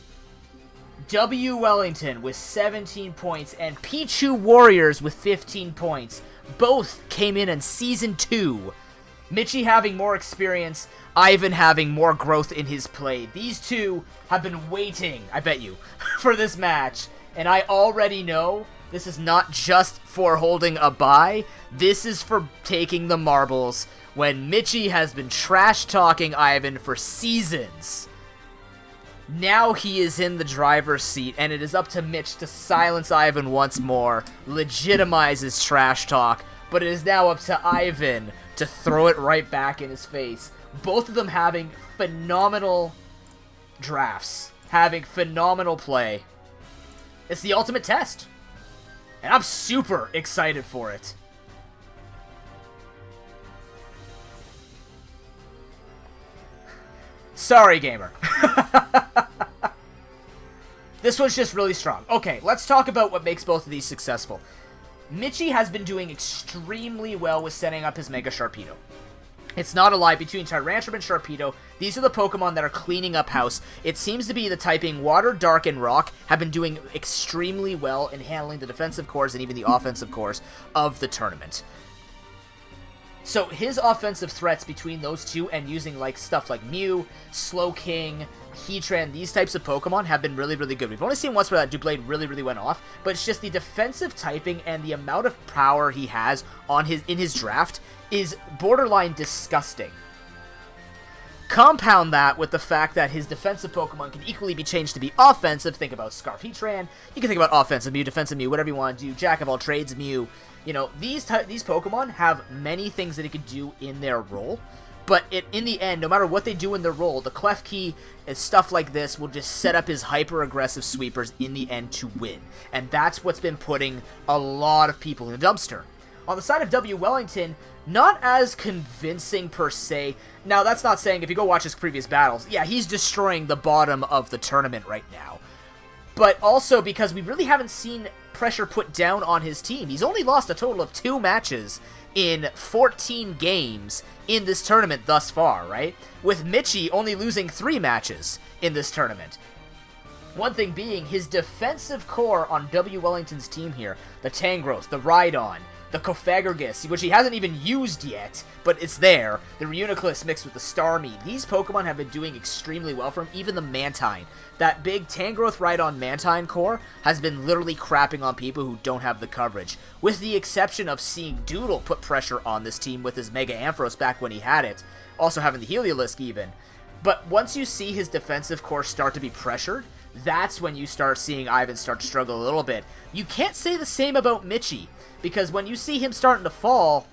W. Wellington with 17 points and Pichu Warriors with 15 points. Both came in Season 2. Mitchie having more experience, Ivan having more growth in his play. These two have been waiting, I bet you, for this match. And I already know this is not just for holding a bye. This is for taking the marbles when Mitchie has been trash-talking Ivan for seasons. Now he is in the driver's seat, and it is up to Mitch to silence Ivan once more, legitimize his trash talk, but it is now up to Ivan to throw it right back in his face. Both of them having phenomenal drafts, having phenomenal play. It's the ultimate test, and I'm super excited for it. Sorry, gamer. This one's just really strong. Okay, let's talk about what makes both of these successful. Mitchie has been doing extremely well with setting up his Mega Sharpedo. It's not a lie, between Tyrantrum and Sharpedo, these are the Pokemon that are cleaning up house. It seems to be the typing Water, Dark, and Rock have been doing extremely well in handling the defensive cores and even the offensive cores of the tournament. So his offensive threats between those two and using like stuff like Mew, Slowking, Heatran, these types of Pokemon have been really, really good. We've only seen once where that Doublade really, really went off, but it's just the defensive typing and the amount of power he has on in his draft is borderline disgusting. Compound that with the fact that his defensive Pokemon can equally be changed to be offensive. Think about Scarf Heatran. You can think about offensive Mew, defensive Mew, whatever you want to do. Jack of all trades Mew. You know, these Pokemon have many things that it can do in their role. But in the end, no matter what they do in their role, the Klefki and stuff like this will just set up his hyper-aggressive sweepers in the end to win. And that's what's been putting a lot of people in the dumpster. On the side of W. Wellington, not as convincing per se. Now, that's not saying if you go watch his previous battles, yeah, he's destroying the bottom of the tournament right now. But also because we really haven't seen pressure put down on his team. He's only lost a total of 2 matches in 14 games in this tournament thus far, right? With Mitchie only losing 3 matches in this tournament. One thing being his defensive core on W. Wellington's team here, the Tangrowth, the Rhydon, the Cofagrigus, which he hasn't even used yet, but it's there, the Reuniclus mixed with the Starmie. These Pokemon have been doing extremely well for him, even the Mantine. That big Tangrowth Rhydon Mantine core has been literally crapping on people who don't have the coverage, with the exception of seeing Doodle put pressure on this team with his Mega Ampharos back when he had it, also having the Heliolisk even. But once you see his defensive core start to be pressured, that's when you start seeing Ivan start to struggle a little bit. You can't say the same about Mitchie, because when you see him starting to fall,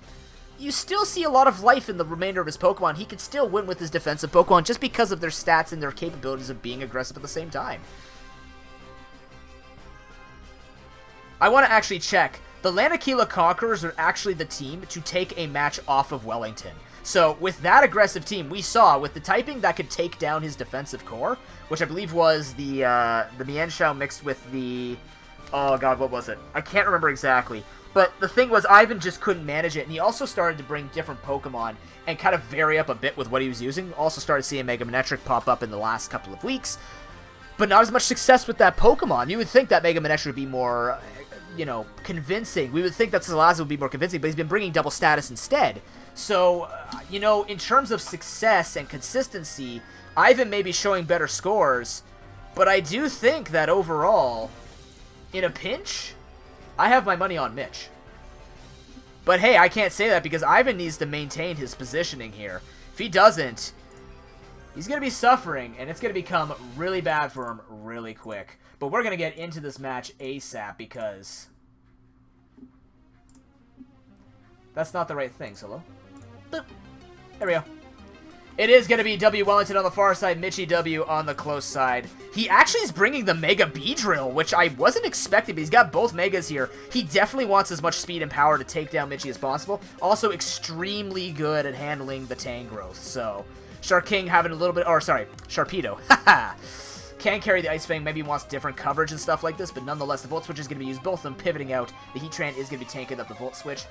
you still see a lot of life in the remainder of his Pokemon. He can still win with his defensive Pokemon just because of their stats and their capabilities of being aggressive at the same time. I want to actually check. The Lanakila Conquerors are actually the team to take a match off of Wellington. So, with that aggressive team, we saw, with the typing that could take down his defensive core, which I believe was the Mienshao mixed with the... Oh god, what was it? I can't remember exactly. But the thing was, Ivan just couldn't manage it, and he also started to bring different Pokemon and kind of vary up a bit with what he was using. Also started seeing Mega Manectric pop up in the last couple of weeks, but not as much success with that Pokemon. You would think that Mega Manectric would be more, you know, convincing. We would think that Salazzle would be more convincing, but he's been bringing double status instead. So, you know, in terms of success and consistency, Ivan may be showing better scores, but I do think that overall, in a pinch, I have my money on Mitch. But hey, I can't say that because Ivan needs to maintain his positioning here. If he doesn't, he's going to be suffering, and it's going to become really bad for him really quick. But we're going to get into this match ASAP because that's not the right thing, Solo. Boop. There we go. It is going to be W Wellington on the far side, Mitchie W on the close side. He actually is bringing the Mega Beedrill, which I wasn't expecting, but he's got both Megas here. He definitely wants as much speed and power to take down Mitchie as possible. Also extremely good at handling the Tangrowth, so... Sharking having a little bit... Or, sorry, Sharpedo. Haha! Can carry the Ice Fang, maybe wants different coverage and stuff like this, but nonetheless, the Volt Switch is going to be used, both of them pivoting out. The Heatran is going to be tanking up the Volt Switch.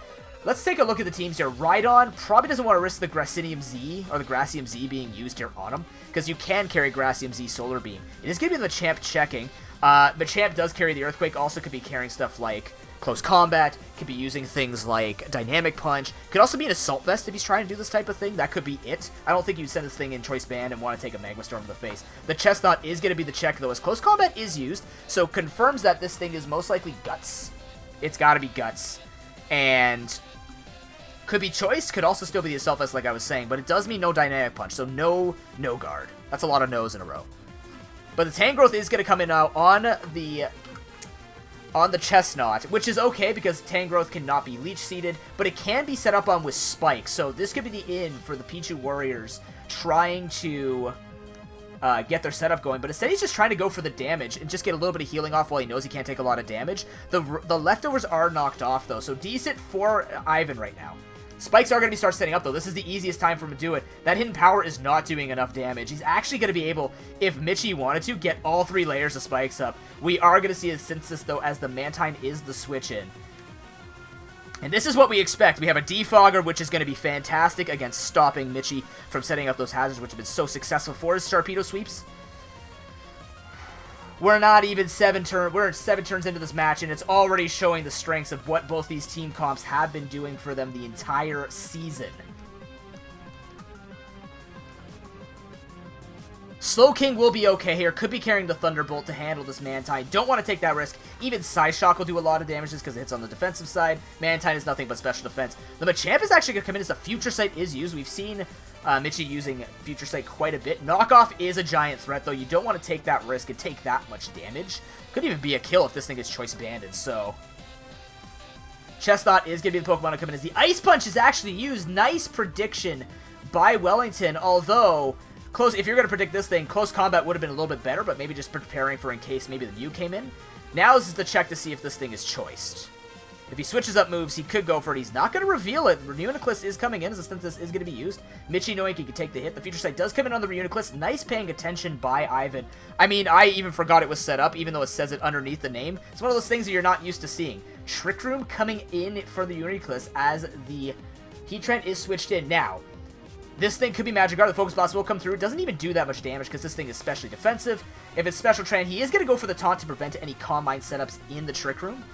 Let's take a look at the teams here. Rhydon probably doesn't want to risk the Grassinium Z, or the Grassium Z being used here on him, because you can carry Grassium Z Solar Beam. It is going to be the Machamp checking. Machamp does carry the Earthquake, also could be carrying stuff like Close Combat, could be using things like Dynamic Punch, could also be an Assault Vest if he's trying to do this type of thing. That could be it. I don't think you'd send this thing in Choice Band and want to take a Magma Storm to the face. The Chestnut is going to be the check, though, as Close Combat is used, so confirms that this thing is most likely Guts. It's got to be Guts. And... could be Choice, could also still be the Assault Vest like I was saying, but it does mean no Dynamic Punch, so no Guard. That's a lot of no's in a row. But the Tangrowth is going to come in now on the Chestnut, which is okay because Tangrowth cannot be Leech Seeded, but it can be set up on with Spike, so this could be the in for the Pichu Warriors trying to get their setup going, but instead he's just trying to go for the damage and just get a little bit of healing off while he knows he can't take a lot of damage. The leftovers are knocked off, though, so decent for Ivan right now. Spikes are going to be start setting up, though. This is the easiest time for him to do it. That hidden power is not doing enough damage. He's actually going to be able, if Mitchie wanted to, get all 3 layers of spikes up. We are going to see a Synthesis, though, as the Mantine is the switch in. And this is what we expect. We have a Defogger, which is going to be fantastic against stopping Mitchie from setting up those hazards, which have been so successful for his Sharpedo sweeps. We're not even 7 turns into this match, and it's already showing the strengths of what both these team comps have been doing for them the entire season. Slowking will be okay here. Could be carrying the Thunderbolt to handle this Mantine. Don't want to take that risk. Even Psyshock will do a lot of damage just because it hits on the defensive side. Mantine is nothing but special defense. The Machamp is actually going to come in as the Future Sight is used. We've seen Mitchie using Future Sight quite a bit. Knockoff is a giant threat, though. You don't want to take that risk and take that much damage. Could even be a kill if this thing is Choice Banded, so... Chestnut is going to be the Pokemon to come in as the Ice Punch is actually used. Nice prediction by Wellington, although... if you're going to predict this thing, Close Combat would have been a little bit better, but maybe just preparing for in case maybe the Mew came in. Now this is the check to see if this thing is choiced. If he switches up moves, he could go for it. He's not going to reveal it. Reuniclus is coming in as a Synthesis is going to be used. Mitchie knowing he could take the hit. The Future Sight does come in on the Reuniclus. Nice paying attention by Ivan. I mean, I even forgot it was set up, even though it says it underneath the name. It's one of those things that you're not used to seeing. Trick Room coming in for the Reuniclus as the Heatran is switched in. Now, this thing could be Magic Guard. The Focus Blast will come through. It doesn't even do that much damage because this thing is specially defensive. If it's Special Tran, he is going to go for the Taunt to prevent any Calm Mind setups in the Trick Room,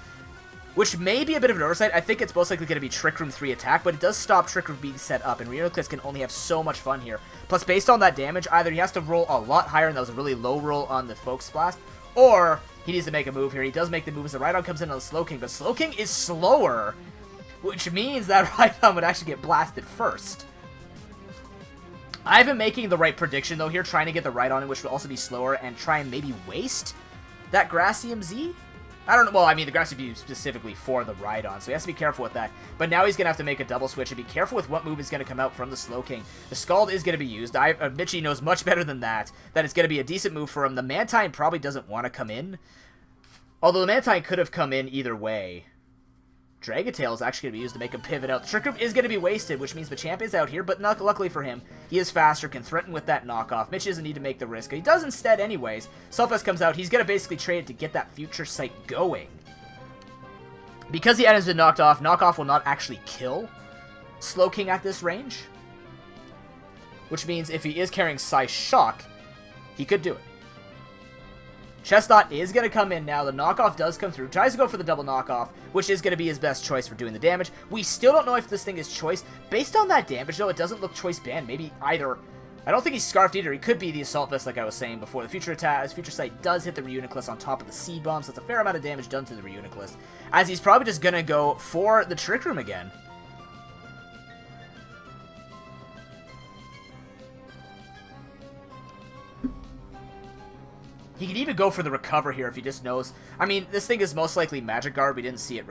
which may be a bit of an oversight. I think it's most likely going to be Trick Room 3 attack, but it does stop Trick Room being set up, and Reuniclus can only have so much fun here. Plus, based on that damage, either he has to roll a lot higher, and that was a really low roll on the Focus Blast, or he needs to make a move here. He does make the move as the Rhydon comes in on the Slowking, but Slowking is slower, which means that Rhydon would actually get blasted first. I've been making the right prediction, though, here, trying to get the Rhydon in, which will also be slower, and try and maybe waste that Grassium Z? I don't know. Well, I mean, the Grassium Z specifically for the Rhydon, so he has to be careful with that. But now he's going to have to make a double switch and be careful with what move is going to come out from the Slowking. The Scald is going to be used. Mitchie knows much better than that it's going to be a decent move for him. The Mantine probably doesn't want to come in, although the Mantine could have come in either way. Dragatail is actually going to be used to make him pivot out. The Trick Room is going to be wasted, which means Machamp is out here, but luckily for him, he is faster, can threaten with that knockoff. Mitch doesn't need to make the risk. He does instead anyways. Selfless comes out. He's going to basically trade it to get that Future Sight going. Because the item's been knocked off, knockoff will not actually kill Slowking at this range, which means if he is carrying Psyshock, he could do it. Chestnut is going to come in now. The knockoff does come through. Tries to go for the double knockoff, which is going to be his best choice for doing the damage. We still don't know if this thing is choice. Based on that damage, though, it doesn't look choice banned. Maybe either. I don't think he's Scarfed either. He could be the Assault Vest, like I was saying before. The Future Sight does hit the Reuniclus on top of the Seed Bomb, so it's a fair amount of damage done to the Reuniclus, as he's probably just going to go for the Trick Room again. He could even go for the Recover here if he just knows. I mean, this thing is most likely Magic Guard. We didn't see it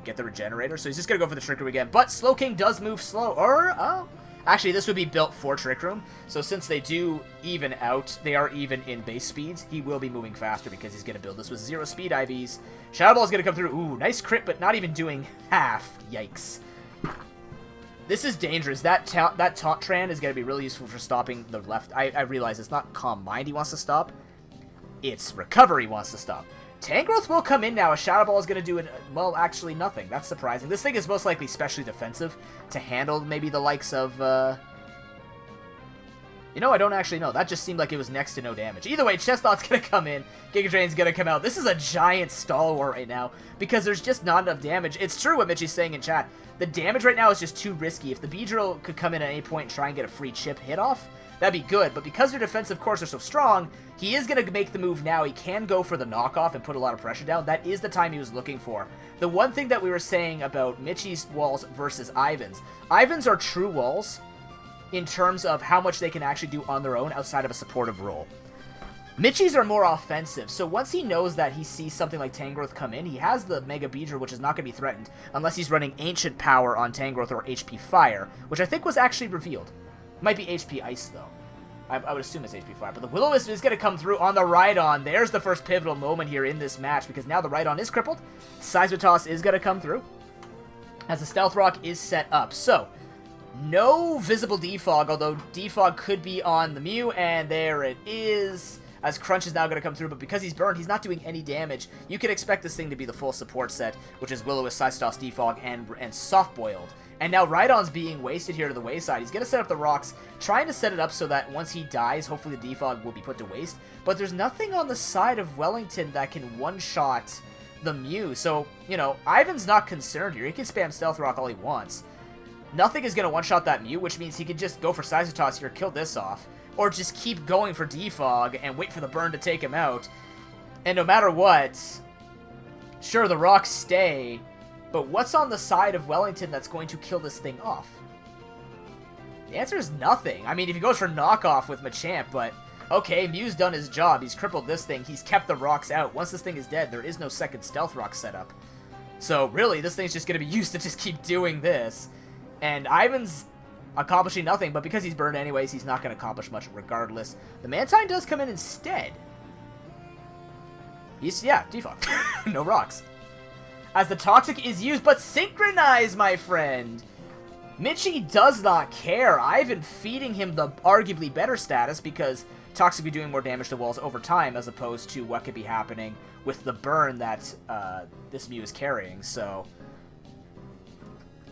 get the Regenerator, so he's just gonna go for the Trick Room again. But Slowking does move slow. Actually, this would be built for Trick Room, so since they do even out, they are even in base speeds, he will be moving faster because he's going to build this with 0 speed IVs. Shadow Ball is going to come through. Ooh, nice crit, but not even doing half. Yikes. This is dangerous. That taunt Tran is going to be really useful for stopping the left. I realize it's not Calm Mind he wants to stop. It's Recovery he wants to stop. Tangrowth will come in now. A Shadow Ball is going to do, well, actually nothing. That's surprising. This thing is most likely specially defensive to handle maybe the likes of... You know, I don't actually know. That just seemed like it was next to no damage. Either way, Chestnut's going to come in. Giga Drain's going to come out. This is a giant stalwart right now because there's just not enough damage. It's true what Mitchie's saying in chat. The damage right now is just too risky. If the Beedrill could come in at any point and try and get a free chip hit off, that'd be good. But because their defensive cores are so strong, he is going to make the move now. He can go for the knockoff and put a lot of pressure down. That is the time he was looking for. The one thing that we were saying about Mitchie's walls versus Ivan's. Ivan's are true walls in terms of how much they can actually do on their own outside of a supportive role. Mitchie's are more offensive, so once he knows that he sees something like Tangrowth come in, he has the Mega Beedrill, which is not going to be threatened unless he's running Ancient Power on Tangrowth or HP Fire, which I think was actually revealed. Might be HP Ice, though. I would assume it's HP Fire, but the Will-O-Wisp is going to come through on the Rhydon. There's the first pivotal moment here in this match, because now the Rhydon is crippled. Seismic is going to come through, as the Stealth Rock is set up. So, no visible defog, although defog could be on the Mew, and there it is. As Crunch is now going to come through, but because he's burned, he's not doing any damage. You could expect this thing to be the full support set, which is Will-O-Wisp, Seismic Defog, and Soft Boiled. And now Rhydon's being wasted here to the wayside. He's going to set up the rocks, trying to set it up so that once he dies, hopefully the defog will be put to waste. But there's nothing on the side of Wellington that can one-shot the Mew. So, you know, Ivan's not concerned here. He can spam Stealth Rock all he wants. Nothing is going to one-shot that Mew, which means he could just go for Seismic here, kill this off. Or just keep going for defog and wait for the burn to take him out. And no matter what, sure, the rocks stay, but what's on the side of Wellington that's going to kill this thing off? The answer is nothing. I mean, if he goes for knockoff with Machamp, but okay, Mew's done his job. He's crippled this thing. He's kept the rocks out. Once this thing is dead, there is no second Stealth Rock setup. So really, this thing's just going to be used to just keep doing this. And Ivan's accomplishing nothing, but because he's burned anyways, he's not going to accomplish much regardless. The Mantine does come in instead. He's, yeah, defog. No rocks. As the Toxic is used, but Synchronize, my friend! Mitchie does not care. Ivan feeding him the arguably better status because Toxic be doing more damage to walls over time as opposed to what could be happening with the burn that this Mew is carrying, so...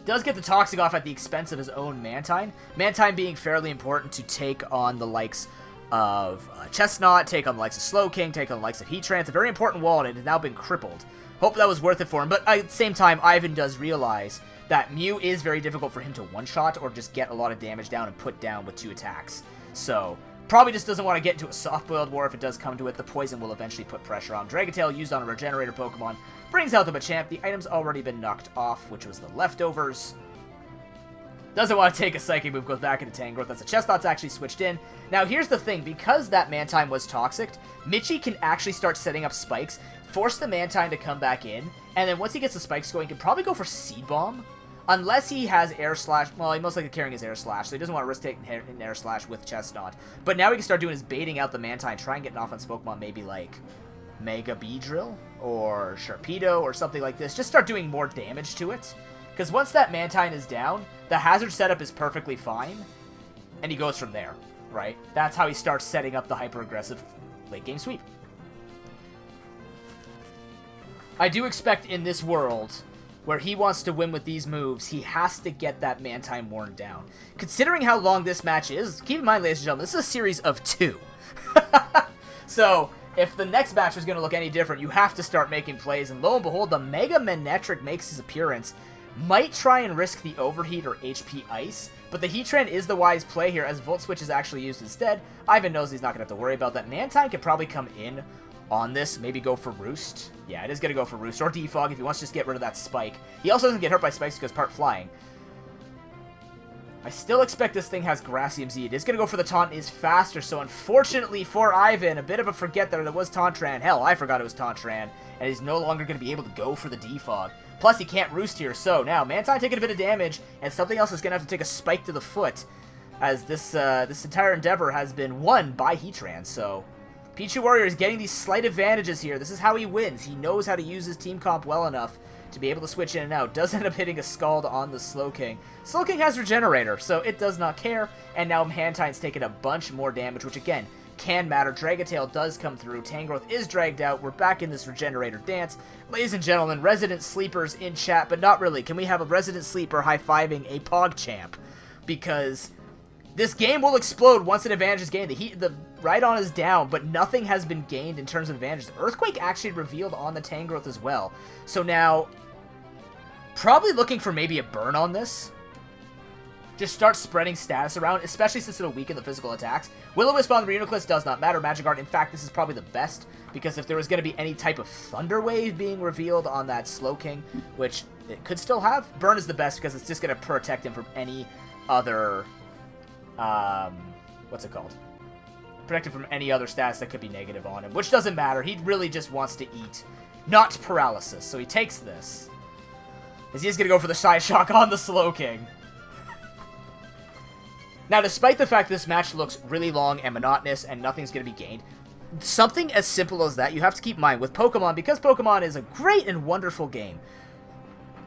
Does get the Toxic off at the expense of his own Mantine. Mantine being fairly important to take on the likes of Chestnut, take on the likes of Slowking, take on the likes of Heatran. It's a very important wall, and it has now been crippled. Hope that was worth it for him, but at the same time, Ivan does realize that Mew is very difficult for him to one-shot or just get a lot of damage down and put down with 2 attacks. So, probably just doesn't want to get into a soft-boiled war if it does come to it. The poison will eventually put pressure on. Dragatail used on a Regenerator Pokemon brings out the Machamp. The item's already been knocked off, which was the leftovers. Doesn't want to take a Psychic move, goes back into Tangrowth. That's a Chestnut's actually switched in. Now, here's the thing. Because that Mantine was Toxic, Mitchie can actually start setting up spikes, force the Mantine to come back in, and then once he gets the spikes going, he can probably go for Seed Bomb. Unless he has Air Slash. Well, he most likely carrying his Air Slash, so he doesn't want to risk taking an Air Slash with Chestnut. But now he can start doing his baiting out the Mantine, try and get an offense Pokemon, maybe like Mega Beedrill or Sharpedo or something like this. Just start doing more damage to it. Because once that Mantine is down, the hazard setup is perfectly fine, and he goes from there, right? That's how he starts setting up the hyper-aggressive late-game sweep. I do expect in this world, where he wants to win with these moves, he has to get that Mantine worn down. Considering how long this match is, keep in mind, ladies and gentlemen, this is a series of 2. So, if the next match is going to look any different, you have to start making plays, and lo and behold, the Mega Manectric makes his appearance. Might try and risk the Overheat or HP Ice, but the Heatran is the wise play here, as Volt Switch is actually used instead. Ivan knows he's not going to have to worry about that. Mantine could probably come in on this, maybe go for Roost. Yeah, it is going to go for Roost, or Defog if he wants to just get rid of that Spike. He also doesn't get hurt by Spikes because part Flying. I still expect this thing has Gracium Z. It is going to go for the Taunt, is faster, so unfortunately for Ivan, a bit of a forget that it was Tauntran. Hell, I forgot it was Tauntran, and he's no longer going to be able to go for the Defog. Plus, he can't Roost here, so now Mantine taking a bit of damage, and something else is going to have to take a Spike to the foot. as this entire endeavor has been won by Heatran. So Pichu Warrior is getting these slight advantages here. This is how he wins. He knows how to use his team comp well enough to be able to switch in and out. Does end up hitting a Scald on the Slowking. Slowking has Regenerator, so it does not care. And now Mantine's taking a bunch more damage, which again, can matter. Dragon Tail does come through. Tangrowth is dragged out. We're back in this Regenerator dance. Ladies and gentlemen, resident sleepers in chat, but not really. Can we have a resident sleeper high-fiving a PogChamp? Because this game will explode once an advantage is gained. The Rhydon is down, but nothing has been gained in terms of advantage. The Earthquake actually revealed on the Tangrowth as well. So now, probably looking for maybe a burn on this. Just start spreading status around, especially since it'll weaken the physical attacks. Will-O-Wisp on the Reuniclus does not matter. Magikarp, in fact, this is probably the best, because if there was going to be any type of Thunder Wave being revealed on that Slowking, which it could still have, Burn is the best because it's just going to protect him from any other, what's it called? Protect him from any other stats that could be negative on him, which doesn't matter. He really just wants to eat, not paralysis. So he takes this, as he is going to go for the Side Shock on the Slowking. Now, despite the fact this match looks really long and monotonous and nothing's going to be gained, something as simple as that you have to keep in mind with Pokemon, because Pokemon is a great and wonderful game.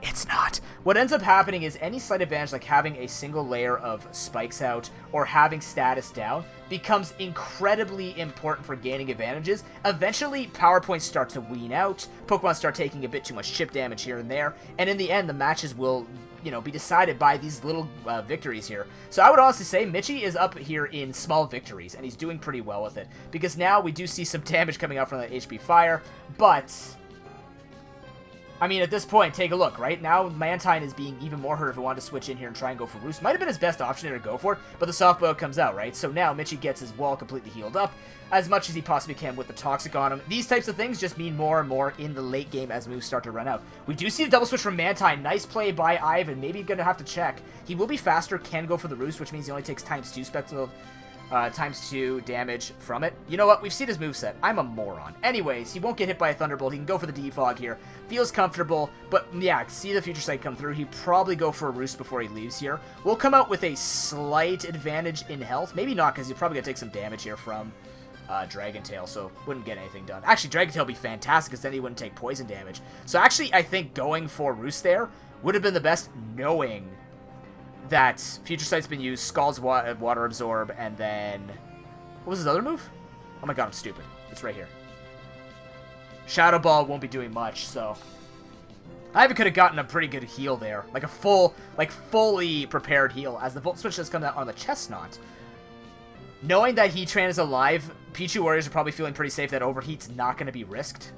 It's not. What ends up happening is any slight advantage, like having a single layer of spikes out or having status down, becomes incredibly important for gaining advantages. Eventually, power points start to wean out, Pokemon start taking a bit too much chip damage here and there, and in the end, the matches will, you know, be decided by these little victories here. So I would honestly say Mitchie is up here in small victories, and he's doing pretty well with it, because now we do see some damage coming out from that HP Fire, but I mean, at this point, take a look, right? Now, Mantine is being even more hurt if he wanted to switch in here and try and go for Roost. Might have been his best option to go for it, but the Soft Boil comes out, right? So now, Mitchie gets his wall completely healed up as much as he possibly can with the Toxic on him. These types of things just mean more and more in the late game as moves start to run out. We do see the double switch from Mantine. Nice play by Ivan. Maybe gonna have to check. He will be faster, can go for the Roost, which means he only takes ×2 spectral ×2 damage from it. You know what? We've seen his moveset. I'm a moron. Anyways, he won't get hit by a Thunderbolt. He can go for the Defog here. Feels comfortable, but yeah, see the Future Sight come through. He'd probably go for a Roost before he leaves here. We'll come out with a slight advantage in health. Maybe not, because he's probably going to take some damage here from Dragon Tail, so wouldn't get anything done. Actually, Dragon Tail would be fantastic, because then he wouldn't take poison damage. So actually, I think going for Roost there would have been the best, knowing that Future Sight's been used, Scald's Water Absorb, and then what was his other move? Oh my god, I'm stupid. It's right here. Shadow Ball won't be doing much, so Ivan could have gotten a pretty good heal there. Like a fully prepared heal, as the Volt Switch does come out on the Chestnut. Knowing that Heatran is alive, Pichu Warriors are probably feeling pretty safe that Overheat's not going to be risked.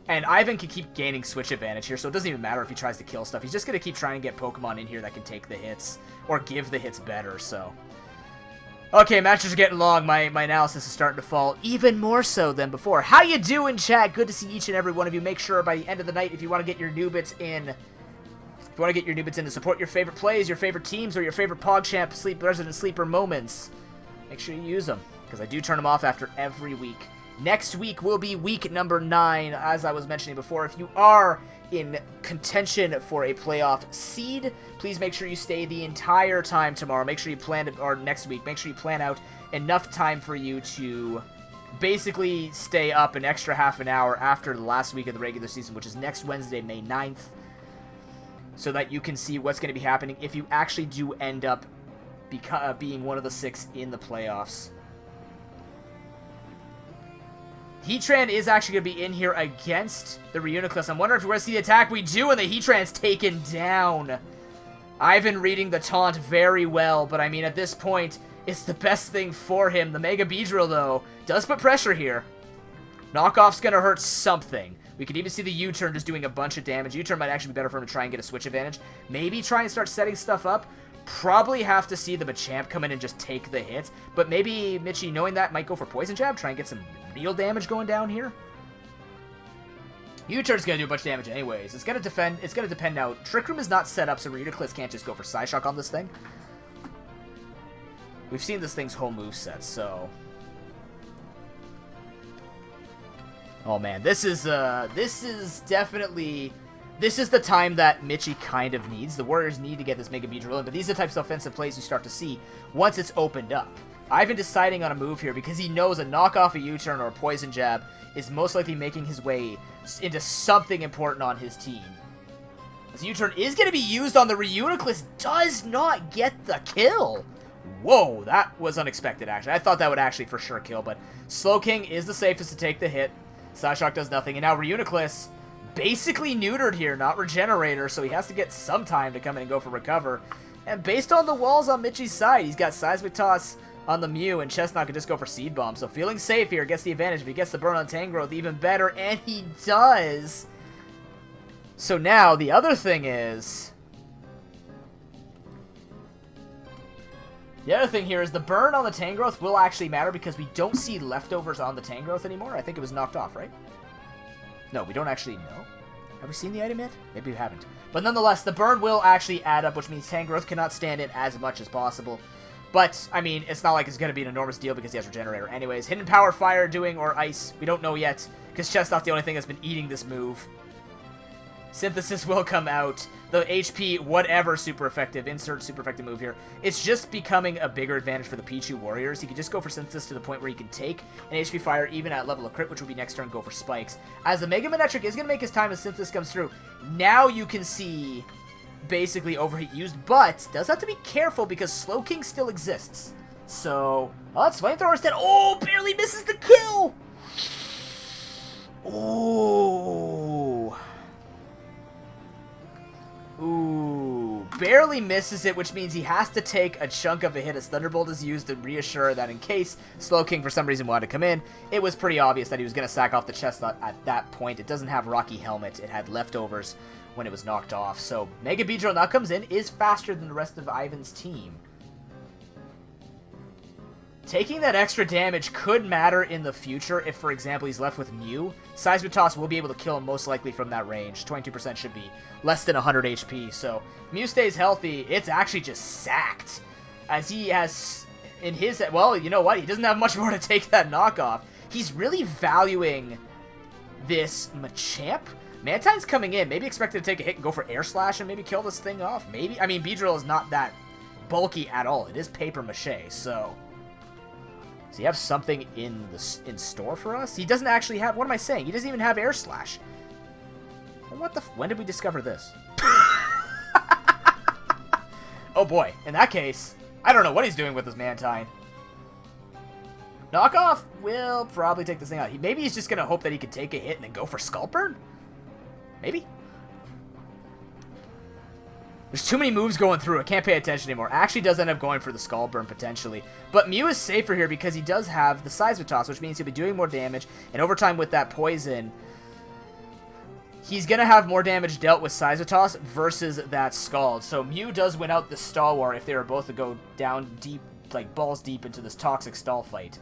And Ivan can keep gaining switch advantage here, so it doesn't even matter if he tries to kill stuff. He's just going to keep trying to get Pokemon in here that can take the hits, or give the hits better, so. Okay, matches are getting long. My analysis is starting to fall even more so than before. How you doing, chat? Good to see each and every one of you. Make sure by the end of the night, if you want to get your new bits in, to support your favorite plays, your favorite teams, or your favorite PogChamp resident sleeper moments, make sure you use them, because I do turn them off after every week. Next week will be week number 9, as I was mentioning before. If you are in contention for a playoff seed, please make sure you stay the entire time tomorrow. Make sure you plan it, or next week, make sure you plan out enough time for you to basically stay up an extra half an hour after the last week of the regular season, which is next Wednesday, May 9th, so that you can see what's going to be happening if you actually do end up being one of the 6 in the playoffs. Heatran is actually going to be in here against the Reuniclus. I'm wondering if we're going to see the attack. We do, and the Heatran's taken down. Ivan reading the taunt very well, but I mean, at this point, it's the best thing for him. The Mega Beedrill, though, does put pressure here. Knockoff's going to hurt something. We could even see the U-turn just doing a bunch of damage. U-turn might actually be better for him to try and get a switch advantage. Maybe try and start setting stuff up. Probably have to see the Machamp come in and just take the hit. But maybe Mitchie, knowing that, might go for Poison Jab, try and get some real damage going down here. U-turn's gonna do a bunch of damage anyways. It's gonna depend now. Trick Room is not set up, so Reuniclus can't just go for Psyshock on this thing. We've seen this thing's whole moveset, so. Oh man, this is definitely This is the time that Mitchie kind of needs. The Warriors need to get this Mega Beedrill in, but these are the types of offensive plays you start to see once it's opened up. Ivan deciding on a move here because he knows a knockoff, a U-turn, or a Poison Jab is most likely making his way into something important on his team. This U-turn is going to be used on the Reuniclus, does not get the kill. Whoa, that was unexpected, actually. I thought that would actually for sure kill, but Slowking is the safest to take the hit. Psyshock does nothing, and now Reuniclus basically neutered here, not Regenerator, so he has to get some time to come in and go for Recover. And based on the walls on Mitchie's side, he's got Seismic Toss on the Mew, and Chestnut can just go for Seed Bomb. So feeling safe here, gets the advantage. If he gets the burn on Tangrowth, even better, and he does. So now, the other thing is... The other thing here is the burn on the Tangrowth will actually matter because we don't see leftovers on the Tangrowth anymore. I think it was knocked off, right? No, we don't actually know. Have we seen the item yet? Maybe we haven't. But nonetheless, the burn will actually add up, which means Tangrowth cannot stand it as much as possible. But, I mean, it's not like it's going to be an enormous deal because he has Regenerator. Anyways, Hidden Power, Fire doing, or Ice, we don't know yet, because Chestnut's the only thing that's been eating this move. Synthesis will come out. The HP, whatever, super effective. Insert super effective move here. It's just becoming a bigger advantage for the Pichu Warriors. He can just go for Synthesis to the point where he can take an HP Fire even at level of crit, which will be next turn, go for Spikes. As the Mega Manetric is going to make his time as Synthesis comes through. Now you can see basically Overheat used, but does have to be careful because Slowking still exists. So, oh, it's Flamethrower instead. Oh, barely misses the kill! Oh... Ooh, barely misses it, which means he has to take a chunk of a hit as Thunderbolt is used to reassure that in case Slowking for some reason wanted to come in, it was pretty obvious that he was going to sack off the Chestnut at that point. It doesn't have Rocky Helmet. It had leftovers when it was knocked off. So Mega Beedrill now comes in, is faster than the rest of Ivan's team. Taking that extra damage could matter in the future if, for example, he's left with Mew. Seismic Toss will be able to kill him most likely from that range. 22% should be less than 100 HP. So if Mew stays healthy, it's actually just sacked. As he has in his... Well, you know what? He doesn't have much more to take that knockoff. He's really valuing this Machamp. Mantine's coming in. Maybe expected to take a hit and go for Air Slash and maybe kill this thing off. Maybe. I mean, Beedrill is not that bulky at all. It is paper mache, so... Does he have something in store for us? He doesn't actually have... What am I saying? He doesn't even have Air Slash. What the... When did we discover this? Oh boy. In that case, I don't know what he's doing with his Mantine. Knockoff will probably take this thing out. Maybe he's just going to hope that he can take a hit and then go for Skull Burn? Maybe? There's too many moves going through. I can't pay attention anymore. Actually does end up going for the Skull Burn, potentially. But Mew is safer here because he does have the Seismic Toss, which means he'll be doing more damage. And over time with that Poison, he's going to have more damage dealt with Seismic Toss versus that Scald. So Mew does win out the Stall War if they were both to go down deep, like balls deep into this toxic stall fight.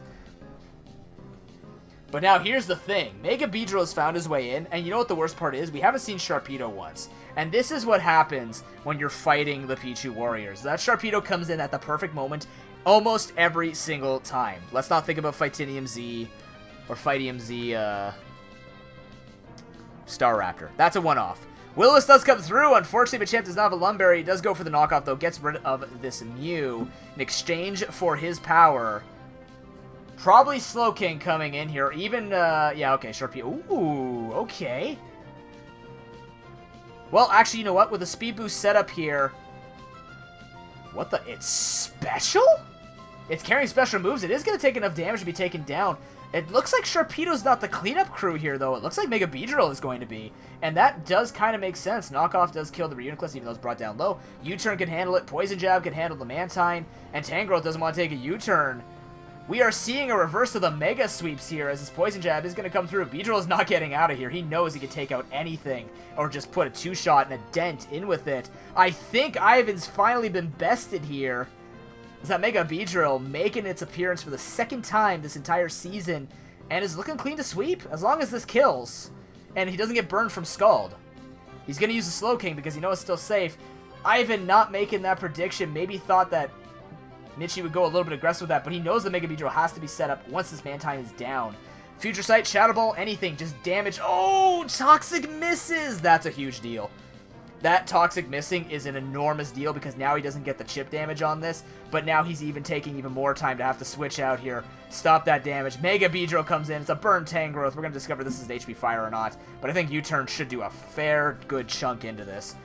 But now here's the thing. Mega Beedrill has found his way in, and you know what the worst part is? We haven't seen Sharpedo once. And this is what happens when you're fighting the Pichu Warriors. That Sharpedo comes in at the perfect moment almost every single time. Let's not think about Fightinium Z or Fightium Z Staraptor. That's a one-off. Willis does come through. Unfortunately, Machamp does not have a Lumberry. He does go for the knockoff, though. Gets rid of this Mew in exchange for his power. Probably Slowking coming in here. Even, yeah, okay, Sharpedo. Ooh, okay. Well, actually, you know what? With a Speed Boost setup here... What the... It's special? It's carrying special moves. It is going to take enough damage to be taken down. It looks like Sharpedo's not the cleanup crew here, though. It looks like Mega Beedrill is going to be. And that does kind of make sense. Knockoff does kill the Reuniclus, even though it's brought down low. U-turn can handle it. Poison Jab can handle the Mantine. And Tangrowth doesn't want to take a U-turn. We are seeing a reverse of the Mega Sweeps here as this Poison Jab is going to come through. Beedrill is not getting out of here. He knows he can take out anything or just put a two-shot and a dent in with it. I think Ivan's finally been bested here. Is that Mega Beedrill making its appearance for the second time this entire season and is looking clean to sweep as long as this kills and he doesn't get burned from Scald. He's going to use the Slowking because he knows it's still safe. Ivan not making that prediction, maybe thought that Mitchie would go a little bit aggressive with that, but he knows the Mega Beedrill has to be set up once this Mantine is down. Future Sight, Shadow Ball, anything, just damage. Oh, Toxic misses! That's a huge deal. That Toxic missing is an enormous deal because now he doesn't get the chip damage on this, but now he's even taking even more time to have to switch out here. Stop that damage. Mega Beedrill comes in. It's a Burn Tangrowth. We're going to discover this is HP Fire or not, but I think U-Turn should do a fair, good chunk into this.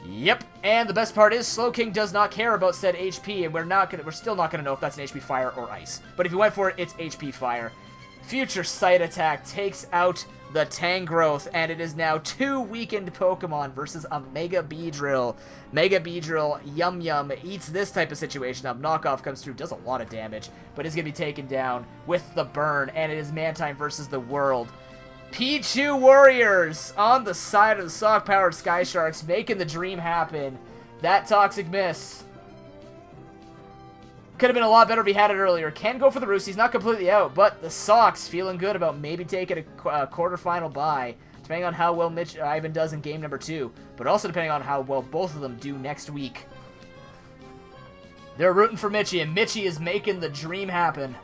Yep, and the best part is Slowking does not care about said HP, and we're still not gonna know if that's an HP Fire or Ice. But if you went for it, it's HP Fire. Future Sight attack takes out the Tangrowth, and it is now 2 weakened Pokemon versus a Mega Beedrill. Mega Beedrill, Yum Yum, eats this type of situation up. Knockoff comes through, does a lot of damage, but is gonna be taken down with the burn, and it is Mantine versus the World. Pichu Warriors on the side of the Sock-powered Sky Sharks, making the dream happen. That Toxic miss could have been a lot better if he had it earlier. Can go for the roost. He's not completely out, but the Sox feeling good about maybe taking a quarterfinal bye, depending on how well Ivan does in game number 2, but also depending on how well both of them do next week. They're rooting for Mitchie, and Mitchie is making the dream happen.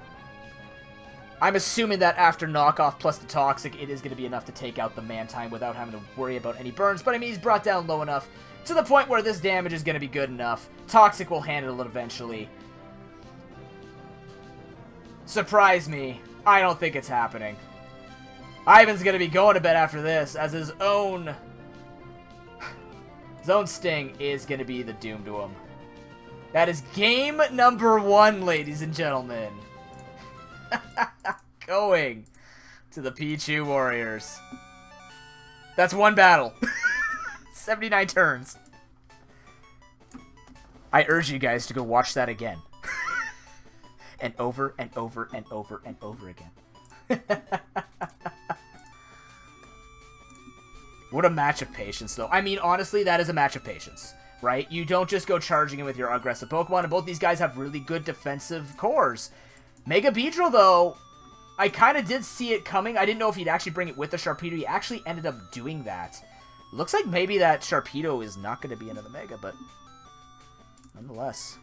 I'm assuming that after Knockoff plus the Toxic, it is going to be enough to take out the Mantine without having to worry about any burns. But I mean, he's brought down low enough to the point where this damage is going to be good enough. Toxic will handle it eventually. Surprise me. I don't think it's happening. Ivan's going to be going to bed after this, as his own Sting is going to be the doom to him. That is game number 1, ladies and gentlemen. Going to the Pichu Warriors. That's 1 battle. 79 turns. I urge you guys to go watch that again. And over and over and over and over again. What a match of patience, though. I mean, honestly, that is a match of patience, right? You don't just go charging in with your aggressive Pokemon, and both these guys have really good defensive cores. Mega Beedrill, though, I kind of did see it coming. I didn't know if he'd actually bring it with the Sharpedo. He actually ended up doing that. Looks like maybe that Sharpedo is not going to be into the Mega, but nonetheless.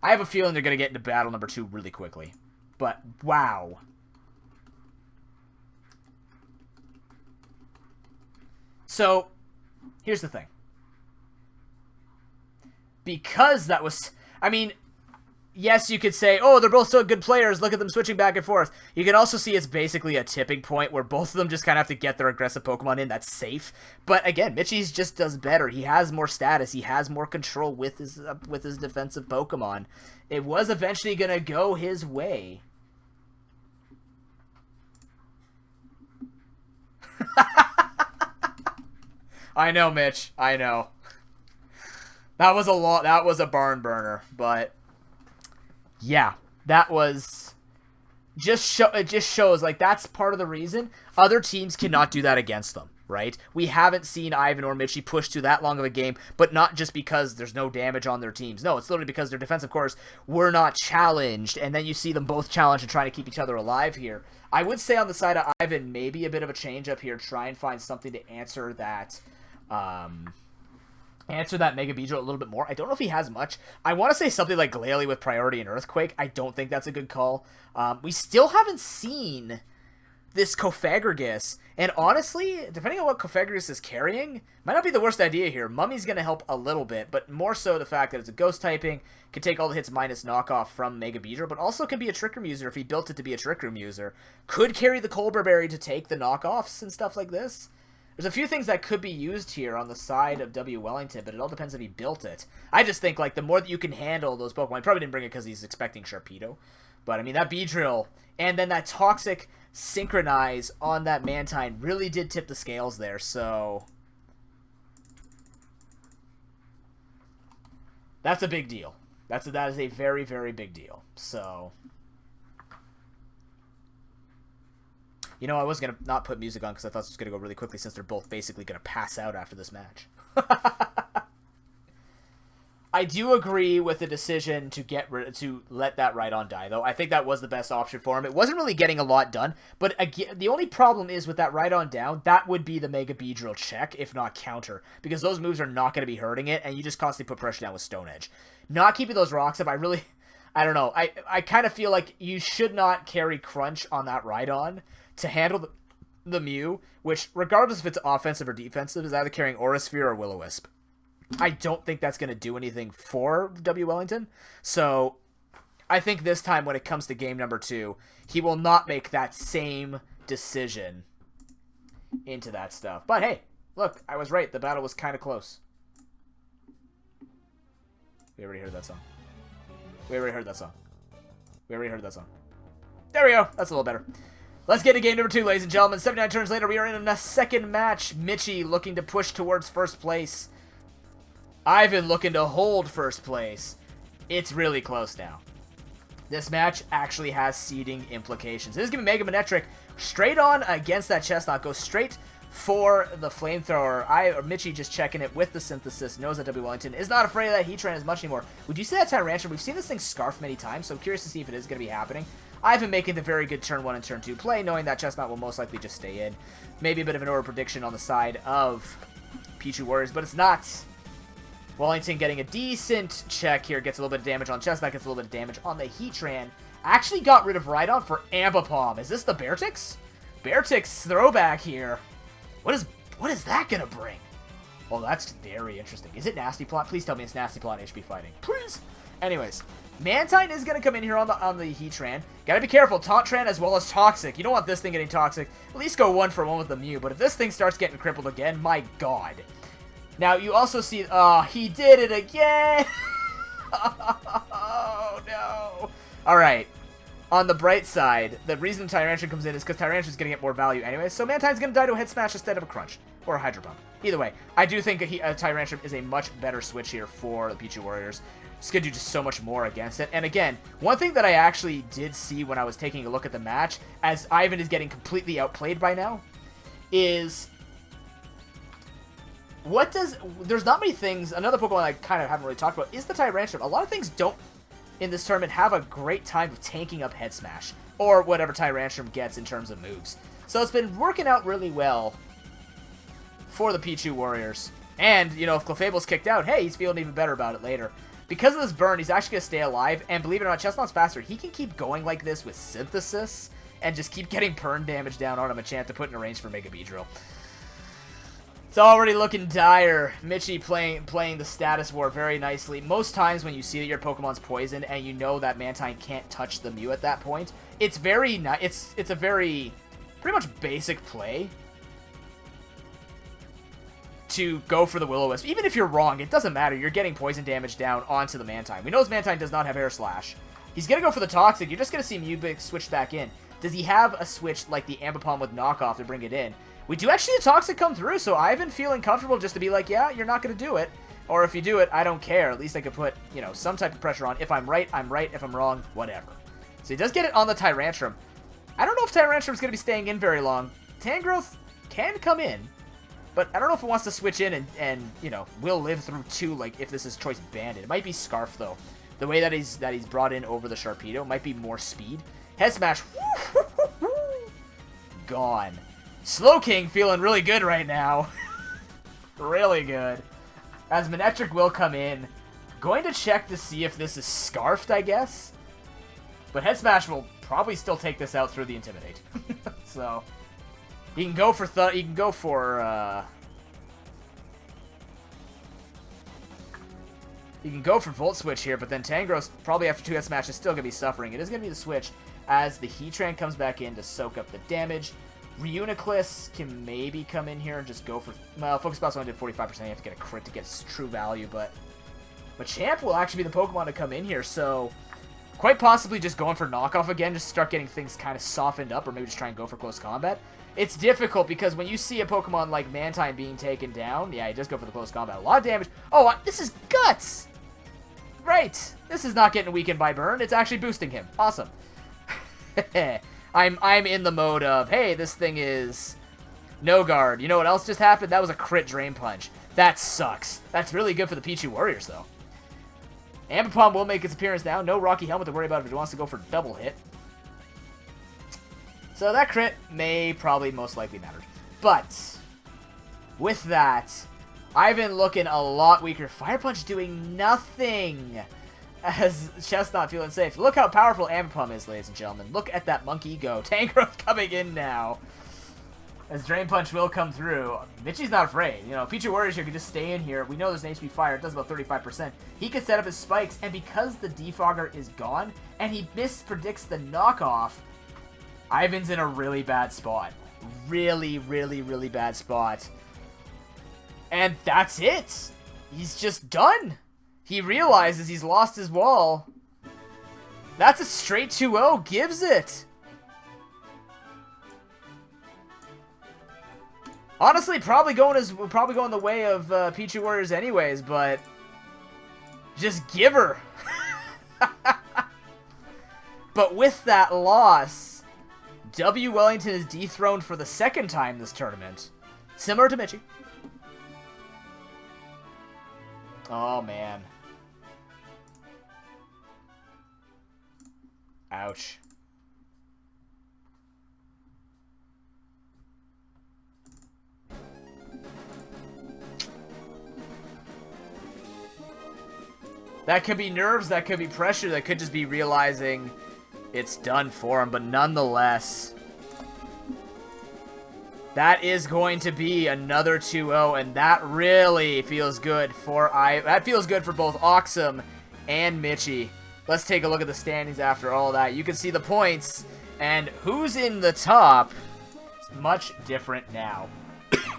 I have a feeling they're going to get into battle number 2 really quickly. But, wow. So, here's the thing. Because that was... I mean, yes, you could say, oh, they're both so good players, look at them switching back and forth. You can also see it's basically a tipping point where both of them just kind of have to get their aggressive Pokemon in. That's safe. But again, Mitchie's just does better. He has more status. He has more control with his defensive Pokemon. It was eventually going to go his way. I know, Mitch. I know. That was a lot. That was a barn burner, but yeah, that was it just shows like that's part of the reason other teams cannot do that against them, right? We haven't seen Ivan or Mitchie push to that long of a game, but not just because there's no damage on their teams. No, it's literally because their defensive cores were not challenged, and then you see them both challenged and trying to keep each other alive here. I would say on the side of Ivan, maybe a bit of a change up here, try and find something to answer that Mega Beedrill a little bit more. I don't know if he has much. I want to say something like Glalie with Priority and Earthquake. I don't think that's a good call. We still haven't seen this Cofagrigus, and honestly, depending on what Cofagrigus is carrying, might not be the worst idea here. Mummy's going to help a little bit, but more so the fact that it's a ghost typing, can take all the hits minus knockoff from Mega Beedrill, but also can be a Trick Room user if he built it to be a Trick Room user. Could carry the Colbur Berry to take the knockoffs and stuff like this. There's a few things that could be used here on the side of W. Wellington, but it all depends if he built it. I just think, like, the more that you can handle those Pokemon, he probably didn't bring it because he's expecting Sharpedo. But, I mean, that Beedrill and then that Toxic Synchronize on that Mantine really did tip the scales there, so that's a big deal. That is a very, very big deal. So, you know, I was going to not put music on because I thought this was going to go really quickly since they're both basically going to pass out after this match. I do agree with the decision to let that Rhydon die, though. I think that was the best option for him. It wasn't really getting a lot done, but again, the only problem is with that Rhydon down, that would be the Mega Beedrill check, if not counter, because those moves are not going to be hurting it, and you just constantly put pressure down with Stone Edge. Not keeping those rocks up, I don't know. I kind of feel like you should not carry Crunch on that Rhydon to handle the Mew, which, regardless if it's offensive or defensive, is either carrying Aura Sphere or Will-O-Wisp. I don't think that's going to do anything for W. Wellington. So I think this time when it comes to game number 2, he will not make that same decision into that stuff. But hey, look, I was right. The battle was kind of close. We already heard that song. We already heard that song. We already heard that song. There we go. That's a little better. Let's get to game number 2, ladies and gentlemen. 79 turns later, we are in a second match. Mitchie looking to push towards first place. Ivan looking to hold first place. It's really close now. This match actually has seeding implications. This is going to be Mega Manectric straight on against that Chestnut. Goes straight for the Flamethrower. Mitchie just checking it with the Synthesis. Knows that W. Wellington is not afraid of that Heatran as much anymore. Would you say that Tyrantrum? We've seen this thing scarf many times, so I'm curious to see if it is going to be happening. Ivan making the very good turn 1 and turn 2 play, knowing that Chestnut will most likely just stay in. Maybe a bit of an order prediction on the side of Pichu Warriors, but it's not. Wellington getting a decent check here. Gets a little bit of damage on Chestnut. Gets a little bit of damage on the Heatran. Actually got rid of Rhydon for Ambipom. Is this the Beartix? Beartix throwback here. What is that going to bring? Well, that's very interesting. Is it Nasty Plot? Please tell me it's Nasty Plot HB Fighting. Please. Anyways, Mantine is going to come in here on the Heatran. Gotta be careful. Tauntran as well as Toxic. You don't want this thing getting Toxic. At least go 1 for 1 with the Mew. But if this thing starts getting crippled again, my god. Now, you also see, he did it again! Oh, no. Alright. On the bright side, the reason Tyrantrum comes in is because Tyrantrum is going to get more value anyway, so Mantine's going to die to a Hit Smash instead of a Crunch. Or a Hydro Pump. Either way, I do think a Tyrantrum is a much better switch here for the Pichu Warriors. It's going to do just so much more against it. And again, one thing that I actually did see when I was taking a look at the match, as Ivan is getting completely outplayed by now, is... there's not many things, another Pokemon I kind of haven't really talked about is the Tyrantrum. A lot of things don't, in this tournament, have a great time of tanking up Head Smash, or whatever Tyrantrum gets in terms of moves. So it's been working out really well for the Pichu Warriors. And, you know, if Clefable's kicked out, hey, he's feeling even better about it later. Because of this burn, he's actually going to stay alive, and believe it or not, Chestnut's faster. He can keep going like this with Synthesis, and just keep getting burn damage down on him, a chance to put in a range for Mega Beedrill. It's already looking dire. Mitchie playing the status war very nicely. Most times when you see that your Pokemon's poisoned and you know that Mantine can't touch the Mew at that point, it's very it's a very pretty much basic play to go for the Will-O-Wisp. Even if you're wrong, it doesn't matter. You're getting poison damage down onto the Mantine. We know his Mantine does not have Air Slash. He's gonna go for the Toxic. You're just gonna see Mew switch back in. Does he have a switch like the Ambipom with Knockoff to bring it in? We do actually see a Toxic come through, so Ivan feeling comfortable just to be like, yeah, you're not going to do it. Or if you do it, I don't care. At least I could put, you know, some type of pressure on. If I'm right, I'm right. If I'm wrong, whatever. So he does get it on the Tyrantrum. I don't know if Tyrantrum's going to be staying in very long. Tangrowth can come in, but I don't know if it wants to switch in and you know, will live through 2, like, if this is Choice Bandit. It might be Scarf, though. The way that he's brought in over the Sharpedo might be more speed. Head Smash. Gone. Slowking feeling really good right now. Really good. As Manectric will come in. Going to check to see if this is Scarfed, I guess. But Head Smash will probably still take this out through the Intimidate. So, he can go for Volt Switch here, but then Tangrowth, probably after 2 Head Smash, is still going to be suffering. It is going to be the switch as the Heatran comes back in to soak up the damage. Reuniclus can maybe come in here and just go for... Well, Focus Blast only did 45%. You have to get a crit to get true value, but Machamp will actually be the Pokemon to come in here, so quite possibly just going for Knockoff again, just start getting things kind of softened up, or maybe just try and go for close combat. It's difficult because when you see a Pokemon like Mantine being taken down, yeah, he does go for the close combat. A lot of damage. Oh, this is Guts! Right! This is not getting weakened by Burn. It's actually boosting him. Awesome. I'm in the mode of, hey, this thing is no guard. You know what else just happened? That was a crit Drain Punch. That sucks. That's really good for the Pichu Warriors, though. Ambipom will make its appearance now. No Rocky Helmet to worry about if it wants to go for double hit. So that crit may probably most likely matter. But with that, Ivan looking a lot weaker. Fire Punch doing nothing as Chestnut feeling safe. Look how powerful Ambipom is, ladies and gentlemen. Look at that monkey go. Tangrowth coming in now. As Drain Punch will come through. Mitchie's not afraid. You know, Pichu Warriors here can just stay in here. We know there's an HP fire. It does about 35%. He can set up his spikes, and because the Defogger is gone, and he mispredicts the knockoff, Ivan's in a really bad spot. Really, really, really bad spot. And that's it. He's just done. He realizes he's lost his wall. That's a straight 2-0. Gives it. Honestly, probably going the way of Pichu Warriors anyways, but just give her. But with that loss, W. Wellington is dethroned for the second time this tournament. Similar to Mitchie. Oh, man. Ouch. That could be nerves, that could be pressure, that could just be realizing it's done for him, but nonetheless, that is going to be another 2-0, and that really feels good for that feels good for both Oxum and Mitchie. Let's take a look at the standings after all that. You can see the points, and who's in the top is much different now.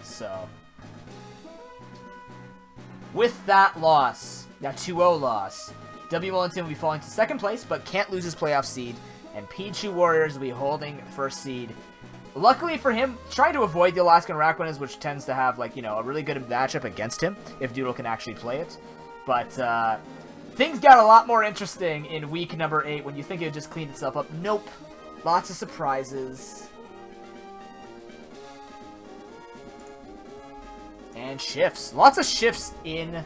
So, with that loss, that 2-0 loss, W. Wellington will be falling to second place, but can't lose his playoff seed, and Pichu Warriors will be holding first seed. Luckily for him, trying to avoid the Alaskan Rakwanas, which tends to have, like, you know, a really good matchup against him, if Doodle can actually play it. But, things got a lot more interesting in week number 8 when you think it would just clean itself up. Nope. Lots of surprises. And shifts. Lots of shifts in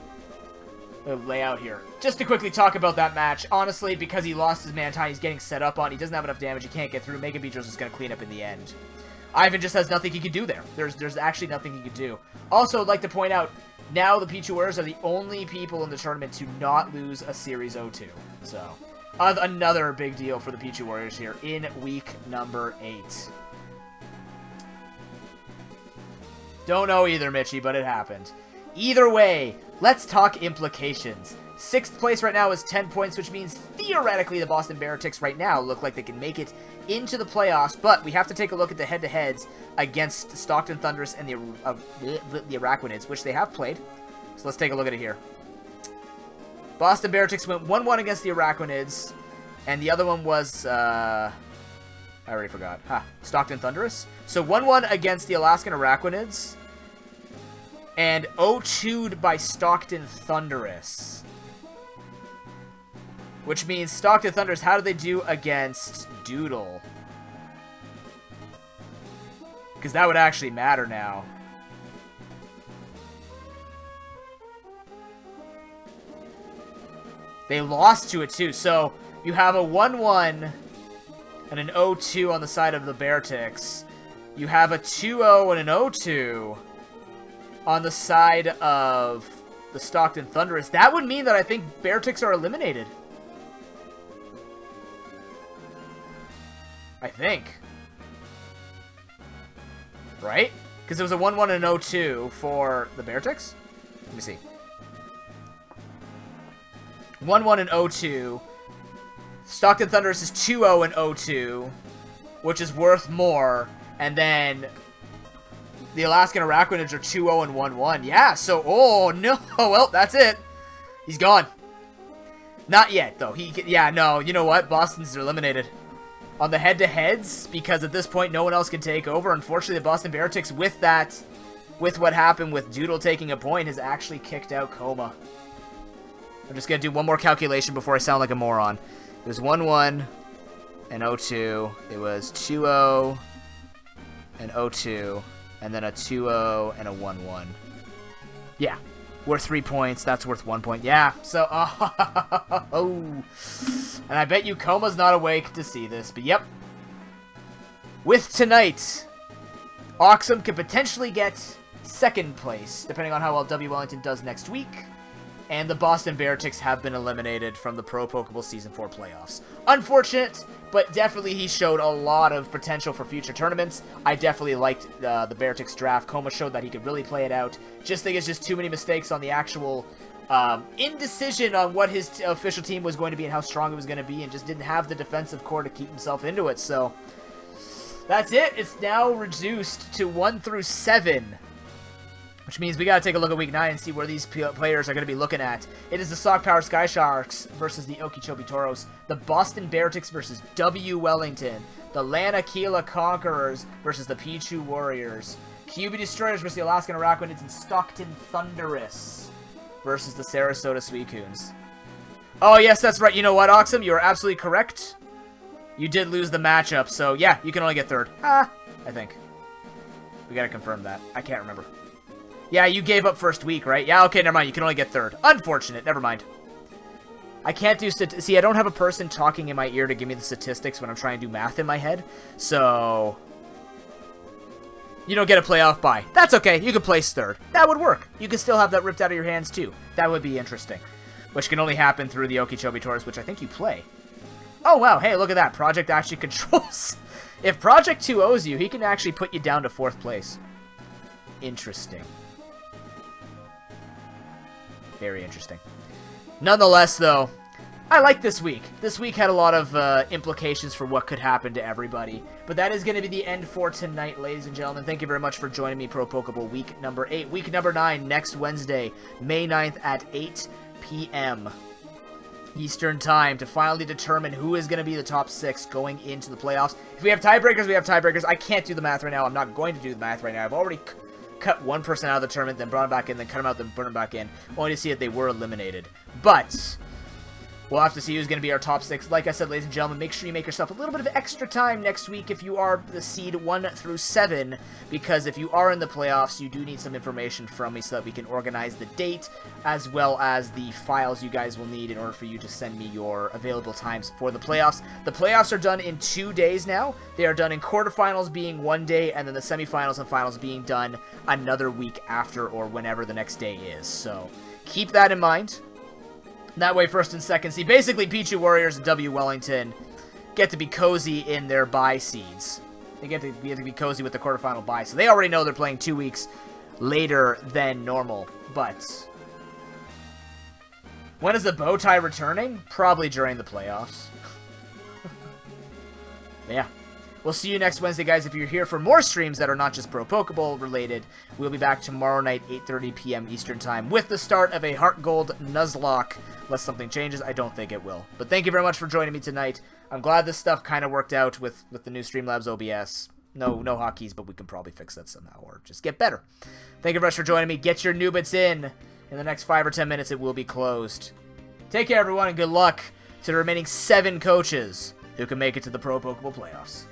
the layout here. Just to quickly talk about that match, honestly, because he lost his Mantine, he's getting set up on, he doesn't have enough damage, he can't get through, Mega Beedrill's just going to clean up in the end. Ivan just has nothing he can do there. There's actually nothing he can do. Also, I'd like to point out, now the Pichu Warriors are the only people in the tournament to not lose a Series 02. So, another big deal for the Pichu Warriors here in week number 8. Don't know either, Mitchie, but it happened. Either way, let's talk implications. 6th place right now is 10 points, which means theoretically the Boston Baratics right now look like they can make it into the playoffs, but we have to take a look at the head-to-heads against Stockton Thunderous and the Araquanids, which they have played. So let's take a look at it here. Boston Baratics went 1-1 against the Araquanids, and the other one was, I already forgot. Stockton Thunderous. So 1-1 against the Alaskan Araquanids, and 0-2'd by Stockton Thunderous. Which means Stockton Thunderous, how do they do against Doodle? Because that would actually matter now. They lost to it too, so you have a 1-1 and an 0-2 on the side of the Baratics. You have a 2-0 and an 0-2 on the side of the Stockton Thunderous. That would mean that I think Baratics are eliminated. I think. Right? Because it was a 1-1 and an 0-2 for the Baratics? Let me see. 1-1 and 0-2. Stockton Thunderous is 2-0 and 0-2, which is worth more. And then the Alaskan Araquanids are 2-0 and 1-1. Yeah, so, oh, no. Well, that's it. He's gone. Not yet, though. Yeah, no, you know what? Boston's eliminated. On the head-to-heads, because at this point, no one else can take over. Unfortunately, the Boston Baratics, with what happened with Doodle taking a point, has actually kicked out Coma. I'm just going to do one more calculation before I sound like a moron. It was 1-1 and 0-2. It was 2-0 and 0-2. And then a 2-0 and a 1-1. Yeah. worth 3 points. That's worth 1 point. Yeah, so, oh. And I bet you Koma's not awake to see this, but yep. With tonight, Oxum could potentially get second place, depending on how well W Wellington does next week. And the Boston Bearticks have been eliminated from the Pro Pokeball Season 4 playoffs. Unfortunate, but definitely he showed a lot of potential for future tournaments. I definitely liked the Bearticks draft. Koma showed that he could really play it out. Just think it's just too many mistakes on the actual indecision on what his official team was going to be and how strong it was going to be, and just didn't have the defensive core to keep himself into it. So that's it. It's now reduced to 1 through 7. Which means we gotta take a look at Week 9 and see where these players are gonna be looking at. It is the Sock Power Sky Sharks versus the Okeechobee Toros, the Boston Bearticks versus W Wellington, the Lanakila Conquerors versus the Pichu Warriors, QB Destroyers versus the Alaskan Araquanids, and Stockton Thunderous versus the Sarasota Suicunes. Oh yes, that's right. You know what, Oxum? You are absolutely correct. You did lose the matchup, so yeah, you can only get third. I think. We gotta confirm that. I can't remember. Yeah, you gave up first week, right? Yeah, okay, never mind. You can only get third. Unfortunate. Never mind. I can't do see, I don't have a person talking in my ear to give me the statistics when I'm trying to do math in my head. So you don't get a playoff bye. That's okay. You can place third. That would work. You can still have that ripped out of your hands, too. That would be interesting. Which can only happen through the Okeechobee Tours, which I think you play. Oh, wow. Hey, look at that. Project actually controls. If Project 2 owes you, he can actually put you down to 4th place. Interesting. Very interesting. Nonetheless, though, I like this week. This week had a lot of implications for what could happen to everybody. But that is going to be the end for tonight, ladies and gentlemen. Thank you very much for joining me, Pro Pokeball Week number 8. Week number 9, next Wednesday, May 9th at 8 p.m. Eastern Time, to finally determine who is going to be the top 6 going into the playoffs. If we have tiebreakers, we have tiebreakers. I can't do the math right now. I'm not going to do the math right now. I've already cut one person out of the tournament, then brought him back in, then cut him out, then put him back in, only to see that they were eliminated. But we'll have to see who's going to be our top 6. Like I said, ladies and gentlemen, make sure you make yourself a little bit of extra time next week if you are the seed 1 through 7, because if you are in the playoffs, you do need some information from me so that we can organize the date, as well as the files you guys will need in order for you to send me your available times for the playoffs. The playoffs are done in 2 days now. They are done in quarterfinals being 1 day, and then the semifinals and finals being done another week after, or whenever the next day is. So keep that in mind. That way, 1st and 2nd seed, basically Pichu Warriors and W Wellington, get to be cozy in their bye seeds. They get to be cozy with the quarterfinal bye, so they already know they're playing 2 weeks later than normal. But when is the bow tie returning? Probably during the playoffs. Yeah. We'll see you next Wednesday, guys. If you're here for more streams that are not just Pro Pokeball related, we'll be back tomorrow night, 8:30 p.m. Eastern Time, with the start of a Heart Gold Nuzlocke. Unless something changes, I don't think it will. But thank you very much for joining me tonight. I'm glad this stuff kind of worked out with the new Streamlabs OBS. No hotkeys, but we can probably fix that somehow, or just get better. Thank you very much for joining me. Get your new bits in. In the next 5 or 10 minutes, it will be closed. Take care, everyone, and good luck to the remaining 7 coaches who can make it to the Pro Pokeball playoffs.